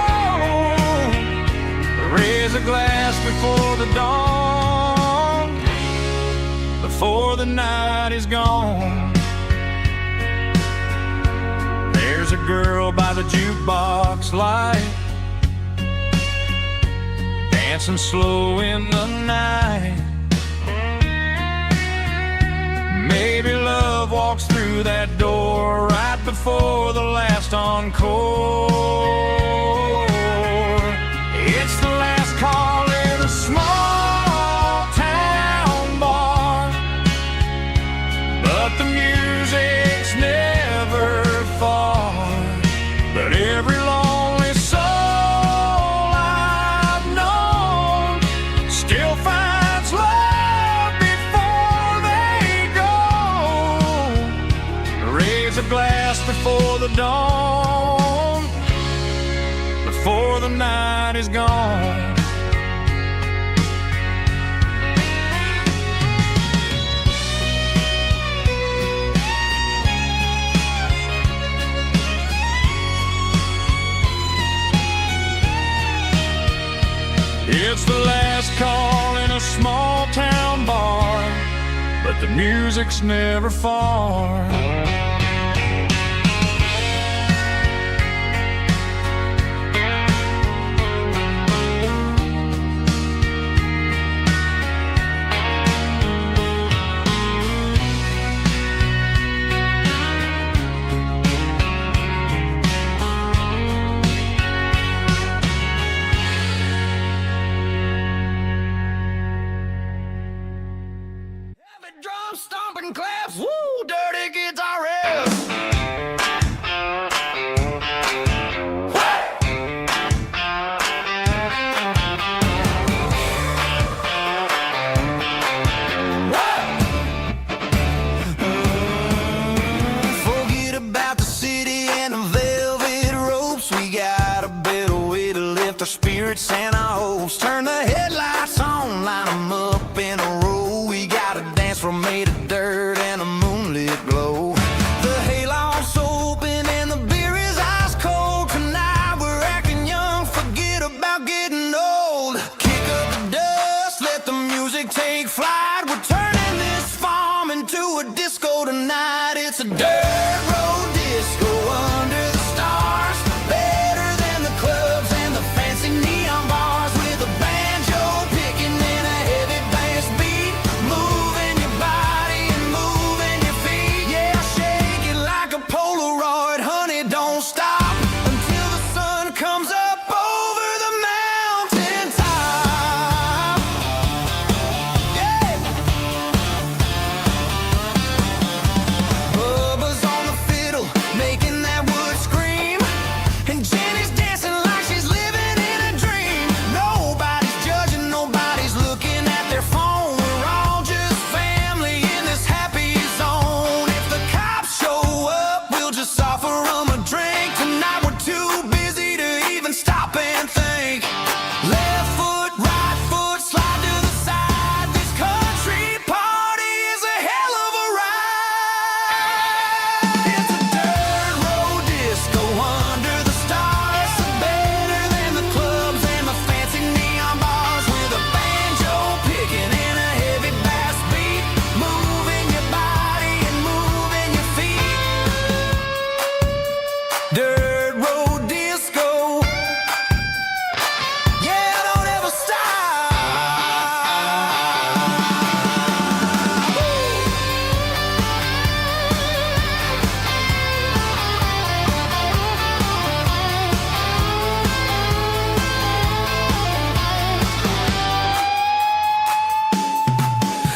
Speaker 1: Raise a glass before the dawn, before the night is gone. There's a girl by the jukebox light, dancing slow in the night. Maybe love walks through that door right before the last encore. It's the last call in a small town bar, but the music's never far. But every lonely soul I've known still finds love before they go. Raise a glass before the dawn, before the night is gone. It's the last call in a small town bar, but the music's never far.
Speaker 2: stomp, stomping claps. Woo, dirty guitar riffs. Forget about the city and the velvet ropes. We got a better way to lift our spirits and our hopes. Turn the headlights on, line them up in a row. We got a dance floor made of dirt and a moonlit glow. The hayloft's open and the beer is ice cold. Tonight we're acting young, forget about getting old. Kick up the dust, let the music take flight. We're turning this farm into a disco tonight. It's a dirt road disco under the stars. Better than the clubs and the fancy neon bars. With a banjo picking and a heavy bass beat. Moving your body and moving your feet. Yeah, shake it like a Polaroid, honey, don't stop until the sun comes up over the mountain top. Yeah. Bubba's on the fiddle, making that wood scream. And Jenny's dancing like she's living in a dream. Nobody's judging, nobody's looking at their phone. We're all just family in this happy zone. If the cops show up, we'll just offer them a drink. Tonight we're too busy to even stop and think. Left foot, right foot, slide to the side. This country party is a hell of a ride. It's a dirt road disco under the stars. Better than the clubs and the fancy neon bars. With a banjo picking and a heavy bass beat. Moving your body and moving your feet. Dirt road disco. Yeah, don't ever stop.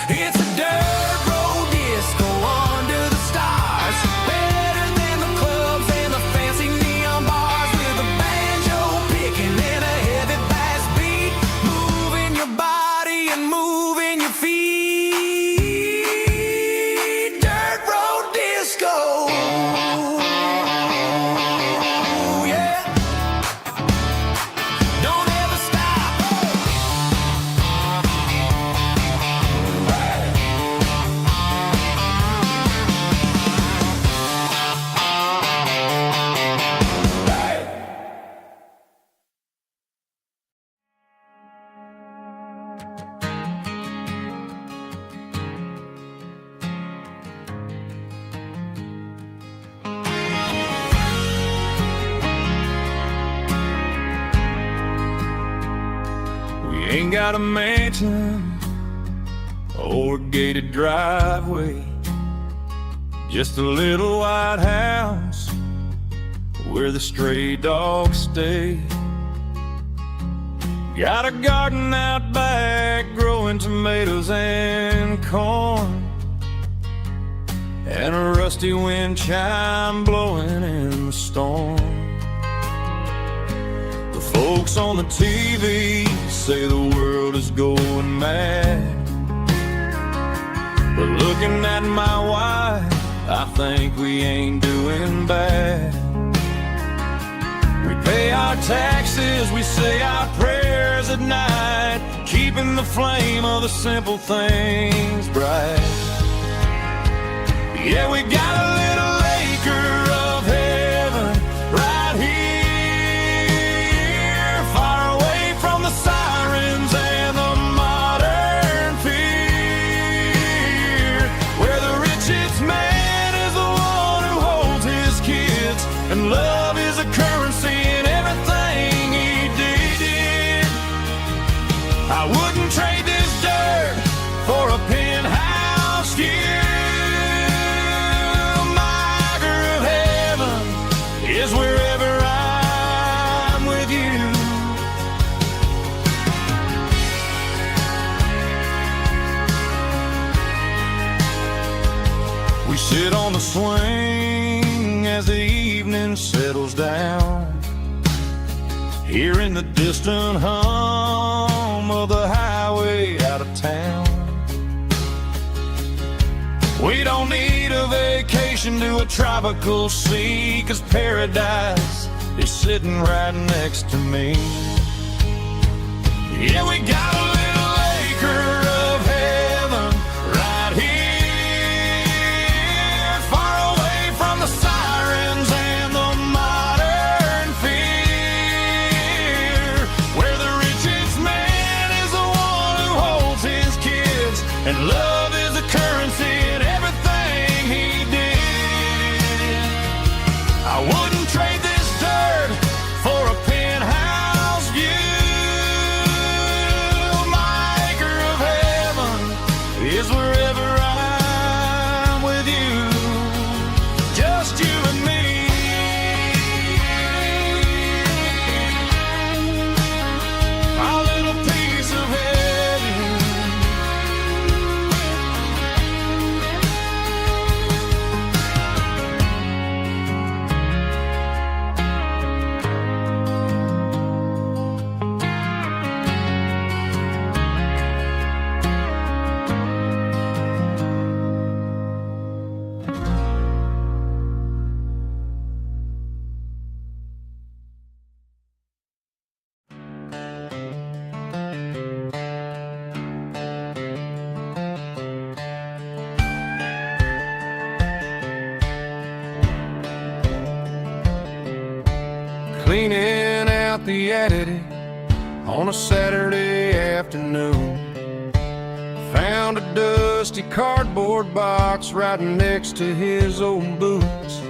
Speaker 2: It's a dirt road disco under the stars. Better than the clubs and the fancy neon bars. With a banjo picking and a heavy bass beat. Moving your body and moving your feet. Dirt road disco. Yeah. Don't ever stop.
Speaker 1: We ain't got a mansion or a gated driveway, just a little white house where the stray dogs stay. Got a garden out back growing tomatoes and corn, and a rusty wind chime blowing in the storm. The folks on the TV say the world is going mad, but looking at my wife, I think we ain't doing bad. We pay our taxes, we say our prayers at night, keeping the flame of the simple things bright. Yeah, we got a little acre of heaven right here, far away from the sirens and the modern fear, where the richest man is the one who holds his kids, and love is a currency in everything he did. I wouldn't trade this dirt for a penthouse view. We sit on the swing as the evening settles down, hearing the distant hum of the highway out of town. We don't need a vacation to a tropical sea, 'cause paradise is sitting right next to me. Yeah, we got a little acre of heaven right here, far away from the sirens and the modern fear, where the richest man is the one who holds his kids, and love is the currency in everything he did. I wouldn't trade this dirt for a penthouse view. My acre of heaven is wherever I'm with you, just you and me. Our little piece of heaven. Cleaning out the attic on a Saturday afternoon, found a dusty cardboard box right next to his old boots.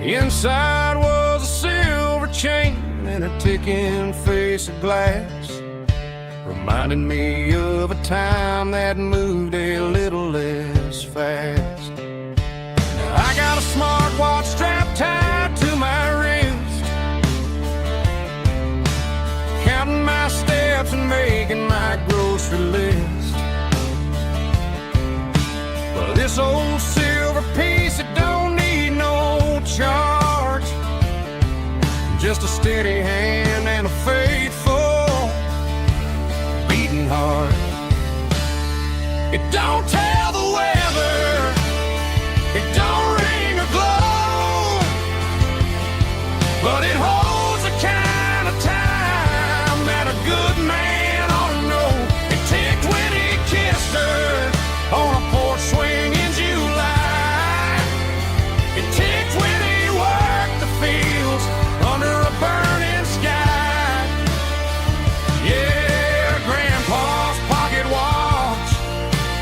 Speaker 1: Inside was a silver chain and a ticking face of glass, reminding me of a time that moved a little less fast. Now I got a smartwatch strapped tied to my wrist, counting my steps and making my grocery list. But this old silver piece, it don't need no charge, just a steady hand and a faithful beating heart. It don't tell the weather, it don't ring or glow, but it holds the kind of time that a good man ought to know. It ticked when he kissed her on a porch swing in July. It ticked when he worked the fields under a burning sky. Yeah, Grandpa's pocket watch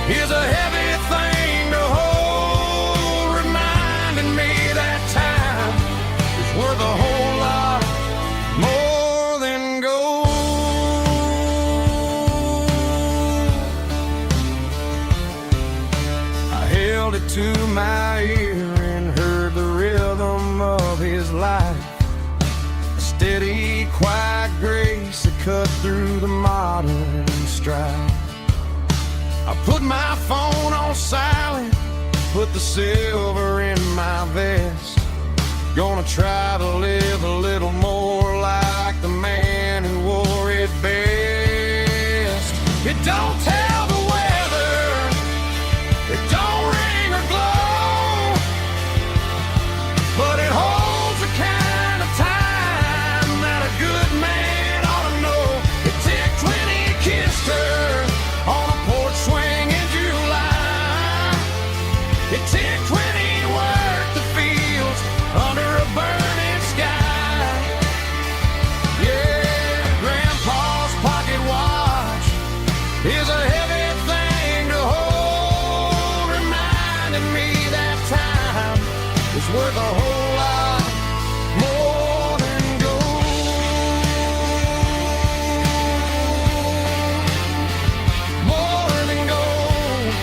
Speaker 1: is a heavy thing to hold, reminding me that time is worth a whole lot more than gold. I held it to my ear and heard the rhythm of his life, a steady, quiet grace that cut through the modern strife. I put my phone on silent, put the silver in my vest, gonna try to live a little more like the man who wore it best. It don't tell the weather, it don't ring or glow, but it holds the kind of time that a good man ought to know. It ticked when he kissed her on a porch swing in July. It ticked when he worked the fields under a burning sky. Yeah, Grandpa's pocket watch is a heavy thing to hold, reminding me that time is worth a whole lot more than gold. More than gold.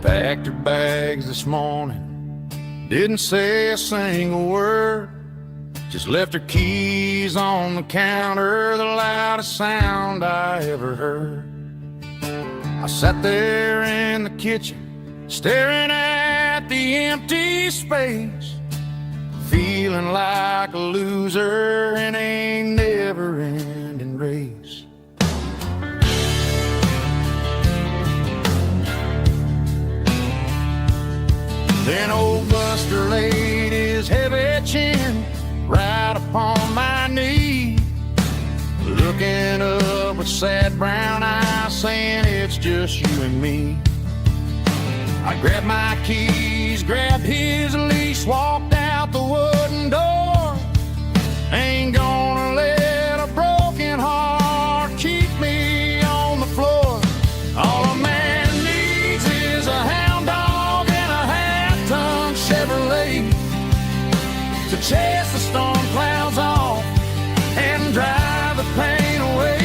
Speaker 2: Packed her bags this morning, didn't say a single word, just left her keys on the counter, the loudest sound I ever heard. I sat there in the kitchen, staring at the empty space, feeling like a loser in a never-ending race. Then old Buster laid his heavy chin right upon my knee, looking up with sad brown eyes, saying it's just you and me. I grabbed my keys, grabbed his leash, walked out the wooden door. Ain't gonna let a broken heart keep me on the floor. All a man needs is a hound dog and a half-ton Chevrolet to chase the storm clouds off and drive the pain away.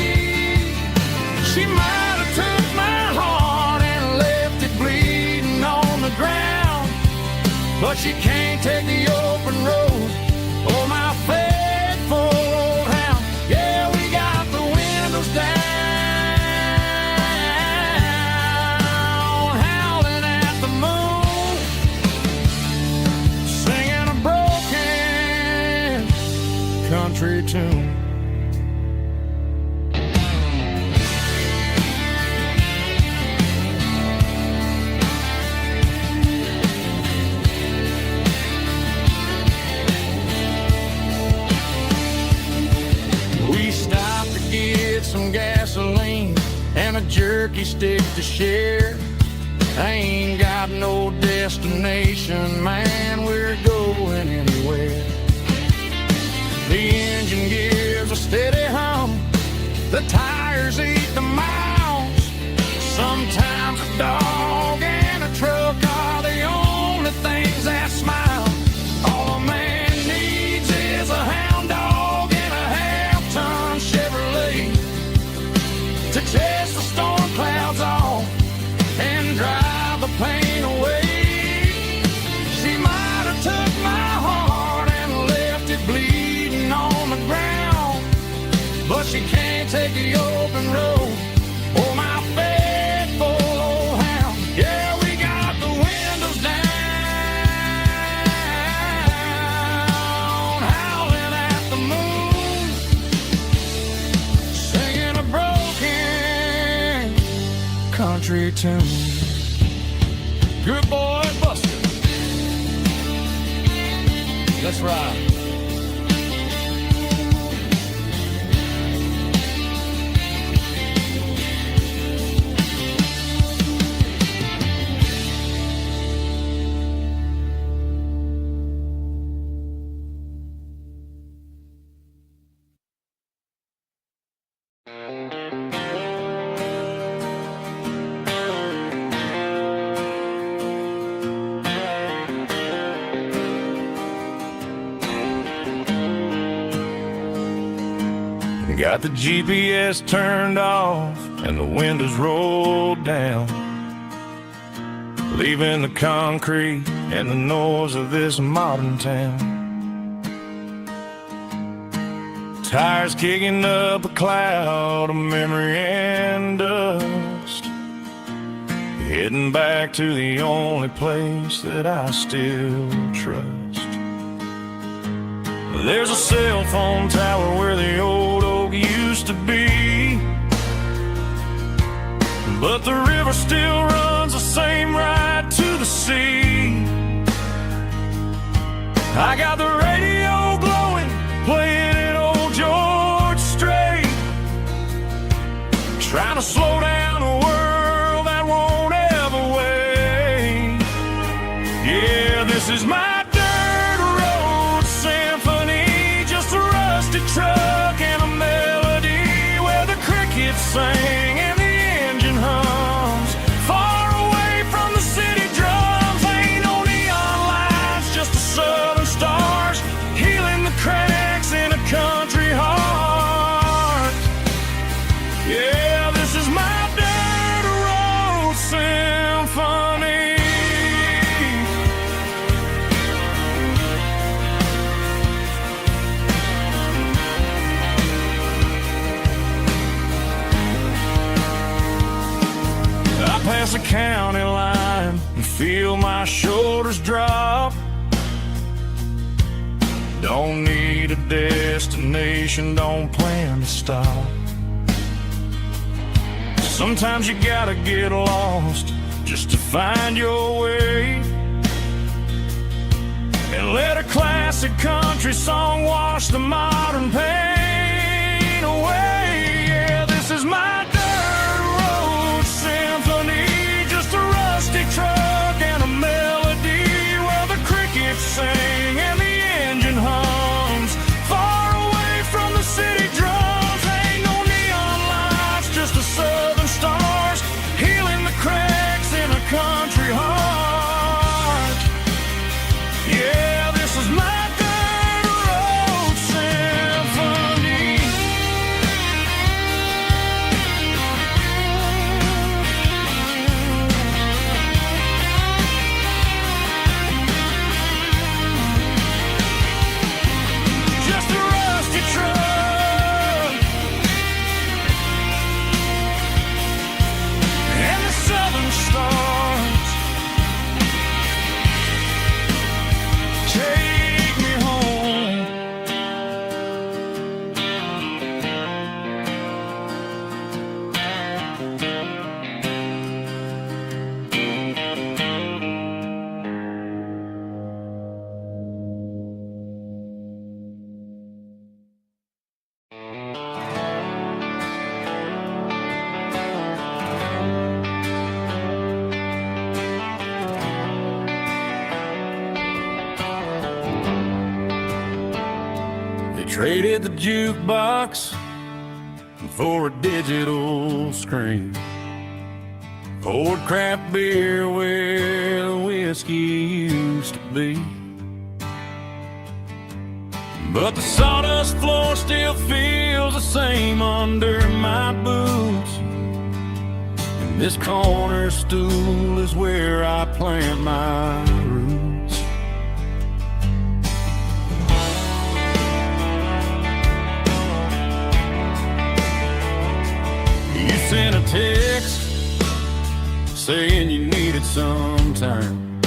Speaker 2: She might have took my heart and left it bleeding on the ground, but she can't take the open road or my faithful old hound. Yeah, we got the windows down, howling at the moon, singing a broken country tune. We stopped to get some gasoline and a jerky stick to share. I ain't got no destination, man, we're going anywhere. The engine gives a steady hum, the tires eat the miles. Sometimes a dog and a truck are the only things that smile. All a man needs is a hound dog and a half-ton Chevrolet to chase the storm clouds off and drive the pain away. She might have took my heart and left it bleeding on the ground, but she can't take the open road or my faithful old hound. Yeah, we got the windows down, howling at the moon, singing a broken country tune. Good boy, Buster. Let's ride. Got the GPS turned off and the windows rolled down, leaving the concrete and the noise of this modern town. Tires kicking up a cloud of memory and dust, heading back to the only place that I still trust. There's a cell phone tower where the old oak used to be, but the river still runs the same right to the sea. I got the radio glowing, playing an old George Strait, trying to slow down a world that won't ever wait. Yeah, this is my dirt road symphony, just a rusted truck and a melody where the crickets sing and the engine hums. Far away from the city drums, ain't no neon lights, just the southern stars healing the cracks in a country heart. Yeah, this is my dirt road symphony.
Speaker 1: county line and feel my shoulders drop. Don't need a destination, don't plan to stop. Sometimes you gotta get lost just to find your way, and let a classic country song wash the modern pain away. Yeah, this is my dirt road symphony, just a rusty truck and a melody where the crickets sing and the engine hums far away from the city drums. Ain't no neon lights, just the southern stars healing the cracks in a country heart. Yeah, this is my dirt road symphony. Just a rusty truck and the southern stars take me home. They traded the jukebox for a digital screen, poured craft beer where the whiskey used to be. But the sawdust floor still feels the same under my boots, and this corner stool is where I plant my roots. You sent a text saying you needed some time,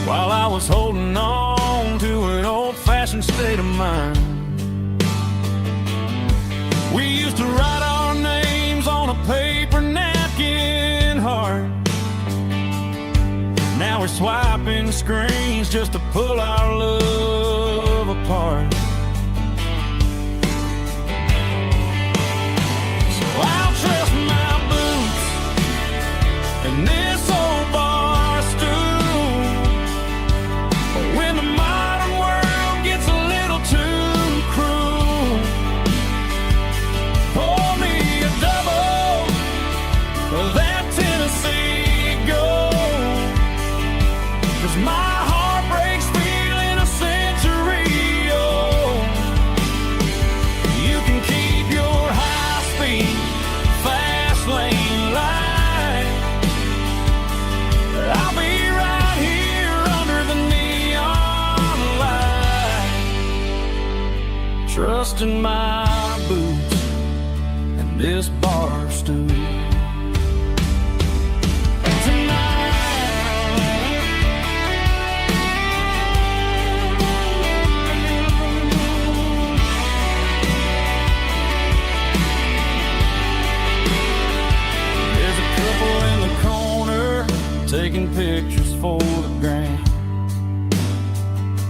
Speaker 1: while I was holding on to an old-fashioned state of mind. We used to write our names on a paper napkin heart. Now we're swiping screens just to pull our love apart. So I'll trust my boots and this old bar stool. When the modern world gets a little too cruel, pour me a double of that Tennessee Gold, 'cause my heart breaks feeling a century old. You can keep your high-speed, fast lane light. I'll be right here under the neon light, trusting my boots and this bar stool. There's a couple in the corner taking pictures for the gram,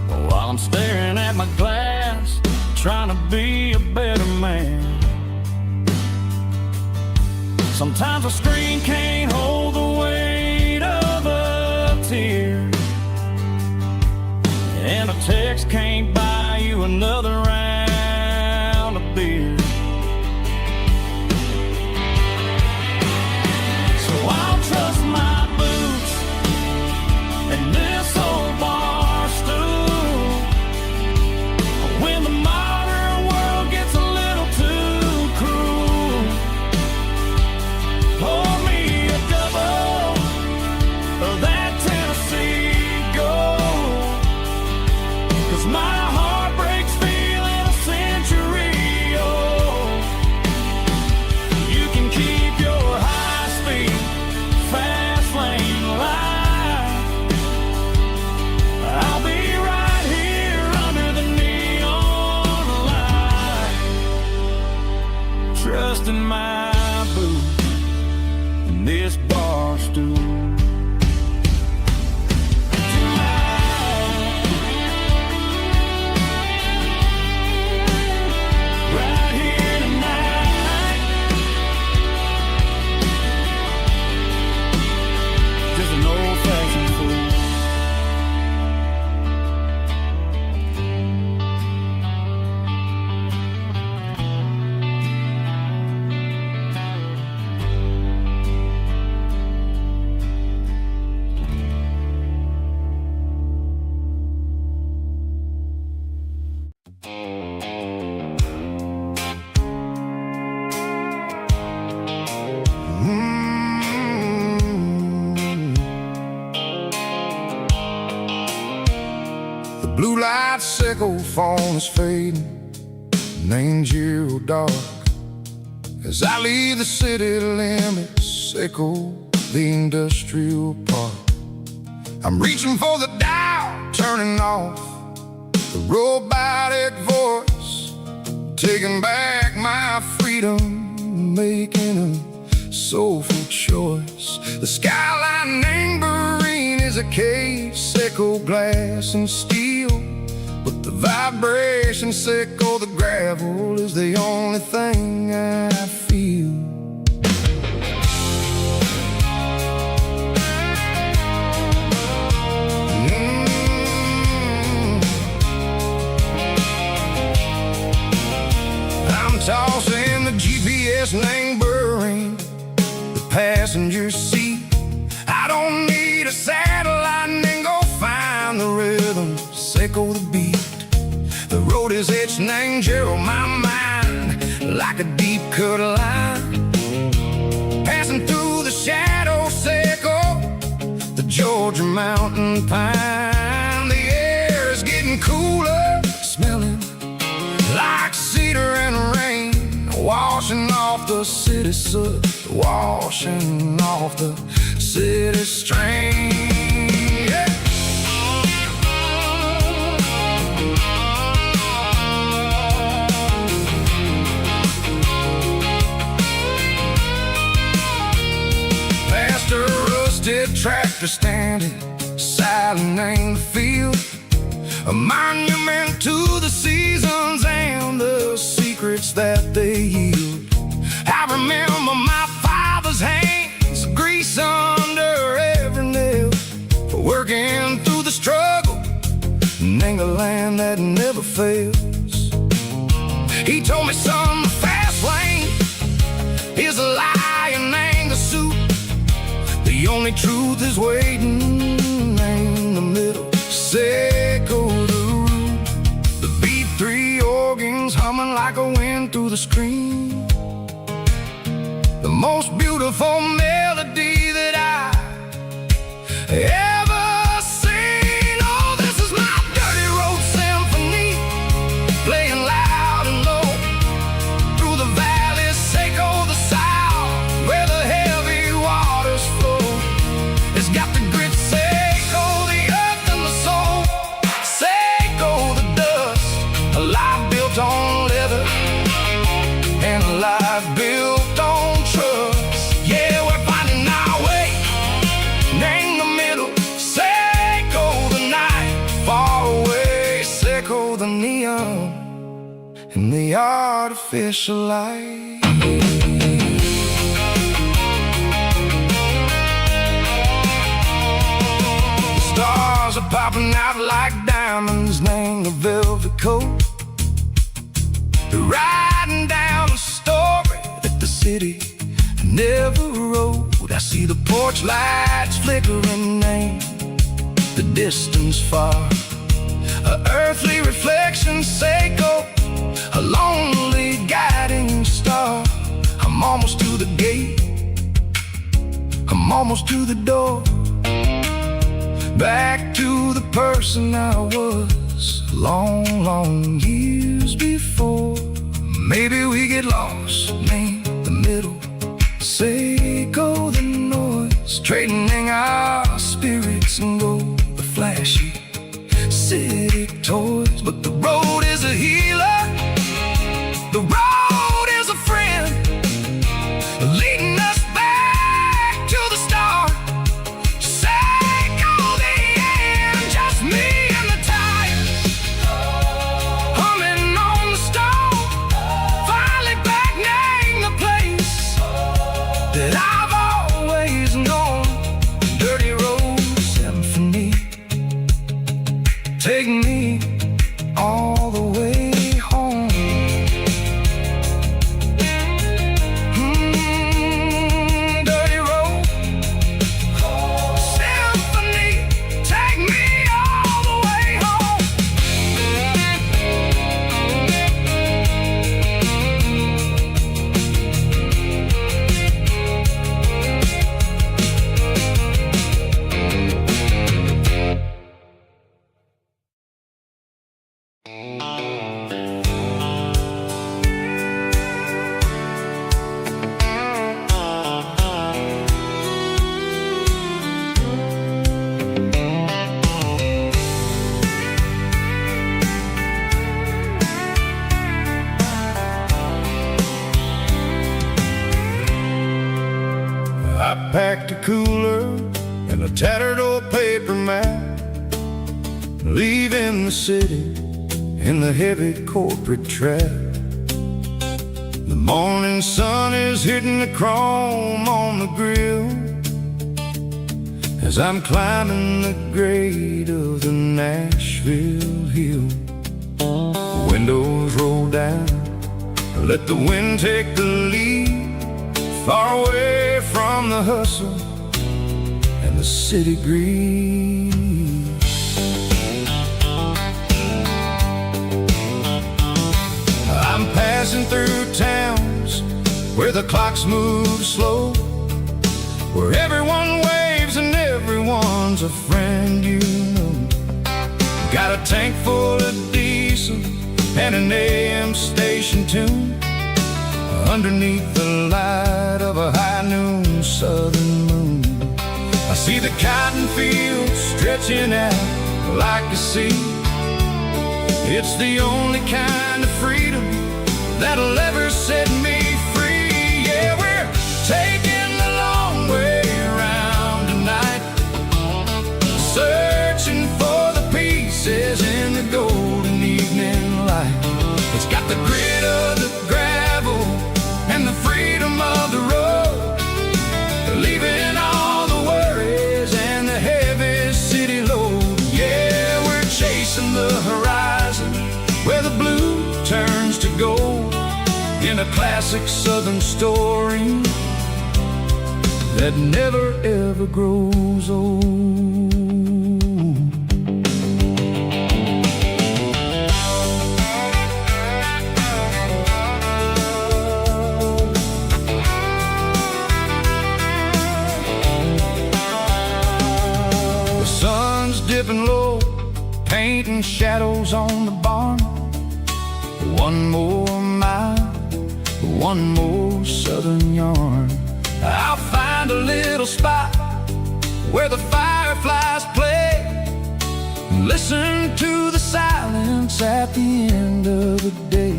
Speaker 1: while I'm staring at my glass, trying to be a better man. Sometimes a screen can't hold the weight of a tear, and a text can't buy you another round of beer. So I'll trust my boots and this old bar stool. When the modern world gets a little too cruel, pour me a double of that Tennessee Gold, 'cause my heart breaks feeling a century old.
Speaker 2: blue light sickle phone is fading, and ain't zero dark. As I leave the city limits, echo the industrial park. I'm reaching for the dial, turning off the robotic voice, taking back my freedom, making a soulful choice. The skyline neighboring is a case, echo glass and steel, but the vibration echo the gravel is the only thing I feel. I'm tossing the GPS neighboring the passenger seat. I don't need a satellite and go find the rhythm, echo the beat. The road is etched and angel on my mind like a deep cut line, passing through the shadows, echo the Georgia mountain pine. The air is getting cooler, smelling like cedar and rain, washing off the city soot, washing off the city strain. Yeah. Past a rusted tractor standing silent in the field, a monument to the seasons and the secrets that they yield. I remember my father's hands, grease under every nail, for working through the struggle in the land that never fails. He told me, son, the fast lane is a lie and ain't the suit. The only truth is waiting in the middle. Echo the root, the B3 organs humming like a wind through the screen. The most beautiful melody that I ever seen. Oh, this is my dirty road symphony, playing loud and low through the valleys, echo the south, where the heavy waters flow. It's got the grit, echo the earth and the soul, echo the dust, a life built on leather and a life built on trust. Yeah, we're finding our way in the middle, echo the night far away, echo the neon and the artificial light. Stars are popping out like diamonds, named the velvet coat. They're riding down a story that the city never wrote. I see the porch lights flickering, name the distance far, a earthly reflection, echo a lonely guiding star. I'm almost to the gate, I'm almost to the door, back to the person I was long, long years before. Maybe we get lost in the middle, echo the noise, trading our spirits and go the flashy city toys. But the road is a healer, the road is a friend, leading us back to the start. Echo the end, just me and the tires, humming on the stove, finally back name the place that I've always known. Dirty road symphony, take me all the way home. Dirty road symphony, take me all the way home. tattered old paper map, leaving the city in the heavy corporate trap. The morning sun is hitting the chrome on the grill as I'm climbing the grade of the Nashville hill. Windows roll down, let the wind take the lead, far away from the hustle and the city breeze. I'm passing through towns where the clocks move slow, where everyone waves and everyone's a friend you know. Got a tank full of diesel and an AM station tune underneath the light of a high noon southern moon. I see the cotton fields stretching out like a sea. It's the only kind of freedom that'll ever set me free. Yeah, we're taking the long way around tonight, searching for the pieces in the golden evening light. It's got the grit of the gravel and the freedom of the road, leaving all the worries and the heavy city load. Yeah, we're chasing the horizon where the blue turns to gold, in a classic southern story that never ever grows old. The sun's dipping low, painting shadows on the barn. One more mile, one more southern yarn. I'll find a little spot where the fireflies play, and listen to the silence at the end of the day.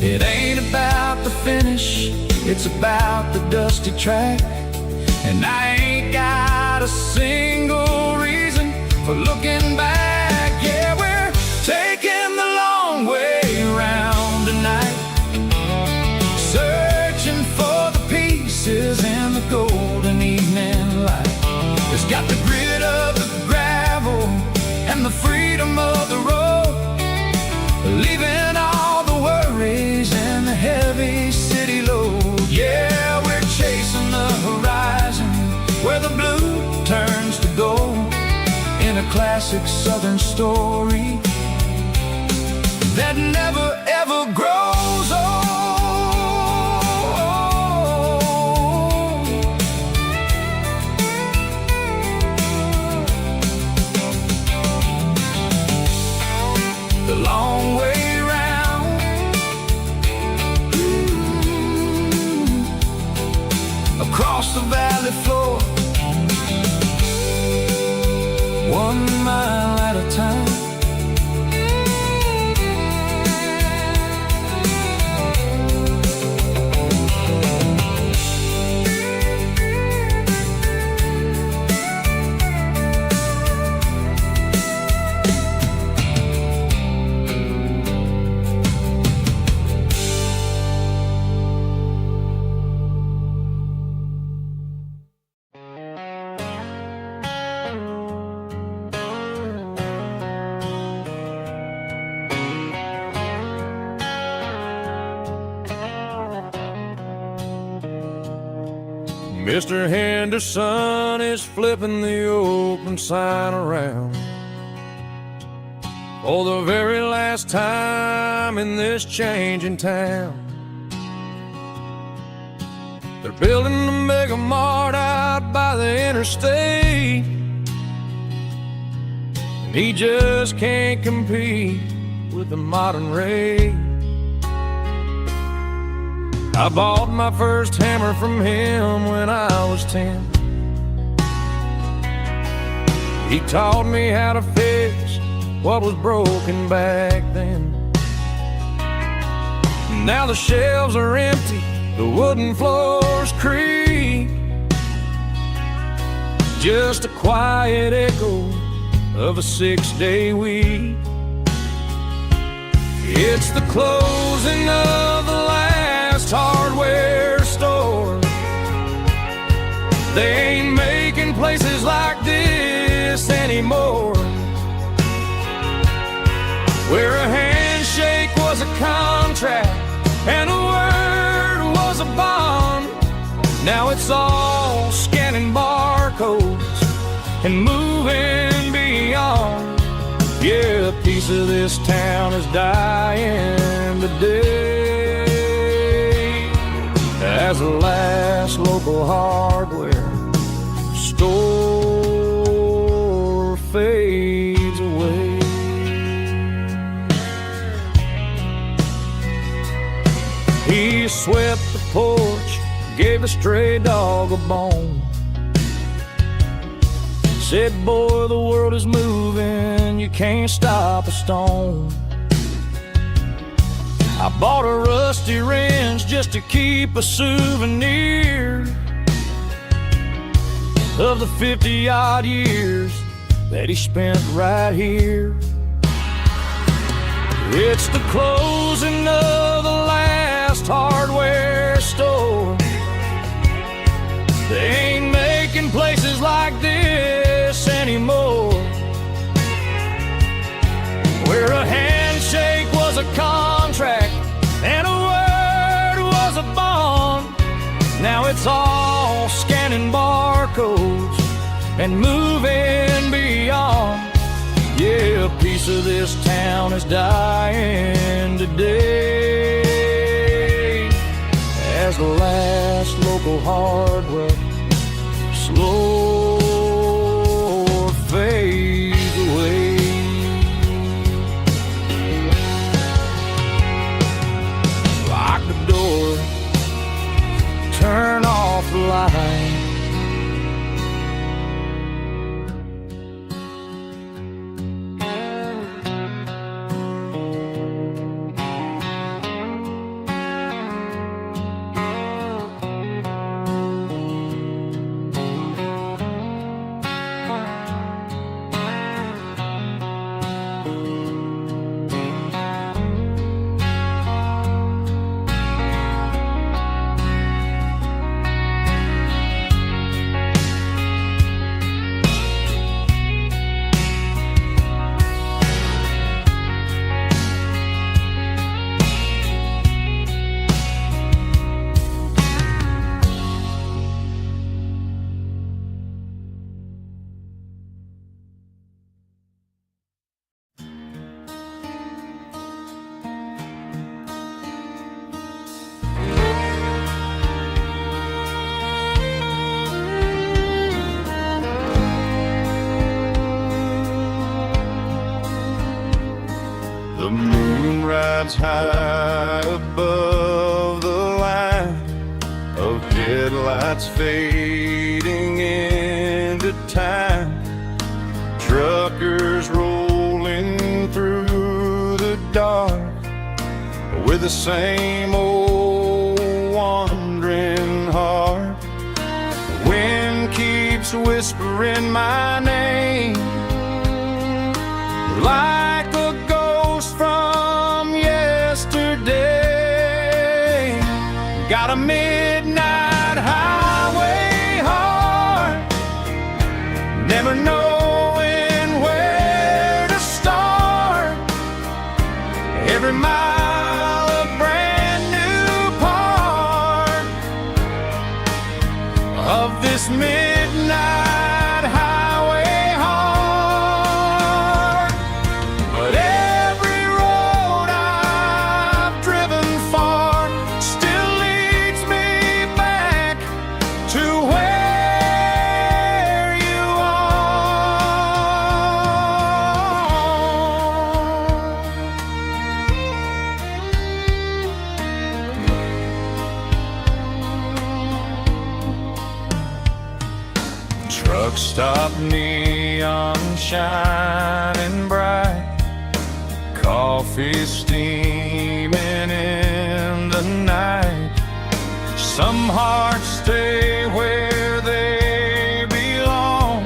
Speaker 2: It ain't about the finish, it's about the dusty track. And I ain't got a single reason for looking back. Yeah, we're taking the long way around tonight, searching for the pieces in the golden evening light. It's got the grit of the gravel and the freedom of the road, leaving all the worries and the heavy city load. Yeah, we're chasing the horizon where the blue turns to gold, in a classic southern story that never ever grows old. The long way round, across the valley floor, 1 mile at a time. Mr. Henderson is flipping the open sign around for the very last time in this changing town. They're building a mega mart out by the interstate, and he just can't compete with the modern rate. I bought my first hammer from him when I was 10. He taught me how to fix what was broken back then. Now the shelves are empty, the wooden floors creak,
Speaker 1: just a quiet echo of a 6-day week. It's the closing of the last hardware store. They ain't making places like this anymore, where a handshake was a contract and a word was a bond. Now it's all scanning barcodes and moving beyond. Yeah, a piece of this town is dying today as the last local hardware store fades away. He swept the porch, gave the stray dog a bone, said, boy, the world is moving, you can't stop a stone. I bought a rusty wrench just to keep a souvenir of the 50-odd years that he spent right here. It's the closing of the last hardware store. They ain't making places like this anymore, where a handshake was a contract and a word was a bond. Now it's all scanning barcodes and moving beyond. Yeah, a piece of this town is dying today as the last local hardware slow fades away. Lock the door, turn off the light.
Speaker 2: The moon rides high above the line of headlights fading into time. Truckers rolling through the dark with the same old wandering heart. The wind keeps whispering my name like a ghost from yesterday. Got a midnight highway heart, never knowing where to start. Every mile a brand new part of this midnight highway heart. But every road I've driven far still leads me back to where you are. Truck stop, neon shining bright, coffee steaming in the night. Some hearts stay where they belong,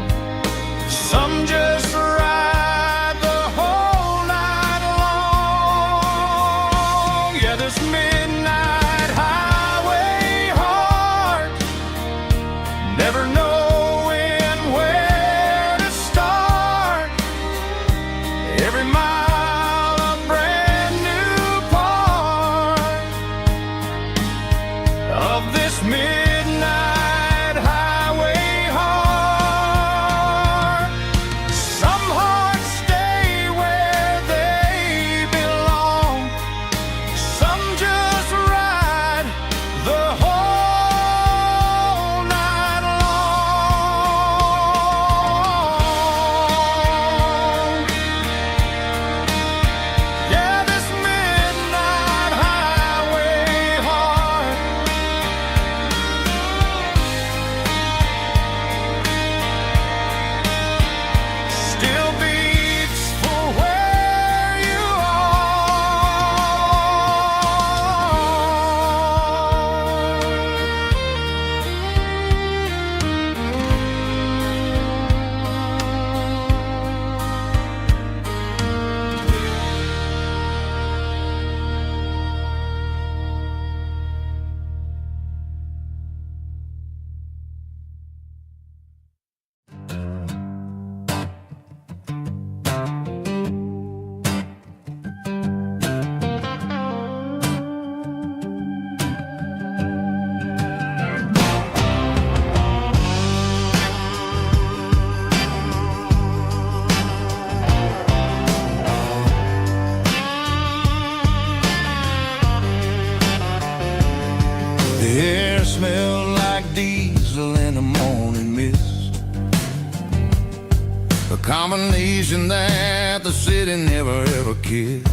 Speaker 2: combination that the city never ever kissed.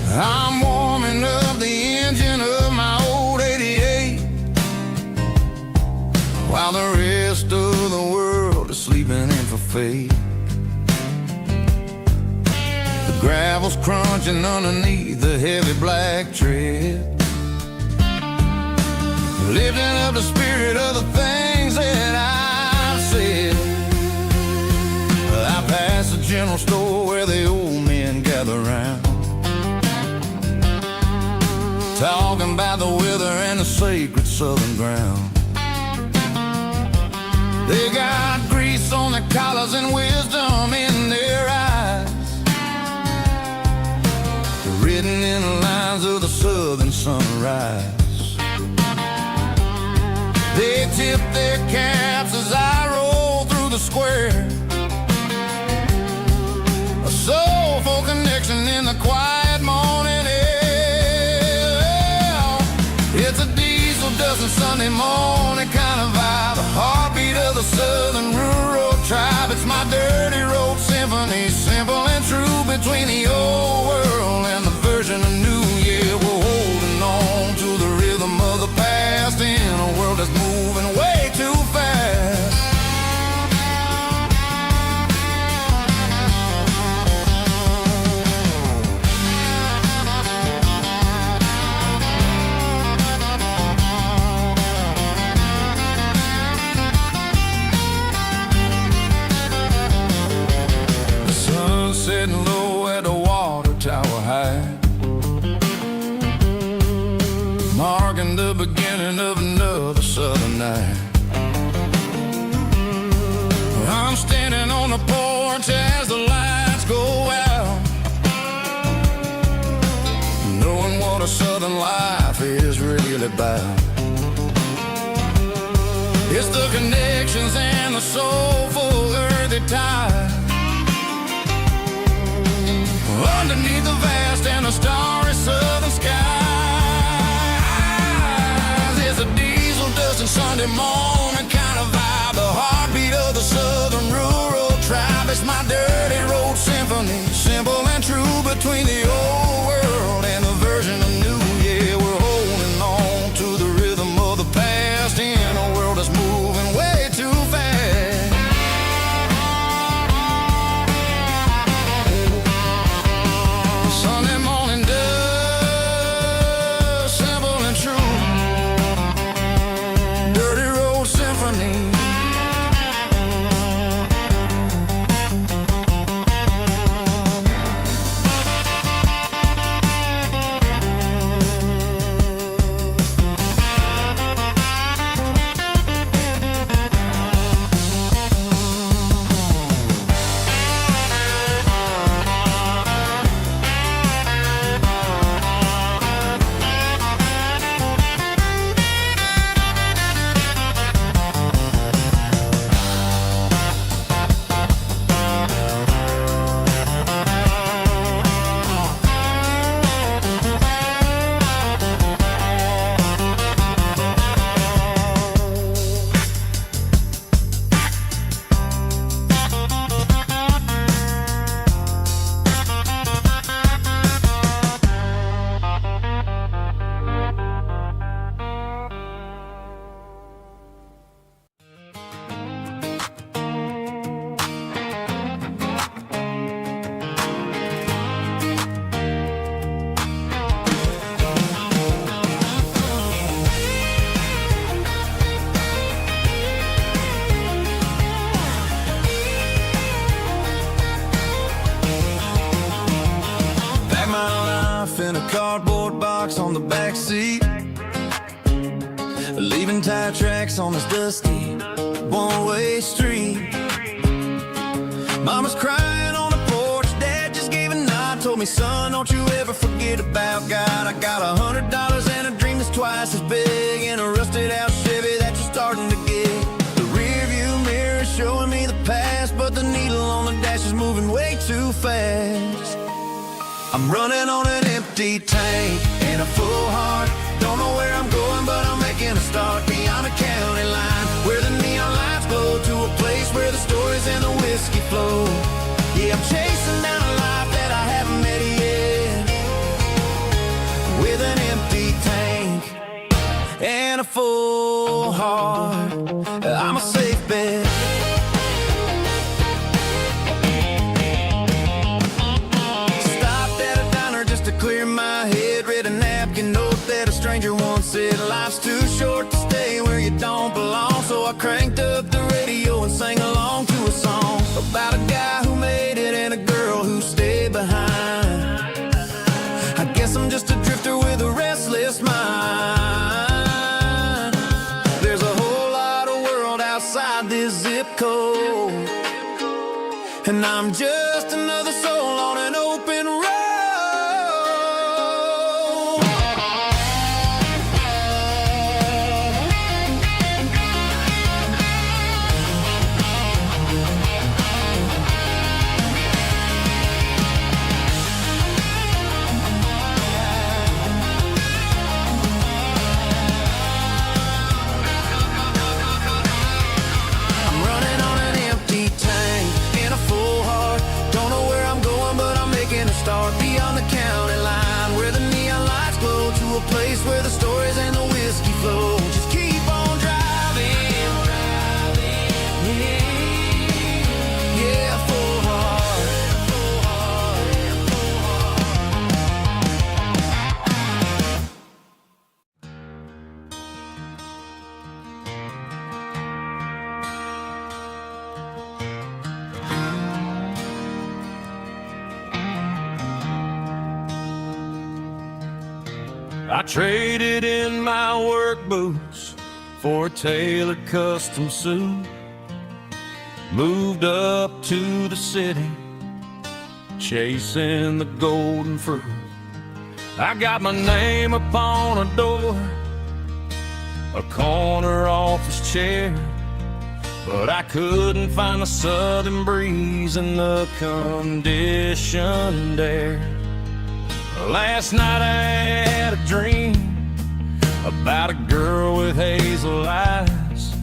Speaker 2: I'm warming up the engine of my old 88, while the rest of the world is sleeping in for fate. The gravel's crunching underneath the heavy black tread, lifting up the spirit of the things that I've said. I pass the general store where the old men gather round, talking about the weather and the sacred southern ground. They got grease on their collars and wisdom in their eyes, written in the lines of the southern sunrise. They tip their caps as I roll through the square, a soulful connection in the quiet morning air. It's a diesel dusting Sunday morning kind of vibe, the heartbeat of the southern rural tribe. It's my dirty road symphony, simple and true, between the old world and the version of new. Yeah, we're holding on to the rhythm of the past in a world that's moving way too fast. The sun's setting low at the water tower high, marking the beginning of another southern night. I'm standing on the porch as the lights go out, knowing what a southern life is really about. It's the connections and the soulful earthy tide, underneath the vast and the starry southern skies. It's a diesel dusting Sunday morning kind of vibe, the heartbeat of the southern rural tribe. It's my dirty road symphony, simple and true, between the old world and the version of new. Yeah, we're holding on to the rhythm of the past in a world that's moving way too fast. Sunday morning dust, simple and true, dirty road symphony. In a cardboard box on the back seat, leaving tire tracks on this dusty one-way street. Mama's crying on the porch, Dad just gave a nod, told me, son, don't you ever forget about God. I got $100 and a dream that's twice as big, and a rusted out Chevy that you're starting to get. The rear view mirror is showing me the past, but the needle on the dash is moving way too fast. I'm running on an empty tank and a full heart. Don't know where I'm going, but I'm making a start beyond a county line, where the neon lights glow, to a place where the stories flow. Yeah, I'm chasing down a life that I haven't met yet, with an empty tank and a full heart. I'm a safe bet. Stopped at a diner just to clear my head. Read a napkin note that a stranger once said, life's too short to stay where you don't belong. So I cranked up the radio and sang along to a song about a guy who made it and a girl who stayed behind. I guess I'm just a drifter with a restless mind. There's a whole lot of world outside this zip code, and I'm just another soul on an open road. Start beyond the county line, where the neon lights glow, to a place where the stories and the whiskey flow. Just keep on driving, yeah, full heart.
Speaker 1: I traded in my work boots for a tailored custom suit. Moved up to the city, chasing the golden fruit. I got my name upon a door, a corner office chair, but I couldn't find the southern breeze in the conditioned air. Last night I had a dream about a girl with hazel eyes.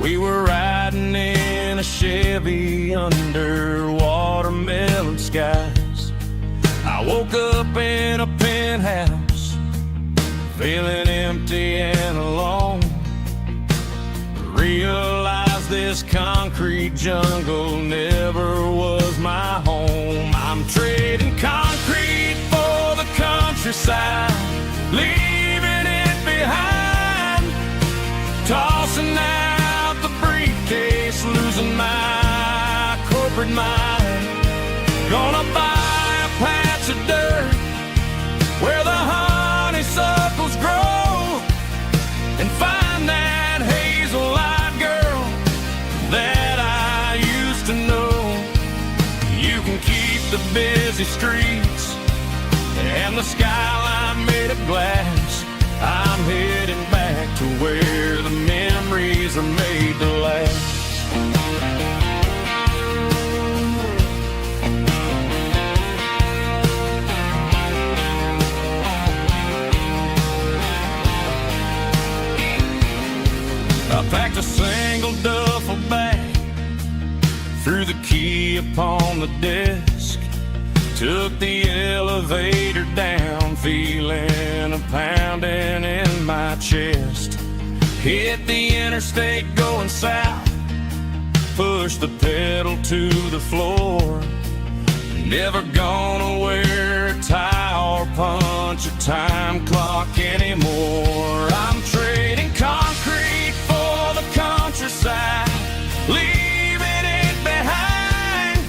Speaker 1: We were riding in a Chevy under watermelon skies. I woke up in a penthouse, feeling empty and alone. Realized this concrete jungle never was my home. I'm trading concrete for the countryside, leaving it behind. Tossing out the briefcase, losing my corporate mind. Gonna buy a patch of dirt where the honeysuckles grow, and find that hazel-eyed girl that I used to know. You can keep the busy streets and the skyline made of glass. I'm heading back to where the memories are made to last. I packed a single duffel bag, threw the key upon the desk, took the elevator down, feeling a pounding in my chest. Hit the interstate going south, pushed the pedal to the floor. Never gonna wear a tie or punch a time clock anymore. I'm trading concrete for the countryside, leaving it behind.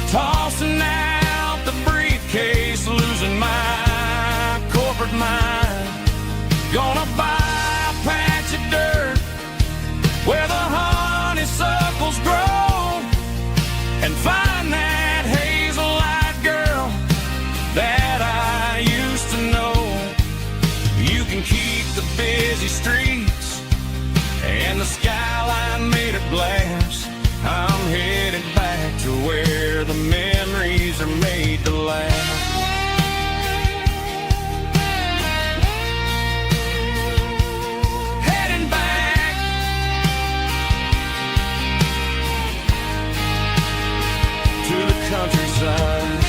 Speaker 1: Tossing out the briefcase, losing my corporate mind. Gonna buy a patch of dirt where the honeysuckles grow, and find that hazel-eyed girl that I used to know. You can keep the busy streets and the skyline made of glass. I'm headed back to where the memories are made to last. Heading back. countryside.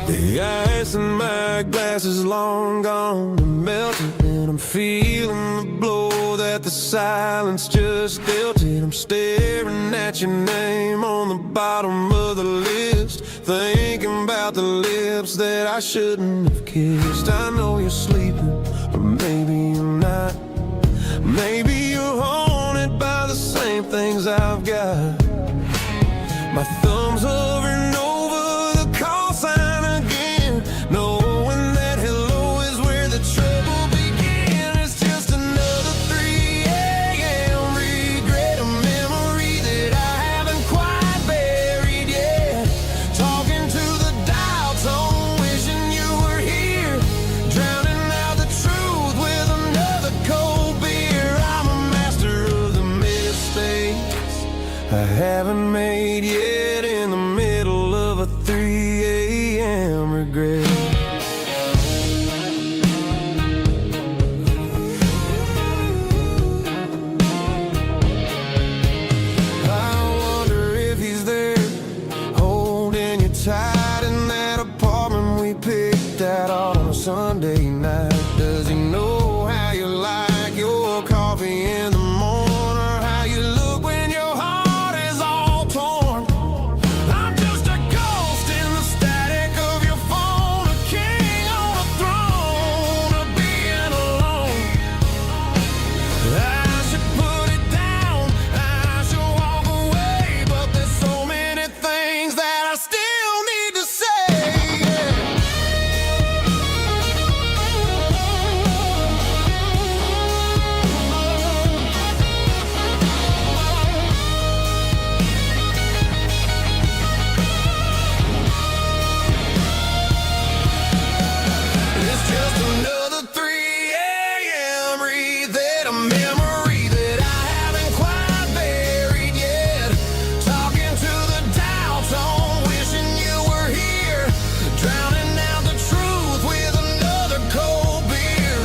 Speaker 2: The ice in my glass is long gone and melted, and I'm feeling the blow that the silence just dealt it. I'm staring at your name on the bottom of the list, thinking about the lips that I shouldn't have kissed. I know you're sleeping, but maybe you're not. Maybe you're haunted by the same things I've got. My thumb's hovering over the call sign again, knowing that hello is where the trouble began. It's just another 3 a.m. regret, a memory that I haven't quite buried yet. Talking to the dial tone, wishing you were here, drowning out the truth with another cold beer. I'm a master of the mistakes I haven't made yet, in the middle of a 3 a.m. regret. I wonder if he's there, holding you tight in that apartment we picked out on a Sunday night. Does he know how you like your coffee in the morning, or how you look when your heart is all torn? I'm just a ghost in the static of your phone, a king on a throne of being alone. I should put it down, I should walk away, but there's so many things that I still need to say. It's just another 3 a.m. reset, a memory that I haven't quite buried yet. Talking to the dial tone, wishing you were here, drowning out the truth with another cold beer.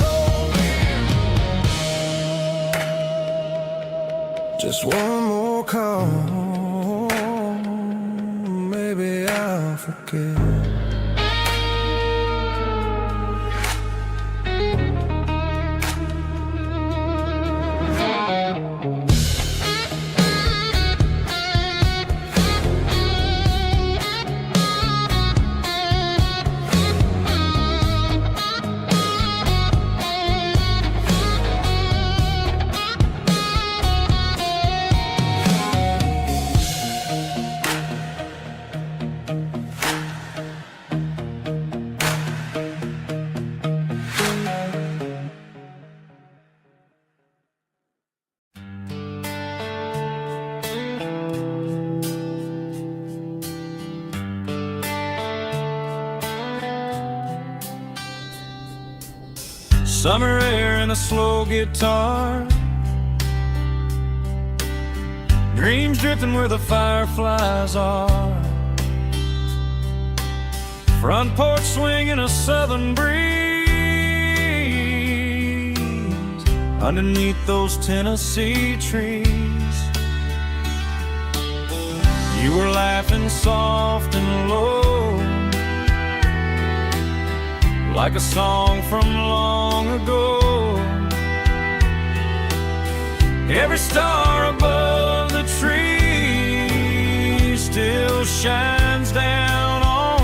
Speaker 2: Just one more call, maybe I'll forget.
Speaker 1: Summer air and a slow guitar, dreams drifting where the fireflies are. Front porch swinging a southern breeze underneath those Tennessee trees. You were laughing soft and low, like a song from long ago. Every star above the tree still shines down on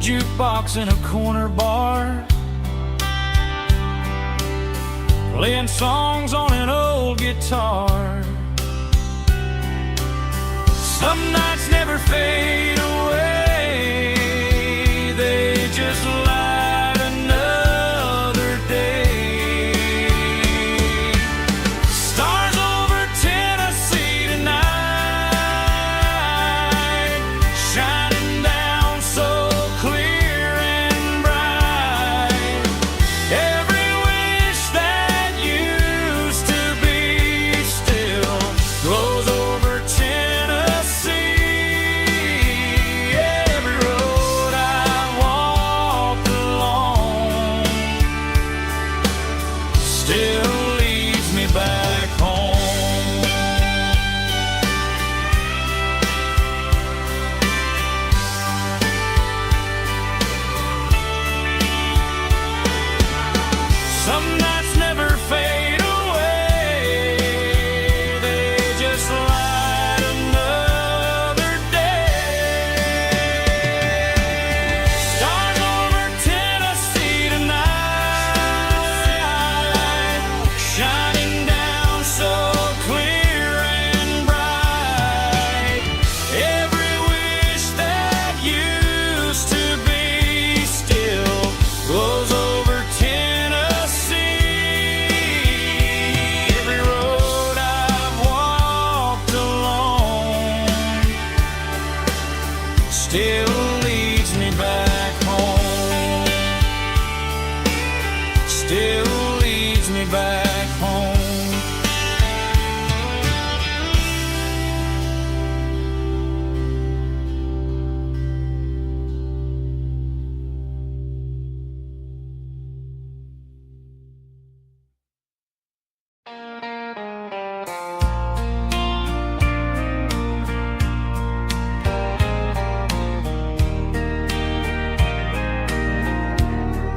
Speaker 1: jukebox in a corner bar, playing songs on an old guitar. Some nights never fade away, they just light another day. Stars over Tennessee tonight, shining down so clear and bright. Every wish that used to be still glows over Tennessee. Every road I walked along still leads me back home. Some nights never fade away, they just light another day. Stars over Tennessee tonight, shining down so clear and bright. Every wish that used to be still glows over Tennessee. Every road I've walked along still leads me back home. Still leads me back home.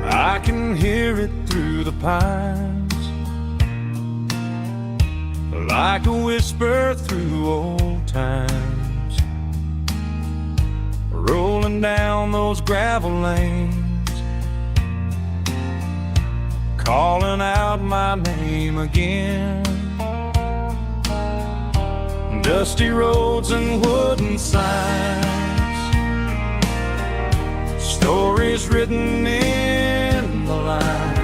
Speaker 1: I can hear it through the pines, like a whisper through old times, rolling down those gravel lanes, calling out my name again. Dusty roads and wooden signs, stories written in the lines.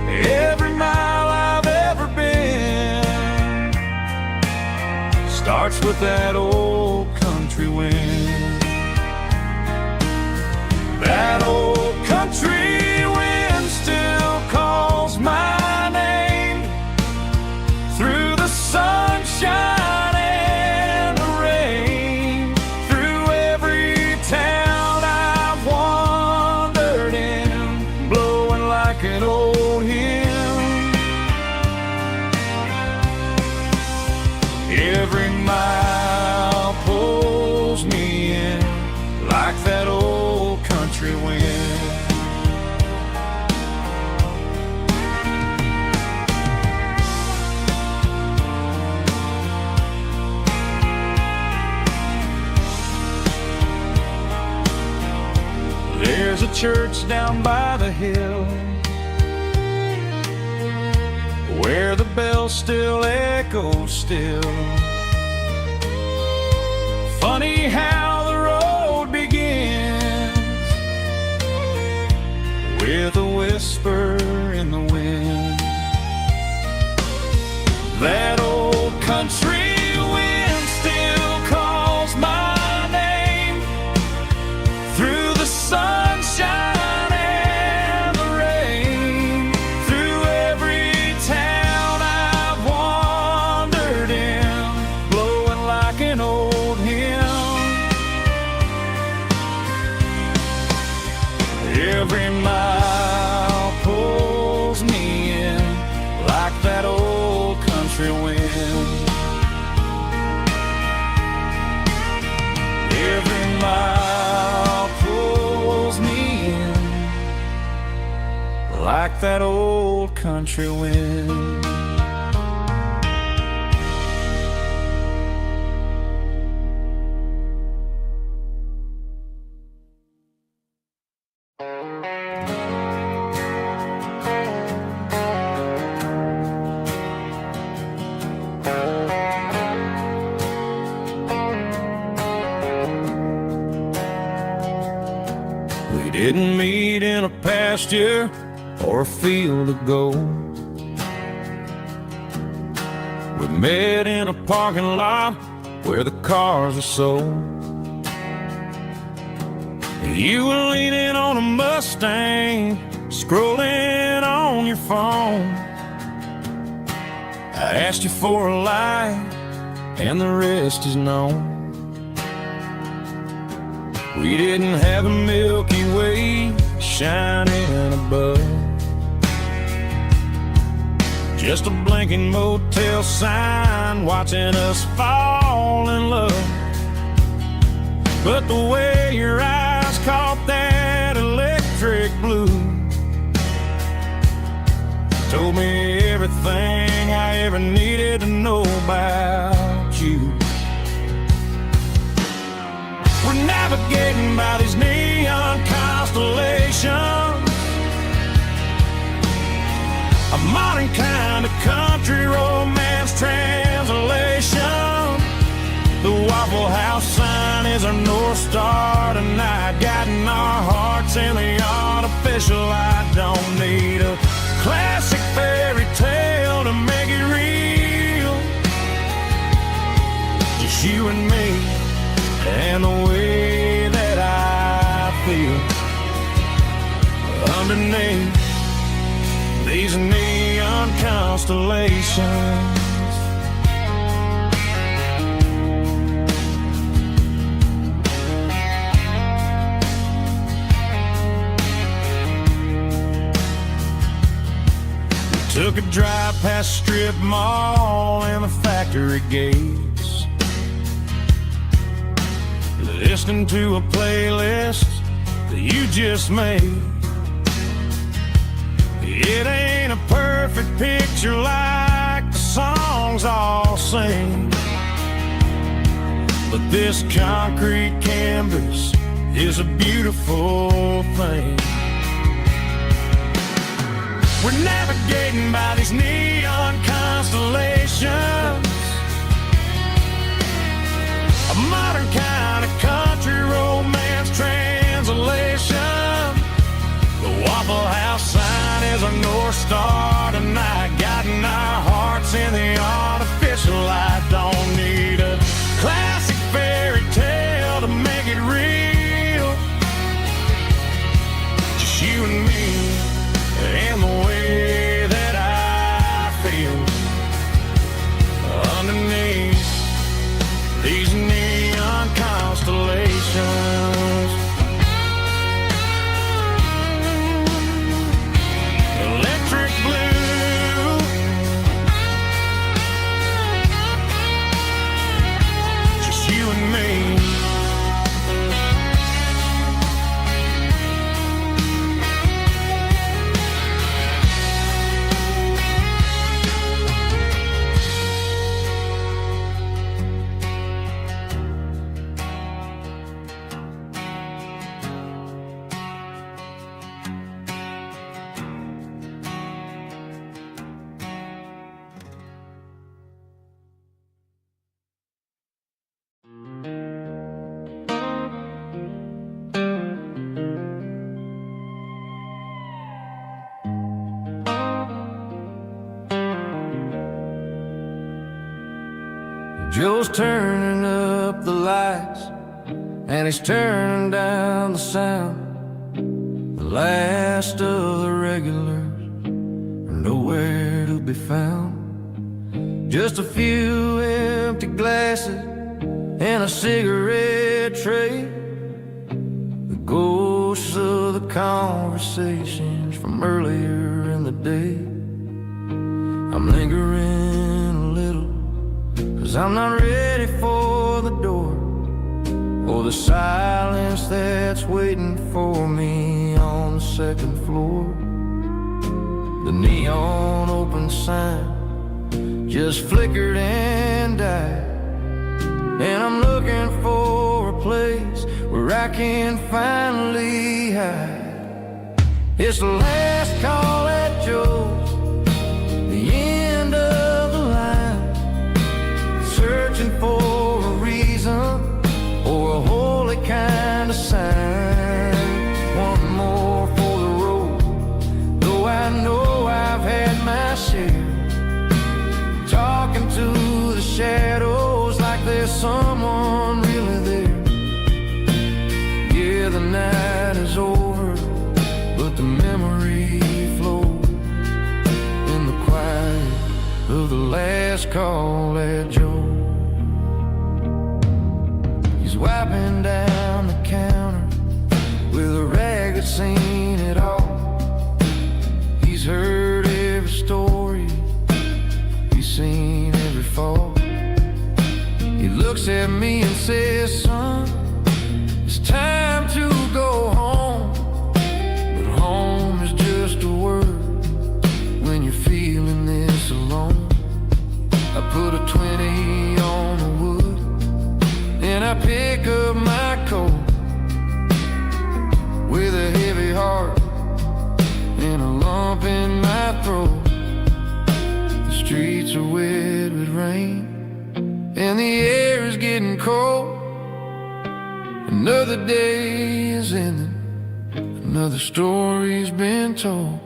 Speaker 1: Every mile I've ever been starts with that old country wind. That old country wind still calls my name through the sunshine and the rain, through every town I've wandered in, blowing like an old hymn. Every mile pulls me in like that old country wind. There's a church down by the hill where the bells still echo still. Funny how the road begins with a whisper in the wind. That old country wind still calls my name through the sunshine and the rain, through every town I've wandered in, blowing like an old hymn. Every mile pulls me in like that old country wind. Every mile pulls me in like that old country wind. didn't meet in a pasture or a field of gold. We met in a parking lot where the cars are sold. You were leaning on a Mustang, scrolling on your phone. I asked you for a light, and the rest is known. We didn't have a Milky Way shining above, just a blinking motel sign watching us fall in love. But the way your eyes caught that electric blue told me everything I ever needed to know about you. We're navigating by these neon constellations, a modern kind of country romance translation. The Waffle House sign is our North Star tonight, guiding our hearts in the artificial light. Don't need a classic fairy tale to make it real, just you and me and the way that I feel underneath these neon constellations. We took a drive past strip mall and the factory gates, listening to a playlist that you just made. It ain't a perfect picture like the songs all sing, but this concrete canvas is a beautiful thing. We're navigating by these neon constellations, a modern kind of country romance translation. The Waffle House sign is our North Star tonight, guiding our hearts in the artificial light. Don't need a classic fairy tale to make it real, just you and me and the way that I feel underneath these neon constellations. Electric blue, just you and me. Joe's turning up the lights and he's turning down the sound. The last of the regulars are nowhere to be found. Just a few empty glasses and a cigarette tray, the ghosts of the conversations from earlier in the day. I'm lingering a little, 'cause I'm not ready for the door or the silence that's waiting for me on the second floor. The neon open sign just flickered and died, and I'm looking for a place where I can finally hide. It's the last call at Joe's, the end of the line, searching for a reason or a holy kind of sign. One
Speaker 2: wiping down the counter with a rag that's seen it all. He's heard every story, he's seen every fall. He looks at me and says, son, it's time to go home. But home is just a word when you're feeling this alone. I put a 20 on the wood and I pick up my coat with a heavy heart and a lump in my throat. The streets are wet with rain and the air is getting cold. Another day is ending, another story's been told.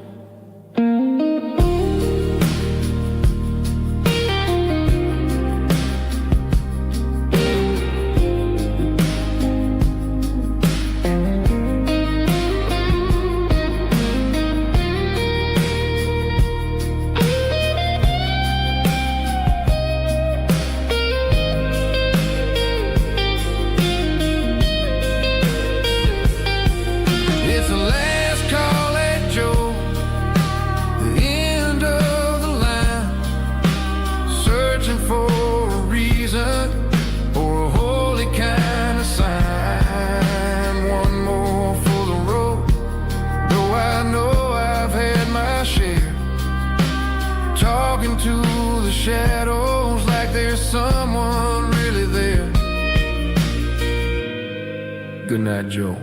Speaker 2: Shadows like there's someone really there. Good night, Joe.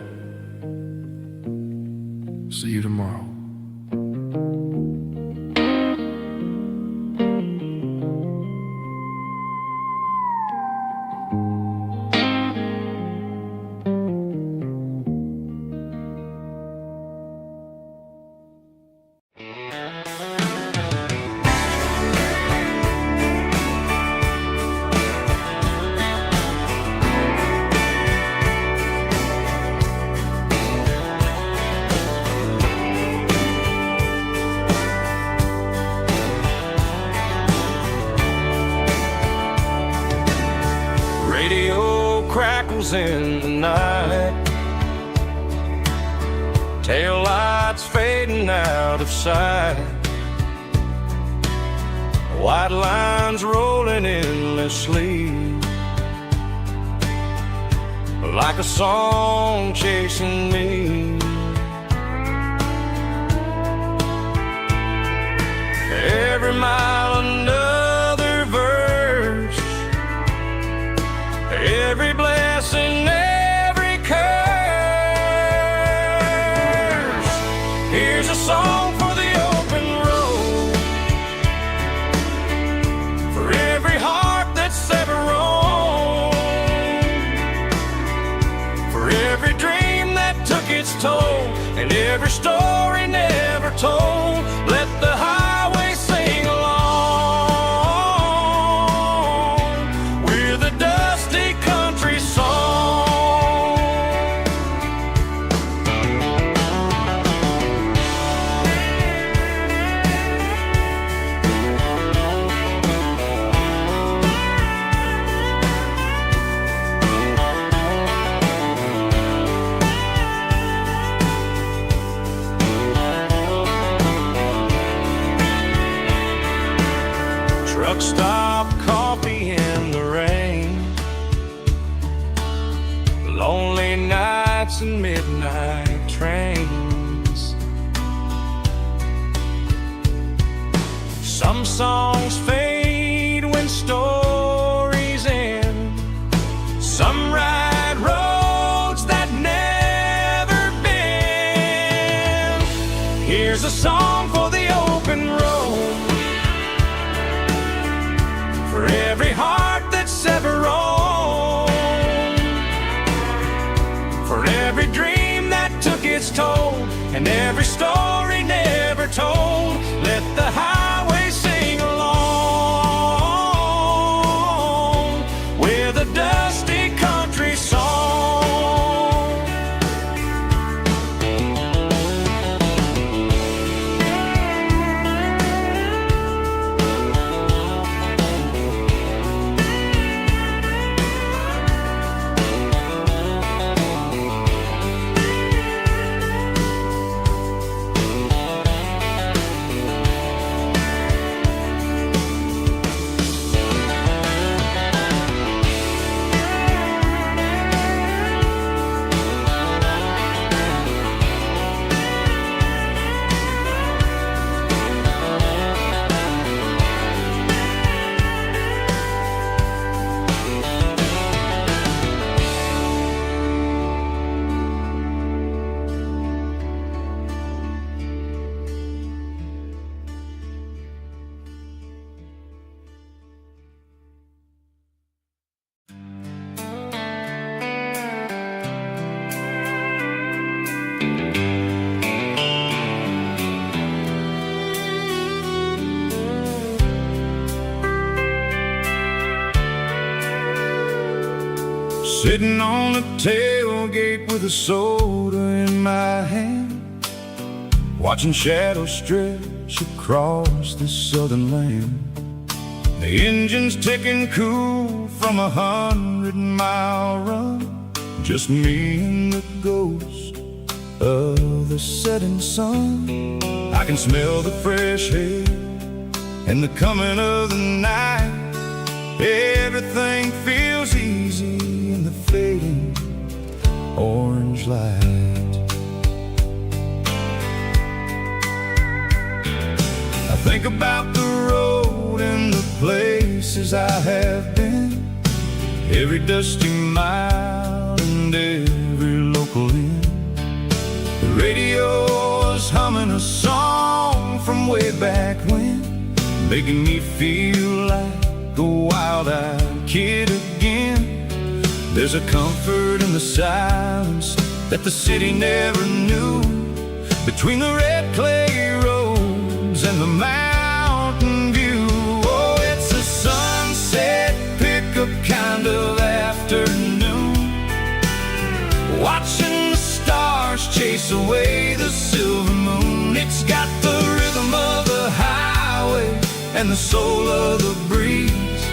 Speaker 2: See you tomorrow.
Speaker 1: Crackles in the night, tail lights fading out of sight, white lines rolling endlessly, like a song chasing me. Every mile another verse, every blessing, every curse. Here's a song for the open road, for every heart that's ever roamed, for every dream that took its toll, and every story never told. Let the highway sing along with a dusty country song. Truck stop, coffee in the rain, lonely nights and midnight trains. Some songs fade when stories end, some ride roads that never bend. Here's a song for the open road, for every heart that's ever roamed, for every dream that took its toll, and every story never told. Let the highway sing along with a dusty country song.
Speaker 2: Sitting on the tailgate with a soda in my hand, watching shadows stretch across this southern land. The engine's ticking cool from 100-mile run, just me and the ghost of the setting sun. I can smell the fresh air and the coming of the night. Everything feels easy in the fading orange light. I think about the road and the places I have been, every dusty mile and every local inn. The radio is humming a song from way back when, making me feel like a wild-eyed kid again. There's a comfort in the silence that the city never knew, between the red clay roads and the mountain view. Oh, it's a sunset pickup kind of afternoon, watching the stars chase away the silver moon. It's got the rhythm of the highway and the soul of the breeze,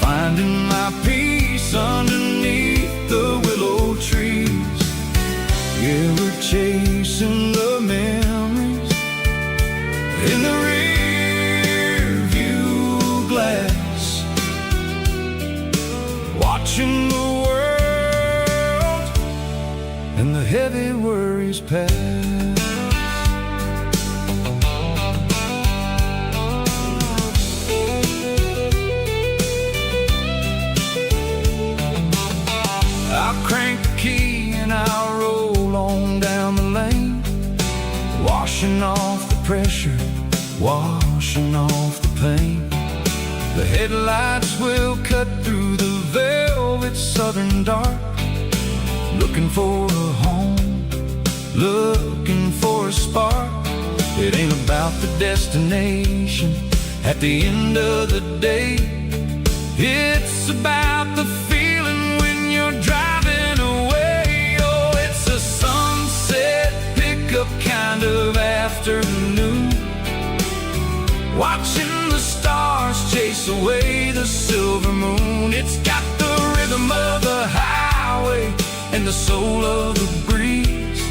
Speaker 2: finding my peace underneath the willow trees. Yeah, we're chasing the memories in the rear view glass, watching the world and the heavy worries pass. I'll crank the key and I'll roll on down the lane, washing off the pressure, washing off the pain. The headlights will cut through the velvet southern dark, looking for a home, looking for a spark. It ain't about the destination at the end of the day, it's about the feeling when you're driving away. Oh, it's a sunset pickup kind of afternoon, watching the stars chase away the silver moon. It's got the rhythm of the highway and the soul of the breeze,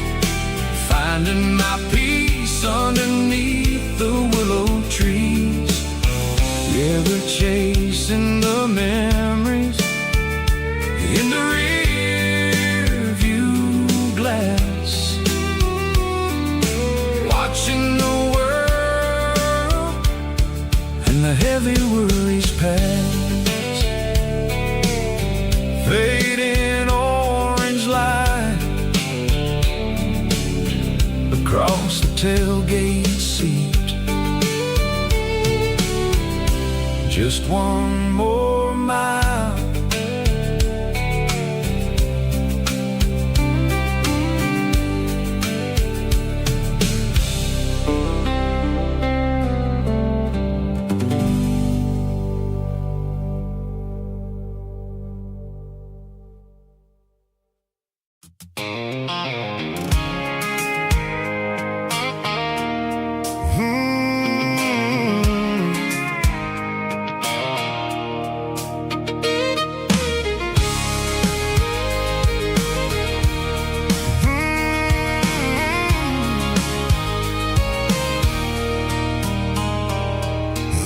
Speaker 2: finding my peace underneath the willow trees. Yeah, we're chasing the memories in the rear view glass, watching the world and the heavy worries pass. Fading orange light across the tailgate seat, just one more mile.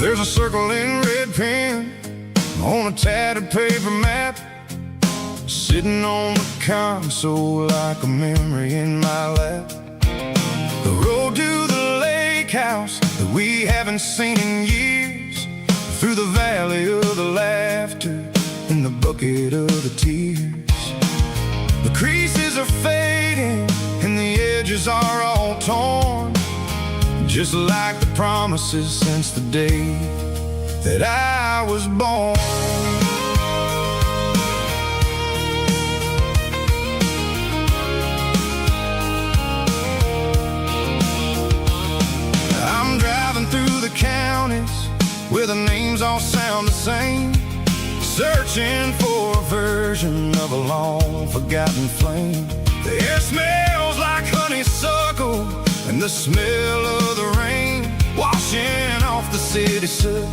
Speaker 2: There's a circle in red pen on a tattered paper map, sitting on the console like a memory in my lap. The road to the lake house that we haven't seen in years, through the valley of the laughter and the bucket of the tears. The creases are fading and the edges are all torn, just like the promises since the day that I was born. I'm driving through the counties where the names all sound the same, searching for a version of a long-forgotten flame. The air smells like honeysuckle, and the smell of the rain washing off the city soot,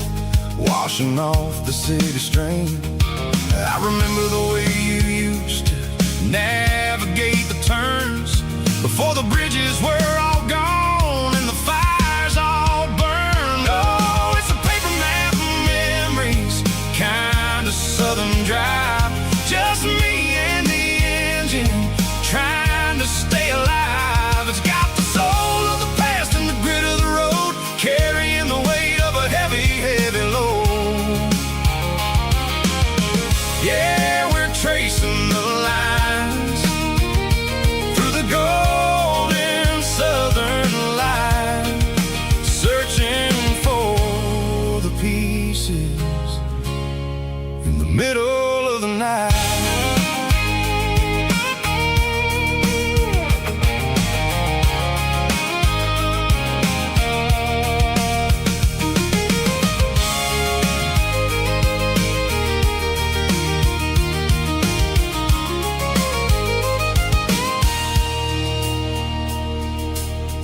Speaker 2: washing off the city strain. I remember the way you used to navigate the turns before the bridges were all gone and the fires all burned. Oh, it's a paper map of memories, kind of southern drive, just me and the engine trying to stay alive. It's got the soul of the past and the grit of the road, carrying the weight of a heavy, heavy load. Yeah, we're tracing the lines through the golden southern light, searching for the pieces in the middle of the night.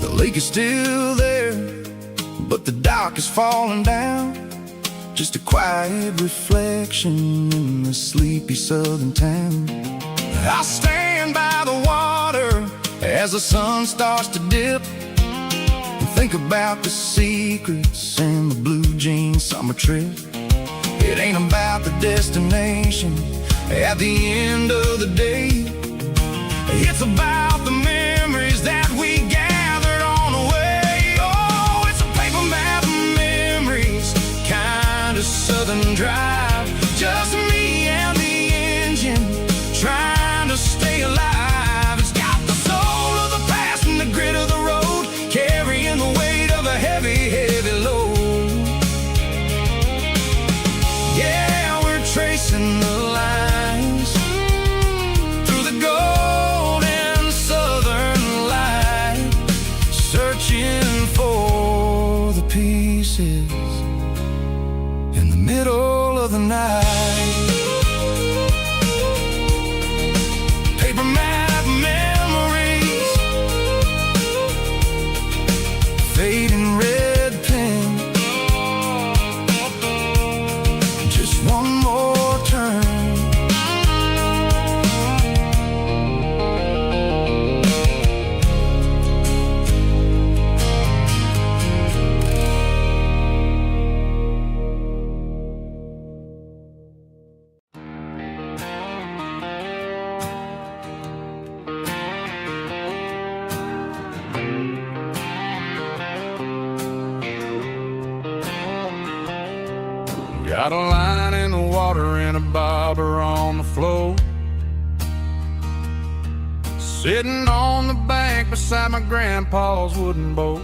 Speaker 2: The lake is still there, but the dock is falling down, just a quiet reflection in the sleepy southern town. I stand by the water as the sun starts to dip and think about the secrets and the blue jean summer trip. It ain't about the destination at the end of the day, it's about the memories that we gathered on the way. Oh, it's a paper map of memories, kind of southern drive, just me and the engine trying to stay alive. It's got the soul of the past and the grit of the road, carrying the weight of a heavy, heavy load. Yeah, we're tracing the lines through the golden southern light, searching for the pieces in the middle of the night. Paper map memories, fading red pen, just one more turn.
Speaker 1: Got a line in the water and a bobber on the floor, sitting on the bank beside my grandpa's wooden boat.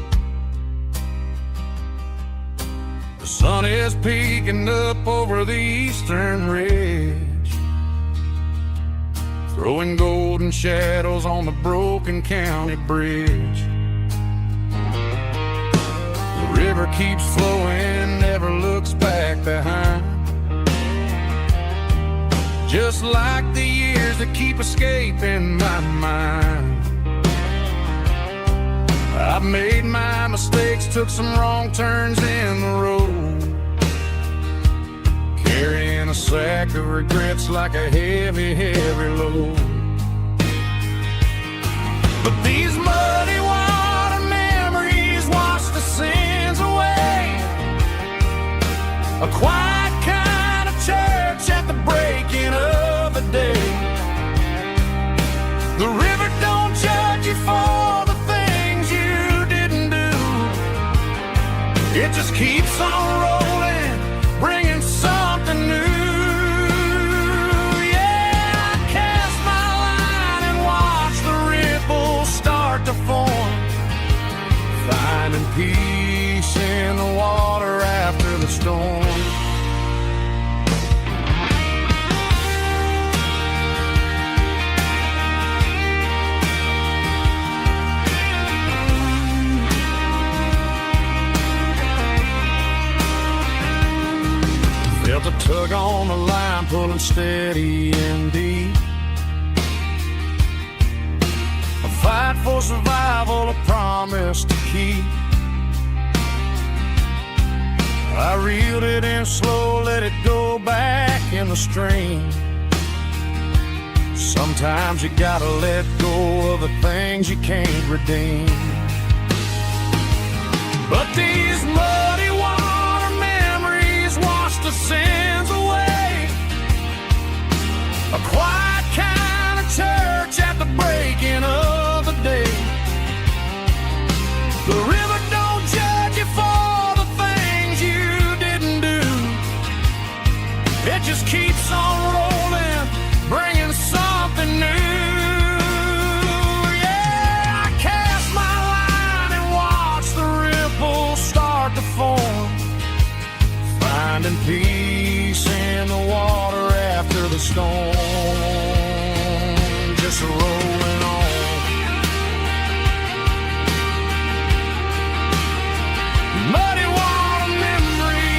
Speaker 1: The sun is peeking up over the eastern ridge, throwing golden shadows on the broken county bridge. The river keeps flowing, never looks back behind, just like the years that keep escaping my mind. I've made my mistakes, took some wrong turns in the road, carrying a sack of regrets like a heavy, heavy load. But these muddy water memories wash the sins away, a quiet kind of church at the breaking of the day. The river don't judge you for the things you didn't do, it just keeps on rolling, bringing something new. Yeah, I cast my line and watch the ripples start to form, finding peace in the water after the storm. Felt a tug on the line, pulling steady and deep. A fight for survival, a promise to keep. I reeled it in slow, let it go back in the stream. Sometimes you gotta let go of the things you can't redeem. But these muddy water memories wash the sins away. A quiet kind of church at the breaking of the day. The river don't judge you for the things you didn't do. It just keeps on rolling, bringing something new. Yeah, I cast my line and watch the ripples start to form, finding peace in the water after the storm, just rolling on. Muddy water memory.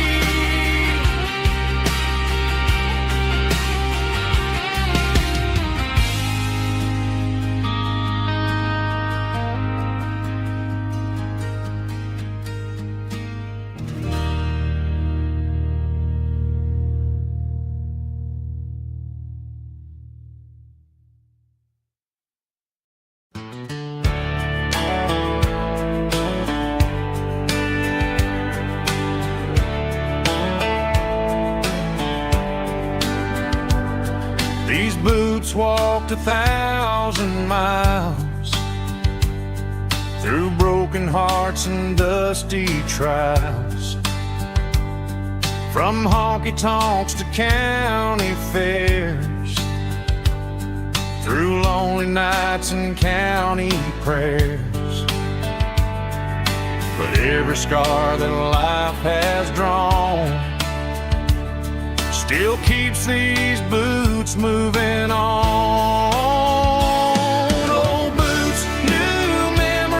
Speaker 1: These boots walked 1,000 miles through broken hearts and dusty trials, from honky-tonks to county fairs, through lonely nights and county prayers. But every scar that life has drawn still keeps these boots moving on.